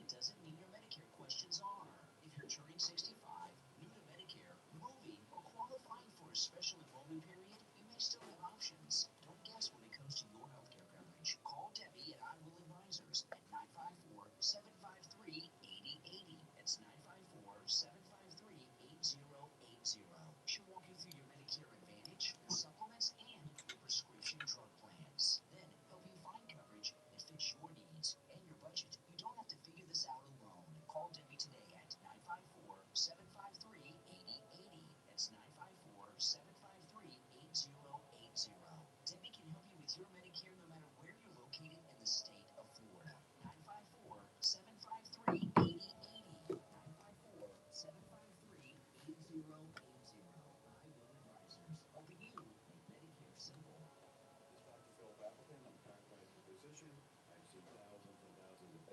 Doesn't mean your Medicare questions are. If you're turning 65, new to Medicare, moving, or qualifying for a special enrollment period, you may still have options. Don't guess when it comes to your healthcare coverage. Call Debbie at Oddwill Advisors at 954-753-8080. That's 954-753-8080. She'll walk you through your Medicare Advantage, the supplements, and your prescription drug plans. Then help you find coverage that fits your needs and your budget. You don't have to figure this out alone. Call Debbie today at 954-753-8080. That's 954-753-8080. Debbie can help you with your Medicare no matter where you're located in the state of Florida.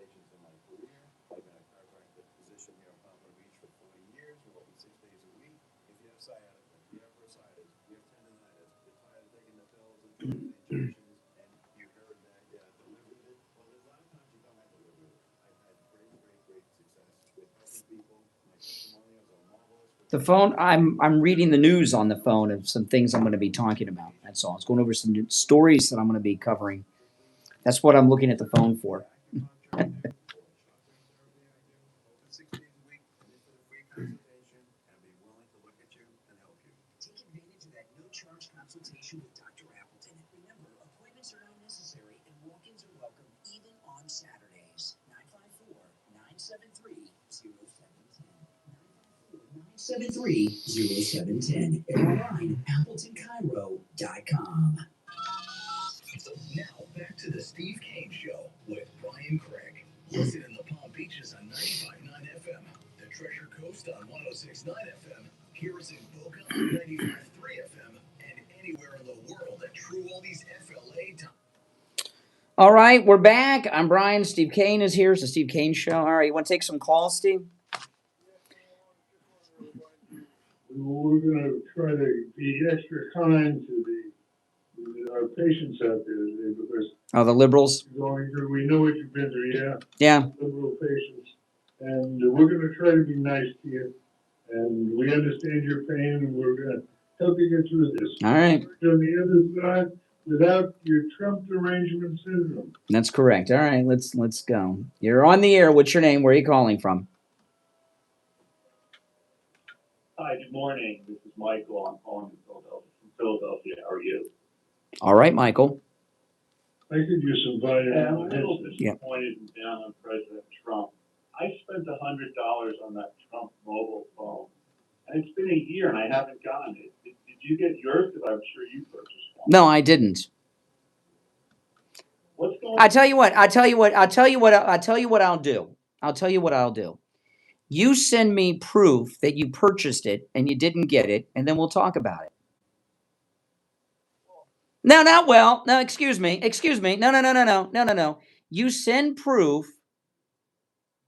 patients in my career. I've been a chiropractic physician here in Pompano Beach for 40 years. We're open 6 days a week. If you have sciatica, if you have bursitis, if you have tendonitis, if you're tired of taking the pills and the injections, and you heard that you live with it, well, there's a lot of times you don't have to live with it. I've had great success with helping people. My testimonials are marvelous. The phone, I'm reading the news on the phone of some things I'm going to be talking about. That's all. I was going over some stories that I'm going to be covering. That's what I'm looking at the phone for. Take advantage of that no-charge consultation with Dr. Appleton. Remember, appointments are not necessary and walk-ins are welcome even on Saturdays. 954-973-0710. 954-973-0710. And online, AppletonCairo.com. Now back to the Steve Kane Show with Brian Craig. Listen in the Palm Beaches on 95.9 FM, the Treasure Coast on 106.9 FM, hear us in Boca on 95.3 FM, and anywhere in the world at TrueOldiesFLA.com. All right, we're back. I'm Brian. Steve Kane is here. It's the Steve Kane Show. All right, you want to take some calls, Steve? We're going to try to be extra kind to our patients out there today because Oh, the liberals? going through, we know what you've been through, yeah. Yeah. Liberal patients. And we're going to try to be nice to you. And we understand your pain and we're going to help you get through this. All right. On the other side, without your Trump derangement syndrome. That's correct. All right, let's go. You're on the air. What's your name? Where are you calling from? Hi, good morning. This is Michael. I'm calling from Philadelphia. How are you? All right, Michael. I could use some vitamin. I'm a little disappointed and down on President Trump. I spent $100 on that Trump mobile phone, and it's been a year and I haven't gotten it. Did you get yours? Because I'm sure you purchased one. No, I didn't. What's going on? I'll tell you what I'll do. You send me proof that you purchased it and you didn't get it, and then we'll talk about it. No, not well. No, excuse me. No. You send proof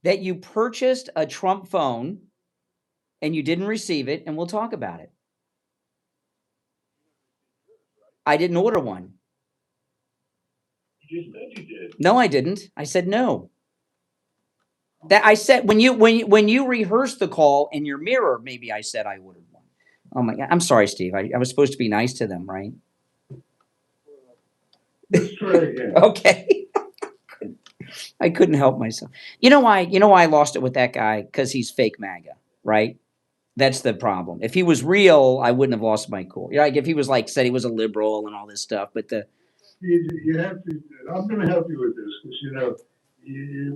that you purchased a Trump phone and you didn't receive it, and we'll talk about it. I didn't order one. You just said you did. No, I didn't. I said no. That I said when you rehearsed the call in your mirror, maybe I said I ordered one. Oh my God. I'm sorry, Steve. I was supposed to be nice to them, right? Let's try again. Okay. I couldn't help myself. You know why I lost it with that guy? Because he's fake MAGA, right? That's the problem. If he was real, I wouldn't have lost my cool. Like if he was like said he was a liberal and all this stuff, but You have to. I'm going to help you with this because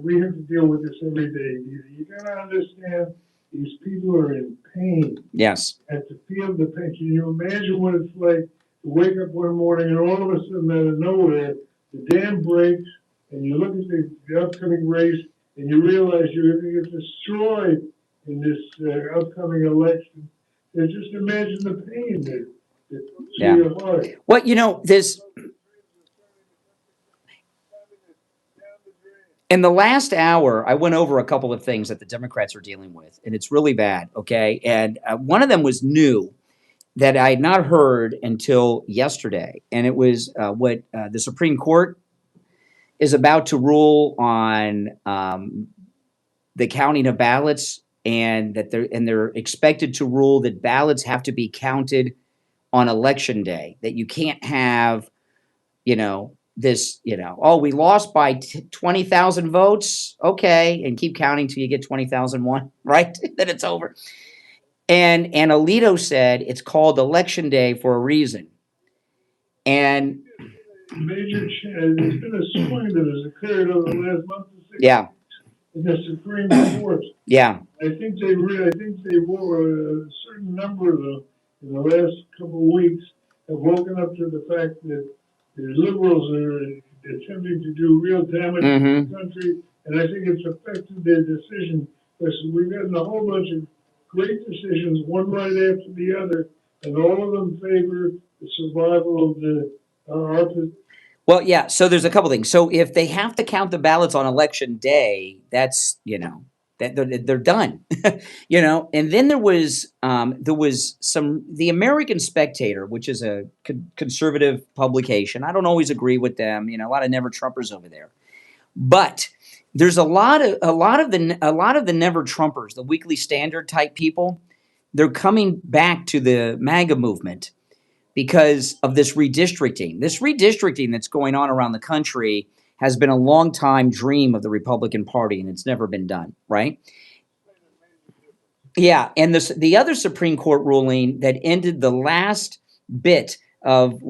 we have to deal with this every day. You got to understand these people are in pain. Yes. And to feel the pain. Can you imagine what it's like to wake up one morning and all of a sudden out of nowhere the dam breaks and you look at the upcoming race and you realize you're going to get destroyed in this upcoming election. And just imagine the pain that yeah. your heart. Well, this in the last hour, I went over a couple of things that the Democrats are dealing with, and it's really bad. Okay, and one of them was new that I had not heard until yesterday, and it was what the Supreme Court is about to rule on the counting of ballots, and that they're expected to rule that ballots have to be counted on election day. That you can't have, this, we lost by 20,000 votes, okay, and keep counting till you get 20,001, right? Then it's over. And Alito said it's called Election Day for a reason. And there's been a swing that has occurred over the last month or 6 yeah. in the Supreme Court. Yeah. I think they were a certain number of them in the last couple of weeks have woken up to the fact that the liberals are attempting to do real damage to the country, and I think it's affected their decision because we've gotten a whole bunch of great decisions, one right after the other, and all of them favor the survival of our Well, yeah. So there's a couple things. So if they have to count the ballots on election day, that's that they're done. And then there was the American Spectator, which is a conservative publication. I don't always agree with them. A lot of never Trumpers over there, but there's a lot of the never Trumpers, the Weekly Standard type people. They're coming back to the MAGA movement because of this redistricting. This redistricting that's going on around the country has been a long time dream of the Republican Party, and it's never been done, right? Yeah, and the other Supreme Court ruling that ended the last bit of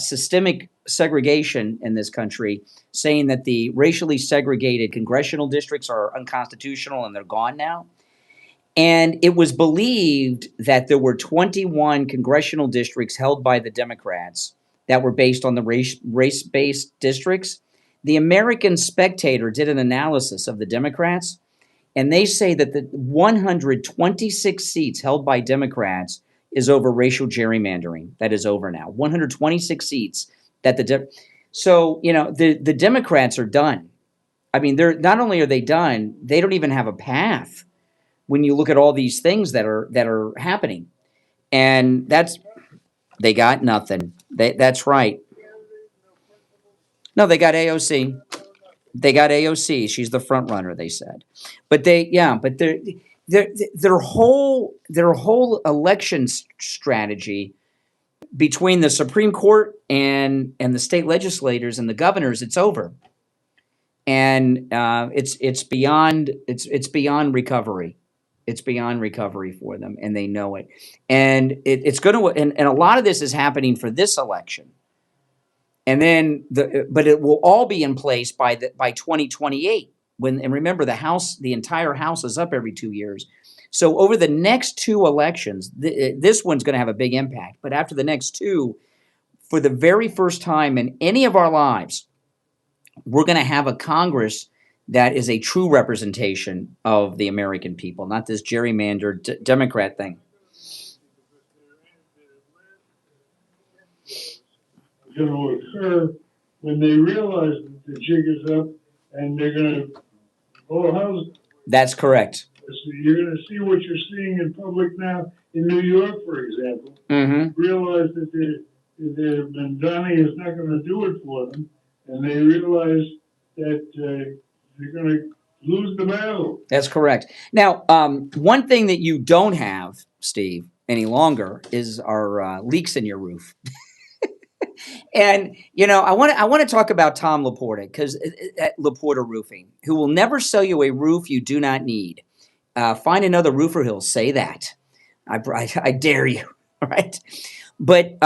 systemic segregation in this country, saying that the racially segregated congressional districts are unconstitutional and they're gone now. And it was believed that there were 21 congressional districts held by the Democrats that were based on the race-based districts. The American Spectator did an analysis of the Democrats, and they say that the 126 seats held by Democrats is over racial gerrymandering. That is over now. 126 seats that so the Democrats are done. I mean, they're not only are they done, they don't even have a path. When you look at all these things that are happening, and they got nothing. That's right. No, they got AOC. They got AOC. She's the front runner, they said. But their whole election strategy between the Supreme Court and the state legislators and the governors, it's over. And it's beyond recovery. It's beyond recovery for them, and they know it. And it's going to, and a lot of this is happening for this election. And then, but it will all be in place by 2028. And remember, the entire House is up every 2 years. So over the next two elections, this one's going to have a big impact. But after the next two, for the very first time in any of our lives, we're going to have a Congress that is a true representation of the American people, not this gerrymandered Democrat thing. Going to occur when they realize that the jig is up and they're going to blow houses. That's correct. So you're going to see what you're seeing in public now in New York, for example. Mm-hmm. Realize that their Mandani is not going to do it for them, and they realize that they're going to lose the battle. That's correct. Now, one thing that you don't have, Steve, any longer is our leaks in your roof. And I want to talk about Tom Laporta, because at Laporta Roofing, who will never sell you a roof you do not need. Find another roofer who'll say that. I dare you, right? But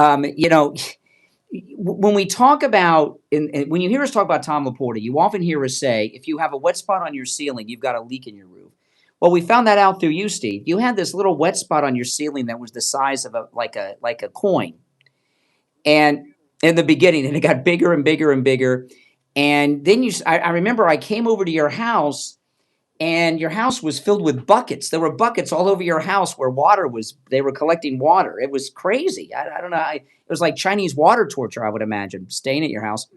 when we talk about, when you hear us talk about Tom Laporta, you often hear us say, if you have a wet spot on your ceiling, you've got a leak in your roof. Well, we found that out through you, Steve. You had this little wet spot on your ceiling that was the size of like a coin, and in the beginning, and it got bigger and bigger and bigger. And then I remember I came over to your house, and your house was filled with buckets. There were buckets all over your house where they were collecting water. It was crazy. I don't know. It was like Chinese water torture, I would imagine, staying at your house.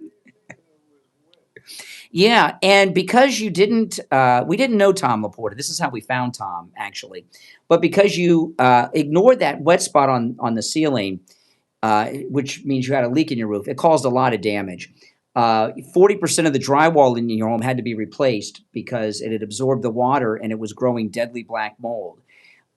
Yeah. And because we didn't know Tom Laporta, this is how we found Tom, actually. But because you ignored that wet spot on the ceiling, which means you had a leak in your roof, it caused a lot of damage. 40% of the drywall in your home had to be replaced because it had absorbed the water and it was growing deadly black mold.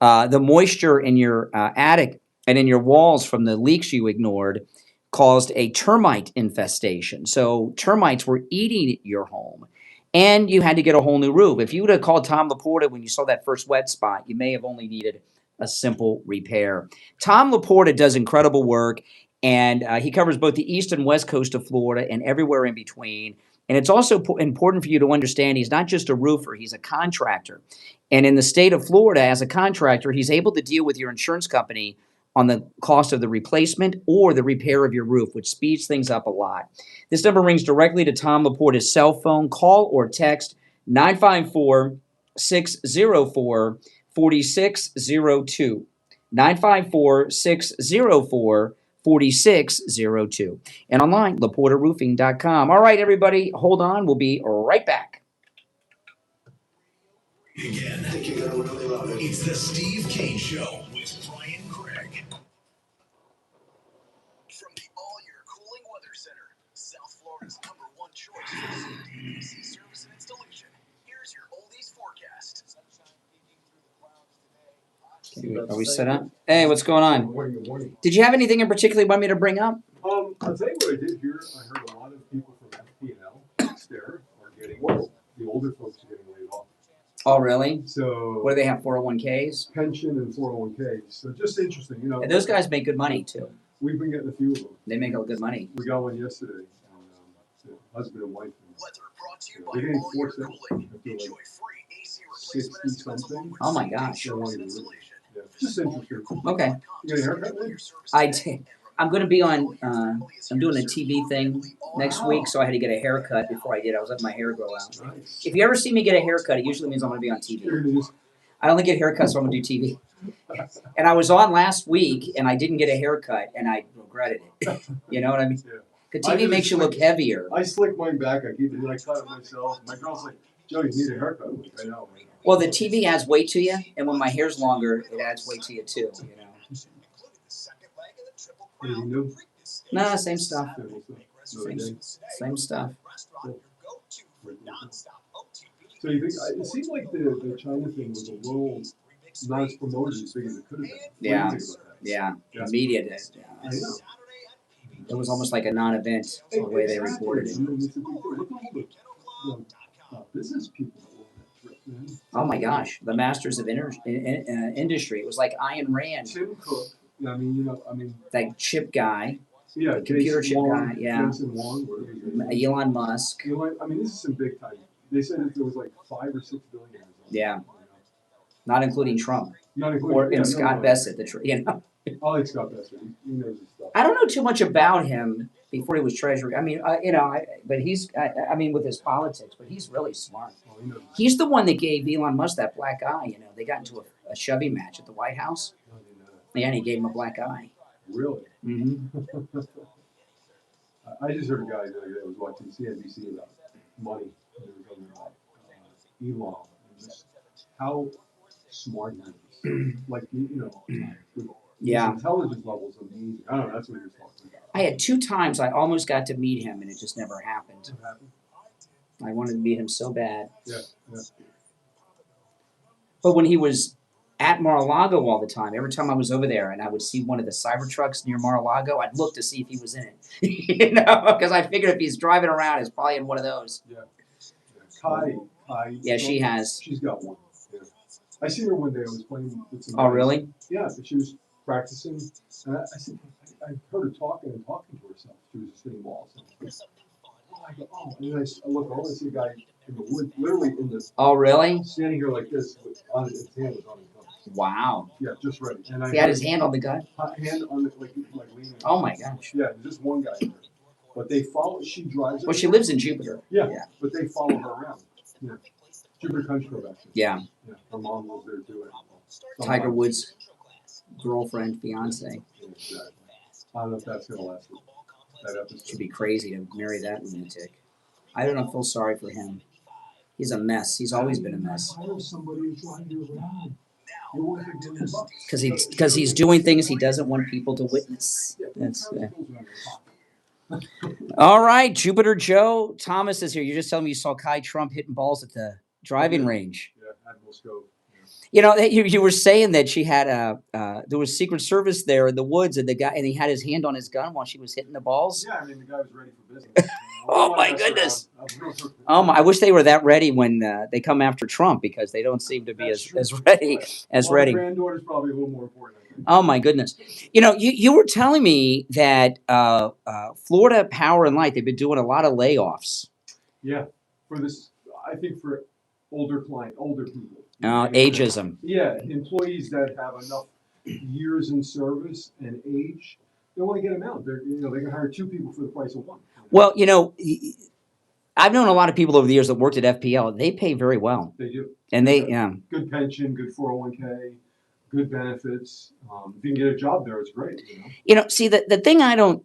The moisture in your attic and in your walls from the leaks you ignored caused a termite infestation. So termites were eating your home, and you had to get a whole new roof. If you would have called Tom Laporta when you saw that first wet spot, you may have only needed a simple repair. Tom Laporta does incredible work, and he covers both the east and west coast of Florida and everywhere in between. And it's also important for you to understand he's not just a roofer, he's a contractor. And in the state of Florida, as a contractor, he's able to deal with your insurance company on the cost of the replacement or the repair of your roof, which speeds things up a lot. This number rings directly to Tom Laporta's cell phone. Call or text 954-604-4602. 954-604-4602. 4602. And online, laportaroofing.com. All right, everybody, hold on. We'll be right back. Again, I think you're gonna really love it. It's the Steve Kane Show with Brian Craig. From the All-Year Cooling Weather Center, South Florida's #1 choice for safety AC service and installation. Here's your oldies forecast. Sunshine peeking through the clouds today. Are we set up? Hey, what's going on? Good morning, good morning. Did you have anything in particular you want me to bring up? I'll tell you what I did here. I heard a lot of people from FPL, Stare, are getting, the older folks are getting laid off. Oh, really? So what do they have, 401ks? Pension and 401ks. So just interesting, you know. And those guys make good money, too. We've been getting a few of them. They make good money. We got one yesterday. And, the husband and wife. They're getting 4 cents. Like 60 something. Oh, my gosh. Yeah, just interesting. Okay. You got a haircut, man? I'm going to be on, I'm doing a TV thing next week, so I had to get a haircut before I did. I was letting my hair grow out. Nice. If you ever see me get a haircut, it usually means I'm going to be on TV. I only get haircuts, so I'm going to do TV. And I was on last week, and I didn't get a haircut, and I regretted it. You know what I mean? Yeah. Because TV makes you look heavier. I slick mine back. I keep it. I cut it myself. My girl's like, "Joe, you need a haircut." I'm like, I know. Well, the TV adds weight to you, and when my hair's longer, it adds weight to you too. You know. Anything new? No, same stuff. Same Same stuff. So you think it seems like the China thing was a little not as promoted as big as it could have been. Yeah, What do you think about that? yeah. The media did. Yeah. I know. It was almost like a non-event the way they reported it. I mean, it's a big deal. Look at all the business people that were on that trip, man. Oh my gosh, the masters of industry. It was like Ayn Rand. Tim Cook. I mean, you know, that chip guy. Yeah, the computer Jason chip Wong, guy. Yeah. Jensen Wong, whatever his name is. Elon Musk. I mean, this is some big time. They said that there was like 5 or 6 billionaires. Yeah. Not including Trump. Not including, or yeah, Scott Bassett. You know. I like Scott Bassett. He knows his stuff. I don't know too much about him before he was treasury. I mean, you know, but he's. I mean, with his politics, but he's really smart. Oh, He's the one that gave Elon Musk that black eye. You know, they got into a Chevy match at the White House. Yeah, and he gave him a black eye. Really? Mm-hmm. I just heard a guy that was watching CNBC about money. They were talking about Elon and just how smart he is. Like, you know, Yeah. his intelligence level is amazing. I don't know. That's what he was talking about. I had 2 times I almost got to meet him, and it just never happened. What happened? I wanted to meet him so bad. Yeah, yeah. But when he was at Mar-a-Lago all the time, every time I was over there and I would see one of the Cybertrucks near Mar-a-Lago, I'd look to see if he was in it. You know, because I figured if he's driving around, he's probably in one of those. Yeah. Kai. Yeah, she has. She's got one. Yeah. I seen her one day. I was playing with some Oh, guys. really? Yeah, but she was practicing. And I said, I heard her talking to herself. She was just hitting balls. I go, oh, and then I look over and see a guy in the wood, literally in this. Oh, really? Standing here like this, with his hand was on his gun. Wow. Yeah, just ready. And He had his hand on the gun? Hand on the, like leaning. Oh, my gosh. Yeah, there's just one guy there. But they follow, she drives. Well, she lives in Jupiter. Yeah, but they follow her around. Yeah. Jupiter Country Club, actually. Yeah. Yeah, her mom lives there too. Tiger Woods' girlfriend, fiance. Yeah, exactly. I don't know if that's going to last. That episode. Should be crazy to marry that lunatic. I don't feel sorry for him. He's a mess. He's always been a mess. Somebody driving you around. Because he's doing things he doesn't want people to witness. That's. All right, Jupiter Joe Thomas is here. You're just telling me you saw Kai Trump hitting balls at the driving range. Yeah, Admiral Scope. You know, you were saying that she had there was Secret Service there in the woods, and he had his hand on his gun while she was hitting the balls. Yeah, I mean the guy was ready for business. Oh my goodness! Oh my! I wish they were that ready when they come after Trump, because they don't seem to be as ready as well, ready. My granddaughter's probably a little more important. Oh my goodness! You know, you were telling me that Florida Power and Light, they've been doing a lot of layoffs. Yeah, for this, I think for older people. Ageism. Yeah, employees that have enough years in service and age, they want to get them out. They can hire 2 people for the price of 1. Well, you know, I've known a lot of people over the years that worked at FPL. They pay very well. They do. And they, good pension, good 401k, good benefits. If you can get a job there, it's great. You know? See, the thing I don't,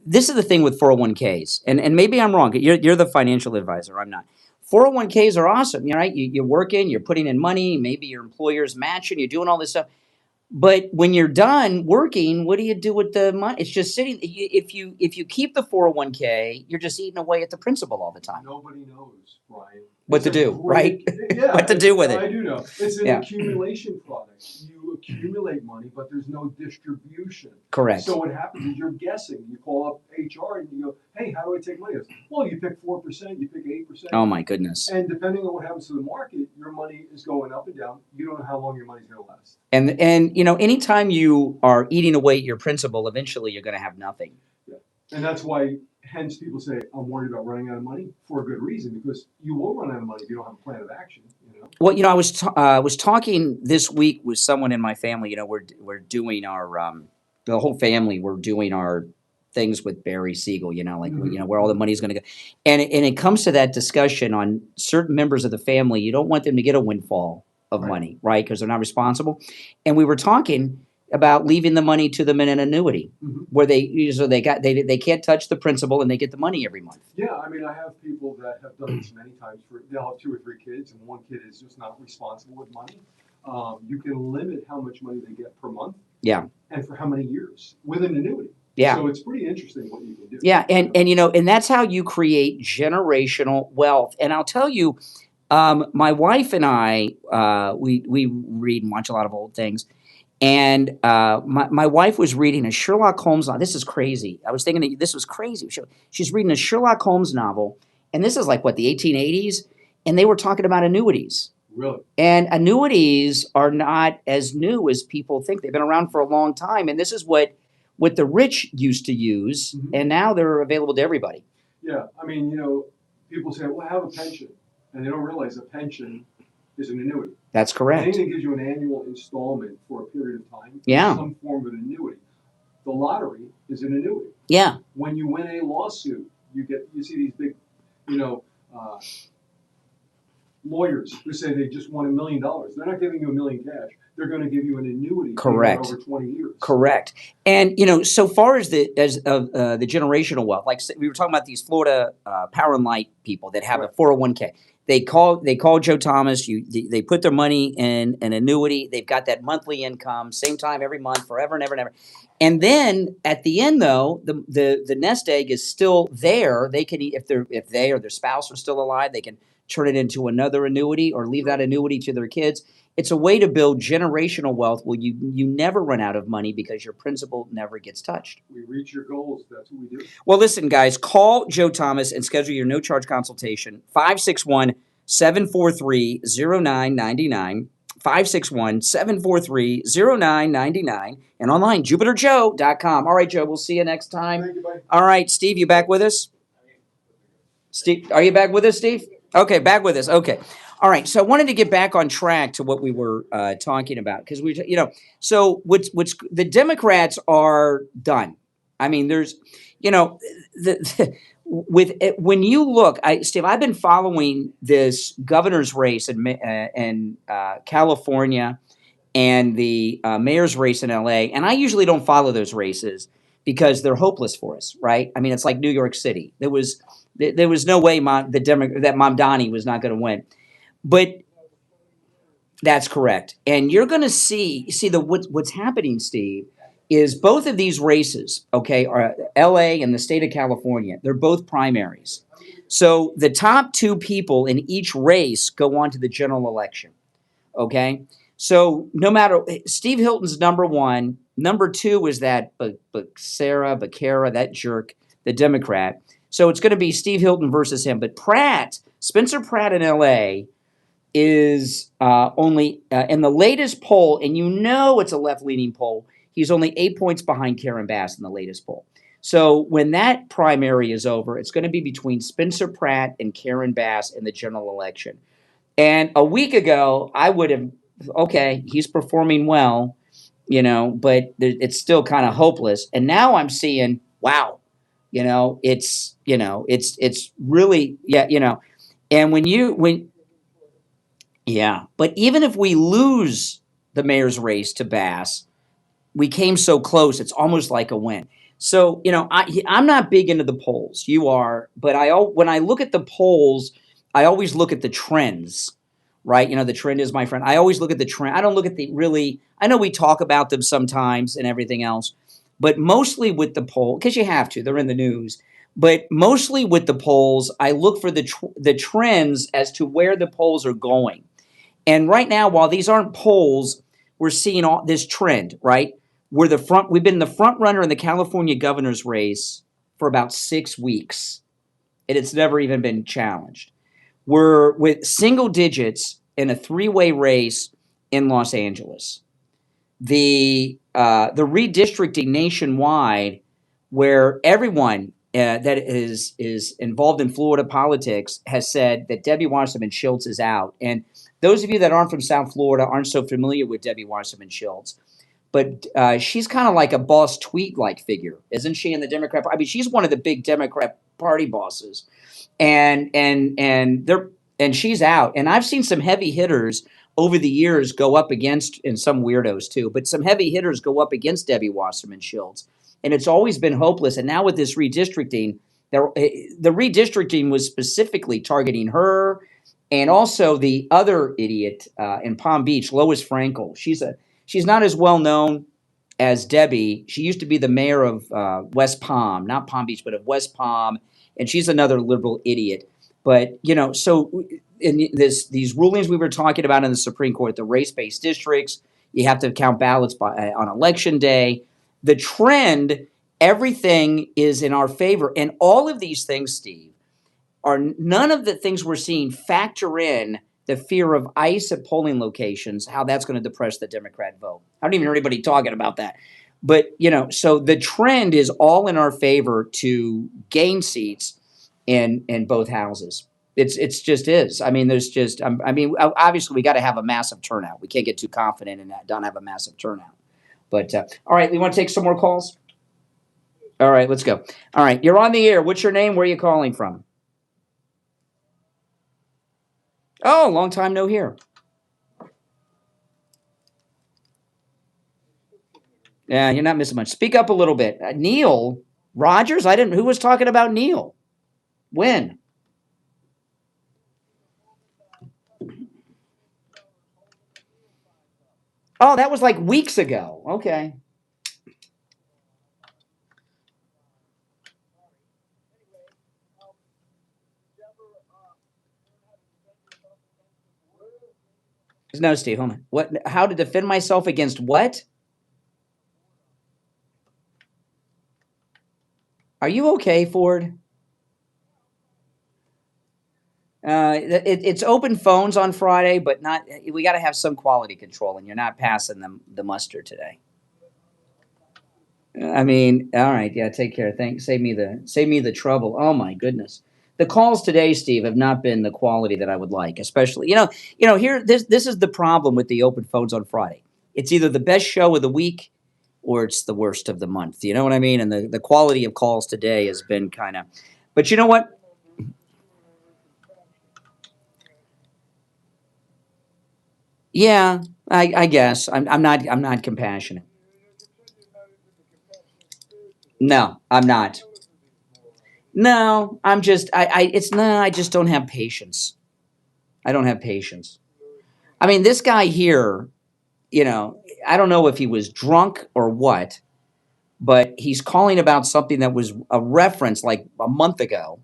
this is the thing with 401ks, and maybe I'm wrong. You're the financial advisor. I'm not. 401ks are awesome. Right? You're working, you're putting in money. Maybe your employer's matching. You're doing all this stuff. But when you're done working, what do you do with the money? It's just sitting. If you keep the 401k, you're just eating away at the principal all the time. Nobody knows, Brian. What to do, right? Yeah, what to do with it. I do know. It's an Yeah. accumulation product. You accumulate money, but there's no distribution. Correct. So what happens is you're guessing. You call up HR and you go, hey, how do I take money? Well, you pick 4%, you pick 8%. Oh, my goodness. And depending on what happens to the market, your money is going up and down. You don't know how long your money's going to last. And anytime you are eating away at your principal, eventually you're going to have nothing. Yeah. And that's why, hence, people say, I'm worried about running out of money for a good reason, because you will run out of money if you don't have a plan of action. Well, I was talking this week with someone in my family. We're doing our the whole family. We're doing our things with Barry Siegel. Where all the money's going to go, and it comes to that discussion on certain members of the family. You don't want them to get a windfall of money, right? Because they're not responsible. And we were talking about leaving the money to them in an annuity, where they can't touch the principal and they get the money every month. Yeah, I mean, I have people that have done this many times. They'll have 2 or 3 kids, and one kid is just not responsible with money. You can limit how much money they get per month. Yeah. And for how many years with an annuity. Yeah. So it's pretty interesting what you can do. Yeah, and that's how you create generational wealth. And I'll tell you, my wife and I, we read and watch a lot of old things. And my wife was reading a Sherlock Holmes novel. This is crazy. I was thinking that this was crazy. She's reading a Sherlock Holmes novel, and this is like, the 1880s? And they were talking about annuities. Really? And annuities are not as new as people think. They've been around for a long time. And this is what the rich used to use, and now they're available to everybody. Yeah, I mean, people say, well, have a pension. And they don't realize a pension is an annuity. That's correct. Anything that gives you an annual installment for a period of time Yeah. is some form of an annuity. The lottery is an annuity. Yeah. When you win a lawsuit, you see these big, lawyers who say they just won $1 million. They're not giving you $1 million cash. They're going to give you an annuity. Correct. Over 20 years. Correct. And so far as the generational wealth, like we were talking about these Florida Power and Light people that have a 401k. They call Joe Thomas. They put their money in an annuity. They've got that monthly income, same time every month, forever and ever and ever. And then at the end, though, the nest egg is still there. They can, if they or their spouse are still alive, they can turn it into another annuity or leave that annuity to their kids. It's a way to build generational wealth where you never run out of money because your principal never gets touched. We reach your goals. That's what we do. Well, listen, guys, call Joe Thomas and schedule your no-charge consultation, 561-743-0999, 561-743-0999, and online, JupiterJoe.com. All right, Joe, we'll see you next time. Thank you, buddy. All right, Steve, you back with us? Steve, are you back with us, Steve? Okay, back with us. Okay. All right. So I wanted to get back on track to what we were talking about because so what's the Democrats are done. I mean, there's, when you look, Steve, I've been following this governor's race in California and the mayor's race in LA, and I usually don't follow those races because they're hopeless for us, right? I mean, it's like New York City. There was no way that Mamdani was not going to win. But that's correct. And you're going to see what's happening, Steve, is both of these races, okay, are LA and the state of California. They're both primaries. So the top 2 people in each race go on to the general election, okay? So no matter, Steve Hilton's number 1. Number 2 is that Becerra, that jerk, the Democrat. So it's going to be Steve Hilton versus him. But Spencer Pratt in LA is only in the latest poll, and it's a left-leaning poll, he's only 8 points behind Karen Bass in the latest poll. So when that primary is over, it's going to be between Spencer Pratt and Karen Bass in the general election. And a week ago, I would have, he's performing well, but it's still kind of hopeless. And now I'm seeing, wow, it's really, and but even if we lose the mayor's race to Bass. We came so close; it's almost like a win. So, I'm not big into the polls. You are, but when I look at the polls, I always look at the trends, right? The trend is my friend. I always look at the trend. I don't look at I know we talk about them sometimes and everything else, but mostly with the poll, because you have to, they're in the news. But mostly with the polls, I look for the trends as to where the polls are going. And right now, while these aren't polls, we're seeing all this trend, right? We've been the front runner in the California governor's race for about 6 weeks, and it's never even been challenged. We're with single digits in a 3-way race in Los Angeles. The redistricting nationwide, where everyone that is involved in Florida politics has said that Debbie Wasserman Schultz is out. And those of you that aren't from South Florida aren't so familiar with Debbie Wasserman Schultz. But she's kind of like a boss tweet-like figure, isn't she, in the Democrat? I mean, she's one of the big Democrat Party bosses, and she's out. And I've seen some heavy hitters over the years go up against, and some weirdos too, but some heavy hitters go up against Debbie Wasserman Schultz, and it's always been hopeless. And now with this redistricting, the redistricting was specifically targeting her, and also the other idiot in Palm Beach, Lois Frankel. She's not as well known as Debbie. She used to be the mayor of West Palm, not Palm Beach, but of West Palm, and she's another liberal idiot. But, so in these rulings we were talking about in the Supreme Court, the race-based districts, you have to count ballots on election day. The trend, everything is in our favor. And all of these things, Steve, are none of the things we're seeing factor in the fear of ICE at polling locations, how that's going to depress the Democrat vote. I don't even hear anybody talking about that. But, so the trend is all in our favor to gain seats in both houses. It's just is. I mean, obviously we got to have a massive turnout. We can't get too confident in that, don't have a massive turnout. But, all right, we want to take some more calls? All right, let's go. All right, you're on the air. What's your name? Where are you calling from? Oh, long time no hear. Yeah, you're not missing much. Speak up a little bit. Neil Rogers? Who was talking about Neil? When? Oh, that was like weeks ago. Okay. No, Steve, hold on. What? How to defend myself against what? Are you okay, Ford? It's open phones on Friday, but not. We got to have some quality control, and you're not passing the muster today. I mean, all right, yeah. Take care. Thanks. Save me the trouble. Oh my goodness. The calls today, Steve, have not been the quality that I would like, especially, here, this is the problem with the open phones on Friday. It's either the best show of the week or it's the worst of the month. You know what I mean? And the quality of calls today has been kind of, but you know what? Yeah, I guess I'm not compassionate. No, I'm not. No, I'm just I just don't have patience. I don't have patience. I mean, this guy here, I don't know if he was drunk or what, but he's calling about something that was a reference like a month ago.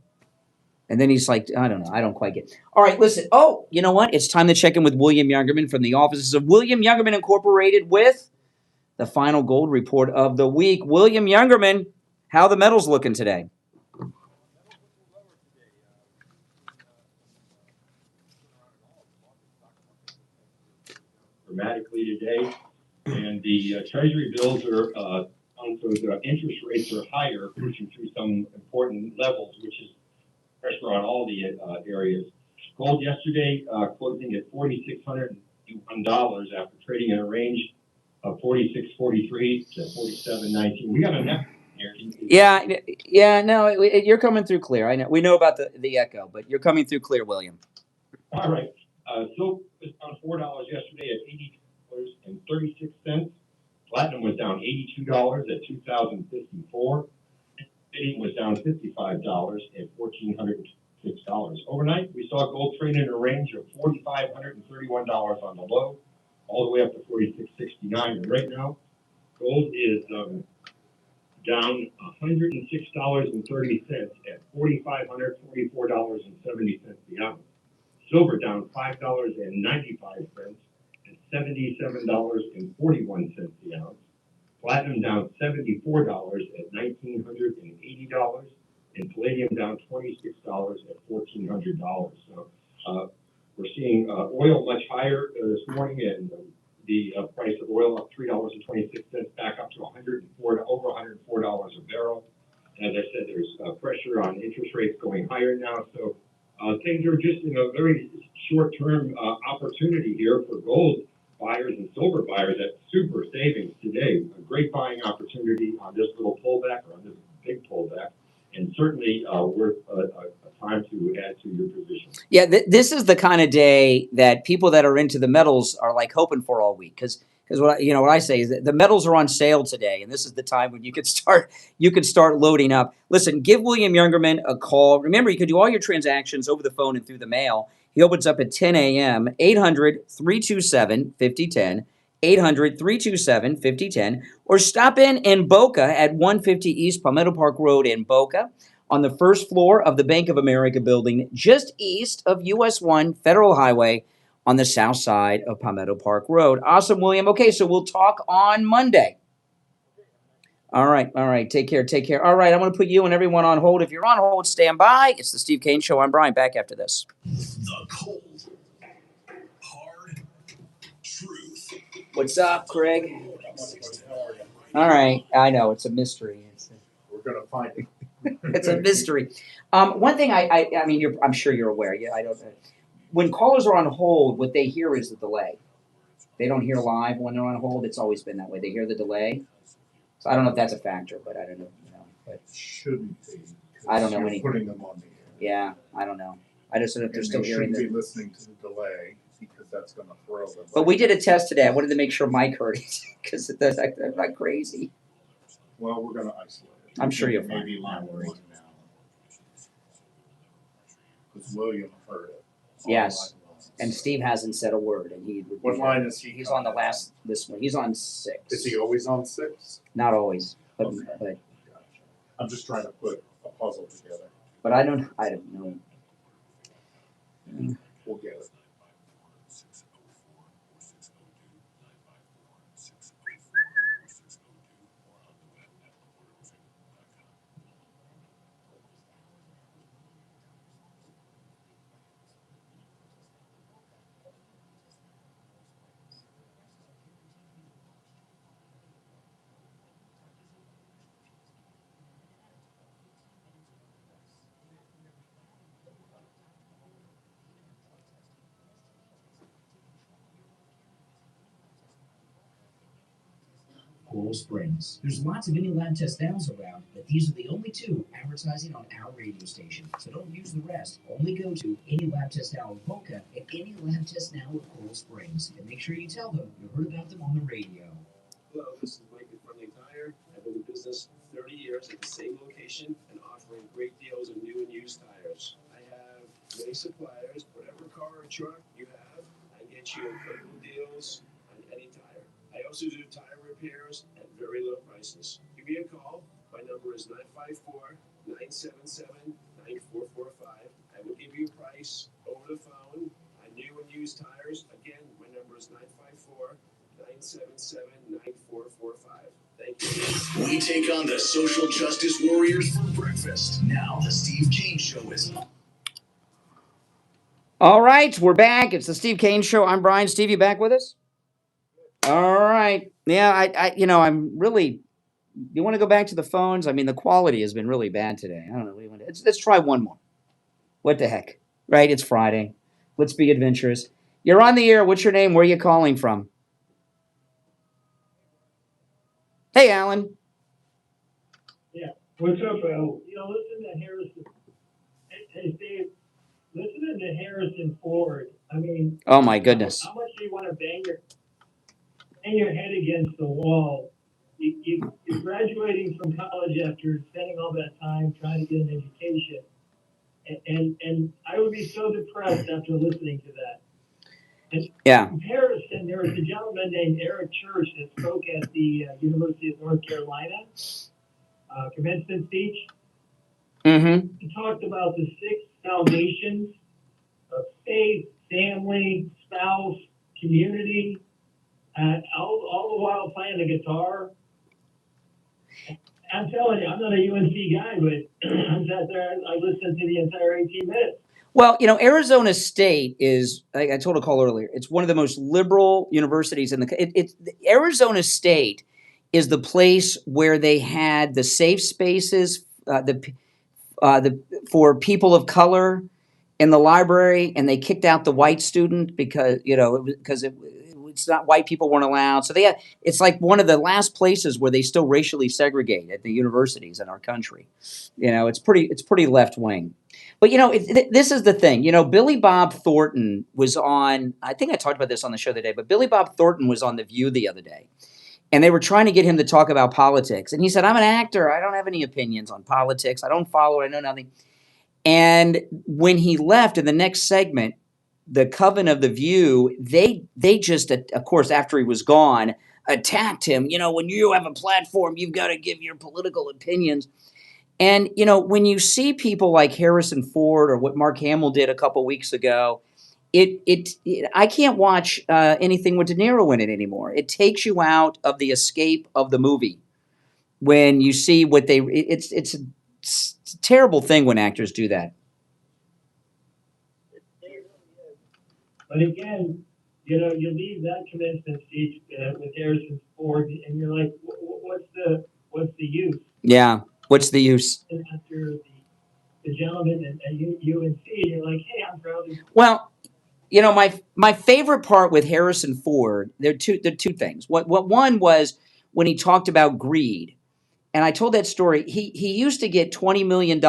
And then he's like, I don't know. I don't quite get it. All right, listen. Oh, you know what? It's time to check in with William Youngerman from the offices of William Youngerman Incorporated with the final gold report of the week. William Youngerman, how the metals looking today? Dramatically today, and the Treasury bills are so the interest rates are higher, pushing through some important levels, which is pressure on all the areas. Gold yesterday closing at $4,601 after trading in a range of 46.43 to 47.19. We got a net here. Yeah. No, you're coming through clear. I know. We know about the echo, but you're coming through clear, William. All right. Silk was down $4 yesterday at $1,036. Platinum was down $82 at $2,054. Palladium was down $55 at $1,406. Overnight, we saw gold trade in a range of $4,531 on the low, all the way up to $4,669. And right now, gold is down $106.30 at $4,544.70 the ounce. Silver down $5.95 at $77.41 the ounce. Platinum down $74 at $1,980, and palladium down $26 at $1,400. So we're seeing oil much higher this morning, and the price of oil up $3.26 back up to over $104 a barrel. And as I said, there's pressure on interest rates going higher now. So things are just in a very short-term opportunity here for gold buyers and silver buyers at super savings today. A great buying opportunity on this little pullback, or on this big pullback, and certainly worth a time to add to your position. Yeah, this is the kind of day that people that are into the metals are like hoping for all week, because what I say is that the metals are on sale today, and this is the time when you could start loading up. Listen, give William Youngerman a call. Remember, you can do all your transactions over the phone and through the mail. He opens up at 10 a.m. 800-327-5010. 800-327-5010, or stop in Boca at 150 East Palmetto Park Road in Boca, on the first floor of the Bank of America building, just east of US 1 Federal Highway, on the south side of Palmetto Park Road. Awesome, William. Okay, so we'll talk on Monday. All right. Take care. All right, I'm going to put you and everyone on hold. If you're on hold, stand by. It's the Steve Kane Show. I'm Brian. Back after this. The cold, hard truth. What's up, Craig? All right. I know, it's a mystery. We're going to find it. It's a mystery. One thing I mean, I'm sure you're aware. Yeah, I don't. When callers are on hold, what they hear is the delay. They don't hear live when they're on hold. It's always been that way. They hear the delay. So I don't know if that's a factor, but I don't know. But shouldn't be. I don't know any. Putting them on the air. Yeah, I don't know. I just don't know if they're still hearing They shouldn't be listening to the delay, because that's going to throw them. But we did a test today. I wanted to make sure Mike heard it, because that's not crazy. Well, we're going to isolate it. I'm sure you'll find maybe line one now, because William heard it. Yes, and Steve hasn't said a word, and he. What line is he? He's on the last. This one. He's on 6. Is he always on 6? Not always, but Okay. but. I'm just trying to put a puzzle together. But I don't know. We'll get it. Coral Springs. There's lots of any lab test downs around, but these are the only 2 advertising on our radio station. So don't use the rest. Only go to Any Lab Test Now with Boca and Any Lab Test Now with Coral Springs. And make sure you tell them you heard about them on the radio. Hello, this is Mike at Friendly Tire. I've been in business 30 years at the same location and offering great deals on new and used tires. I have many suppliers. Whatever car or truck you have, I get you incredible deals on any tire. I also do tire repairs at very low prices. Give me a call. My number is 954-977-9445. I will give you a price over the phone on new and used tires. Again, my number is 954-977-9445. Thank you. We take on the social justice warriors for breakfast. Now the Steve Kane Show is on. All right, we're back. It's the Steve Kane Show. I'm Brian. Steve, you back with us? All right. Yeah, I'm really. You want to go back to the phones? I mean, the quality has been really bad today. I don't know. Let's try one more. What the heck? Right? It's Friday. Let's be adventurous. You're on the air. What's your name? Where are you calling from? Hey, Alan. Yeah. What's up, Al? Listen to Harrison. Hey, Steve. Listening to Harrison Ford. I mean. Oh my goodness. How much do you want to bang your? hang your head against the wall. You're graduating from college after spending all that time trying to get an education. And I would be so depressed after listening to that. And Yeah. comparison, there was a gentleman named Eric Church that spoke at the University of North Carolina commencement speech. Mm-hmm. He talked about the 6 foundations of faith, family, spouse, community, all the while playing the guitar. I'm telling you, I'm not a UNC guy, but I'm sat there, I listened to the entire 18 minutes. Well, Arizona State is, I told a call earlier, it's one of the most liberal universities in the Arizona State is the place where they had the safe spaces, for people of color in the library, and they kicked out the white student because, it's not, white people weren't allowed. So it's like one of the last places where they still racially segregate at the universities in our country. It's pretty left wing. But this is the thing. Billy Bob Thornton was on. I think I talked about this on the show the other day. But Billy Bob Thornton was on The View the other day, and they were trying to get him to talk about politics. And he said, "I'm an actor. I don't have any opinions on politics. I don't follow it. I know nothing." And when he left in the next segment, the coven of The View, they just, of course, after he was gone, attacked him. When you have a platform, you've got to give your political opinions. And, when you see people like Harrison Ford or what Mark Hamill did a couple weeks ago, I can't watch anything with De Niro in it anymore. It takes you out of the escape of the movie when you see what it's a terrible thing when actors do that. But again, you leave that commencement speech with Harrison Ford, and you're like, what's the use? Yeah. What's the use? After the gentleman at UNC, you're like, hey, I'm proud of. Well, my favorite part with Harrison Ford, there are two things. What one was when he talked about greed, and I told that story. He used to get $20 million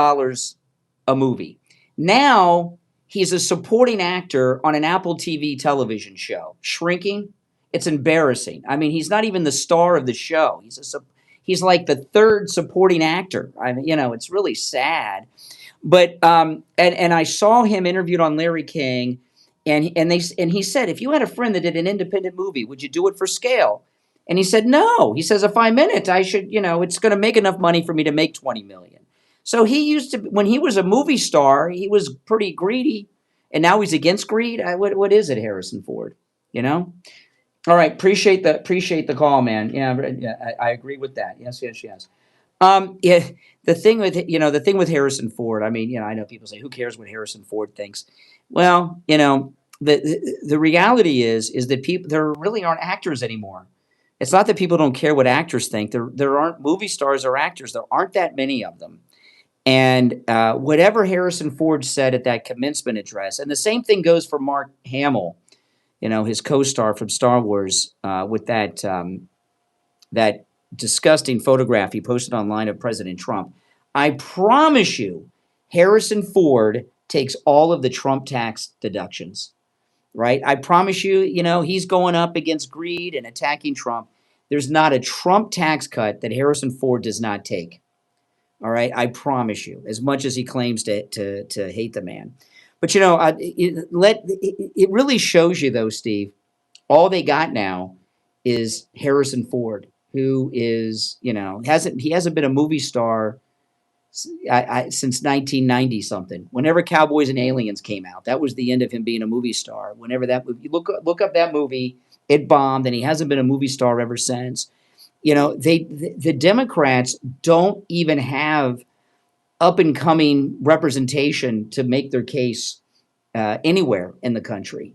a movie. Now he's a supporting actor on an Apple TV television show, Shrinking. It's embarrassing. I mean, he's not even the star of the show. He's like the third supporting actor. I mean, it's really sad. But and I saw him interviewed on Larry King, and he said, if you had a friend that did an independent movie, would you do it for scale? And he said, no. He says, if I'm in it, I should, it's going to make enough money for me to make $20 million. So he used to, when he was a movie star, he was pretty greedy, and now he's against greed. What is it, Harrison Ford? All right, appreciate the call, man. Yeah, I agree with that. Yes. Yeah, the thing with Harrison Ford. I mean, I know people say, who cares what Harrison Ford thinks? Well, the reality is that there really aren't actors anymore. It's not that people don't care what actors think. There aren't movie stars or actors. There aren't that many of them. And whatever Harrison Ford said at that commencement address, and the same thing goes for Mark Hamill, his co-star from Star Wars, with that disgusting photograph he posted online of President Trump. I promise you, Harrison Ford takes all of the Trump tax deductions, right? I promise you, he's going up against greed and attacking Trump. There's not a Trump tax cut that Harrison Ford does not take. All right, I promise you, as much as he claims to hate the man. But it really shows you, though, Steve, all they got now is Harrison Ford, who is, hasn't been a movie star since 1990 something. Whenever Cowboys and Aliens came out, that was the end of him being a movie star. Whenever that movie, look up that movie, it bombed, and he hasn't been a movie star ever since. The Democrats don't even have up and coming representation to make their case anywhere in the country.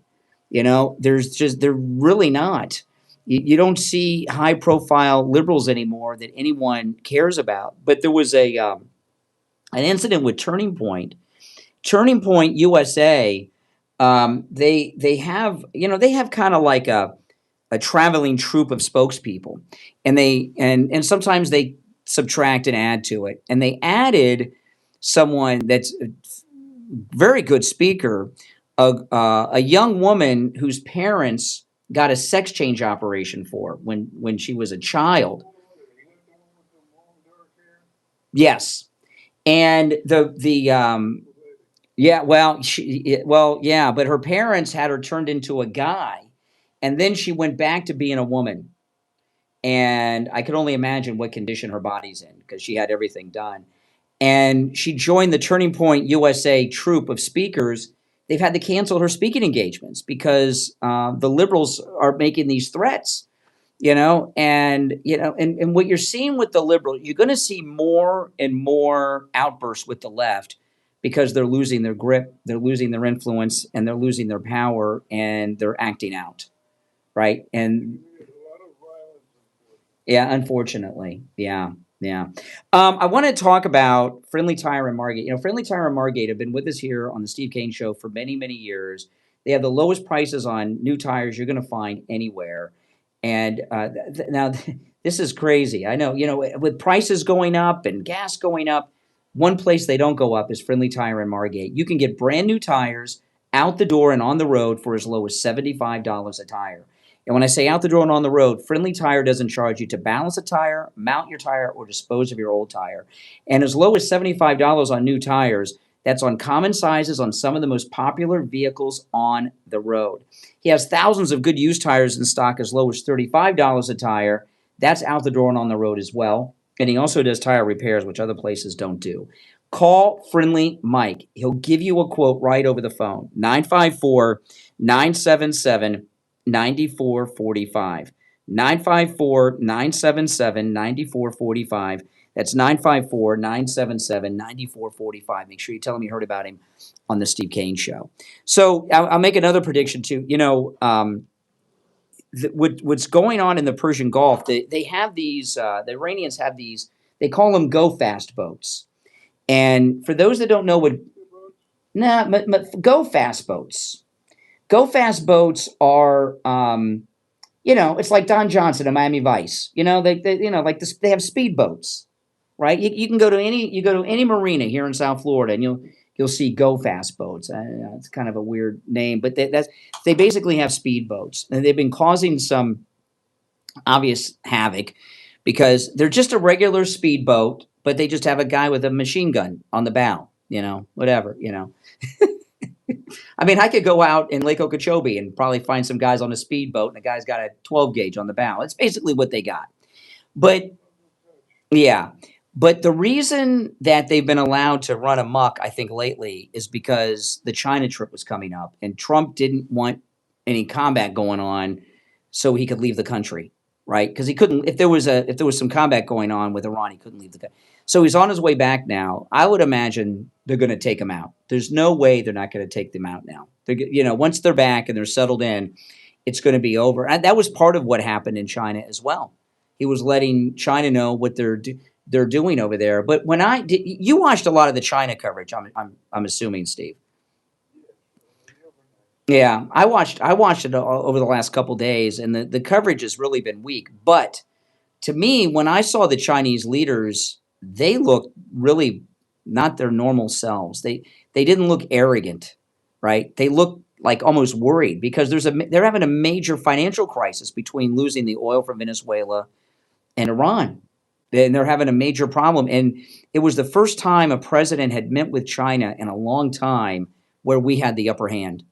They're really not. You don't see high profile liberals anymore that anyone cares about. But there was an incident with Turning Point USA. They have kind of like a traveling troupe of spokespeople, and sometimes they subtract and add to it. And they added someone that's a very good speaker, a young woman whose parents got a sex change operation for when she was a child. Yes. And yeah, but her parents had her turned into a guy, and then she went back to being a woman. And I could only imagine what condition her body's in because she had everything done. And she joined the Turning Point USA troupe of speakers. They've had to cancel her speaking engagements because the liberals are making these threats, and what you're seeing with the liberal, you're going to see more and more outbursts with the left because they're losing their grip, they're losing their influence, and they're losing their power, and they're acting out, right? And yeah, unfortunately. Yeah. I want to talk about Friendly Tire and Margate. Friendly Tire and Margate have been with us here on the Steve Kane Show for many, many years. They have the lowest prices on new tires you're going to find anywhere. And now this is crazy. I know, with prices going up and gas going up, one place they don't go up is Friendly Tire and Margate. You can get brand new tires out the door and on the road for as low as $75 a tire. And when I say out the door and on the road, Friendly Tire doesn't charge you to balance a tire, mount your tire, or dispose of your old tire. And as low as $75 on new tires, that's on common sizes on some of the most popular vehicles on the road. He has thousands of good used tires in stock as low as $35 a tire. That's out the door and on the road as well. And he also does tire repairs, which other places don't do. Call Friendly Mike. He'll give you a quote right over the phone. 954-977-9445. 954-977-9445. That's 954-977-9445. Make sure you tell him you heard about him on the Steve Kane Show. So I'll make another prediction too. What's going on in the Persian Gulf, they have these, the Iranians have these, they call them go-fast boats. And for those that don't know go-fast boats. Go-fast boats are, it's like Don Johnson and Miami Vice. They have speedboats, right? You can go to any marina here in South Florida, and you'll see go-fast boats. It's kind of a weird name, but they basically have speedboats, and they've been causing some obvious havoc because they're just a regular speedboat, but they just have a guy with a machine gun on the bow. Whatever. I mean, I could go out in Lake Okeechobee and probably find some guys on a speedboat, and the guy's got a 12 gauge on the bow. It's basically what they got. But the reason that they've been allowed to run amok, I think, lately is because the China trip was coming up, and Trump didn't want any combat going on so he could leave the country, right? Because he couldn't, if there was some combat going on with Iran, he couldn't leave the country. So he's on his way back now. I would imagine they're going to take him out. There's no way they're not going to take them out now. Once they're back and they're settled in, it's going to be over. And that was part of what happened in China as well. He was letting China know what they're doing over there. But you watched a lot of the China coverage, I'm assuming, Steve. Yeah, I watched it over the last couple days, and the coverage has really been weak. But to me, when I saw the Chinese leaders, they looked really not their normal selves. They didn't look arrogant, right? They looked like almost worried because they're having a major financial crisis between losing the oil from Venezuela and Iran. And they're having a major problem. And it was the first time a president had met with China in a long time where we had the upper hand.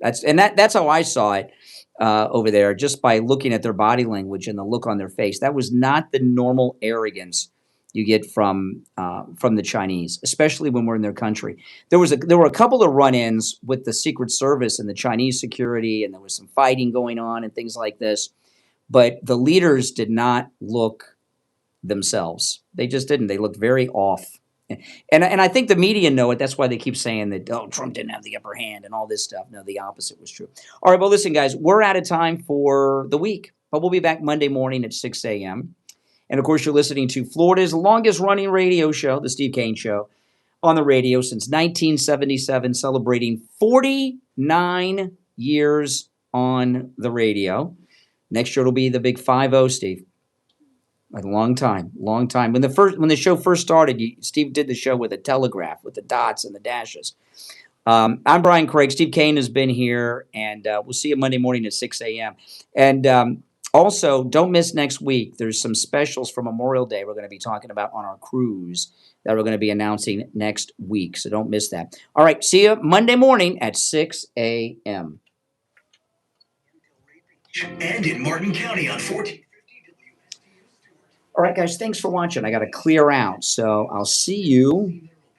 That's how I saw it over there, just by looking at their body language and the look on their face. That was not the normal arrogance you get from the Chinese, especially when we're in their country. There were a couple of run-ins with the Secret Service and the Chinese security, and there was some fighting going on and things like this. But the leaders did not look themselves. They just didn't. They looked very off. And I think the media know it. That's why they keep saying that, Trump didn't have the upper hand and all this stuff. No, the opposite was true. All right, well, listen, guys, we're out of time for the week, but we'll be back Monday morning at 6 a.m. And, of course, you're listening to Florida's longest-running radio show, The Steve Kane Show, on the radio since 1977, celebrating 49 years on the radio. Next year it'll be the big 5-0, Steve. Like a long time. When the show first started, Steve did the show with a telegraph, with the dots and the dashes. I'm Brian Craig. Steve Kane has been here, and we'll see you Monday morning at 6 a.m. And also, don't miss next week. There's some specials for Memorial Day we're going to be talking about on our cruise that we're going to be announcing next week. So don't miss that. All right, see you Monday morning at 6 a.m. And in Martin County on 14. All right, guys, thanks for watching. I got to clear out, so I'll see you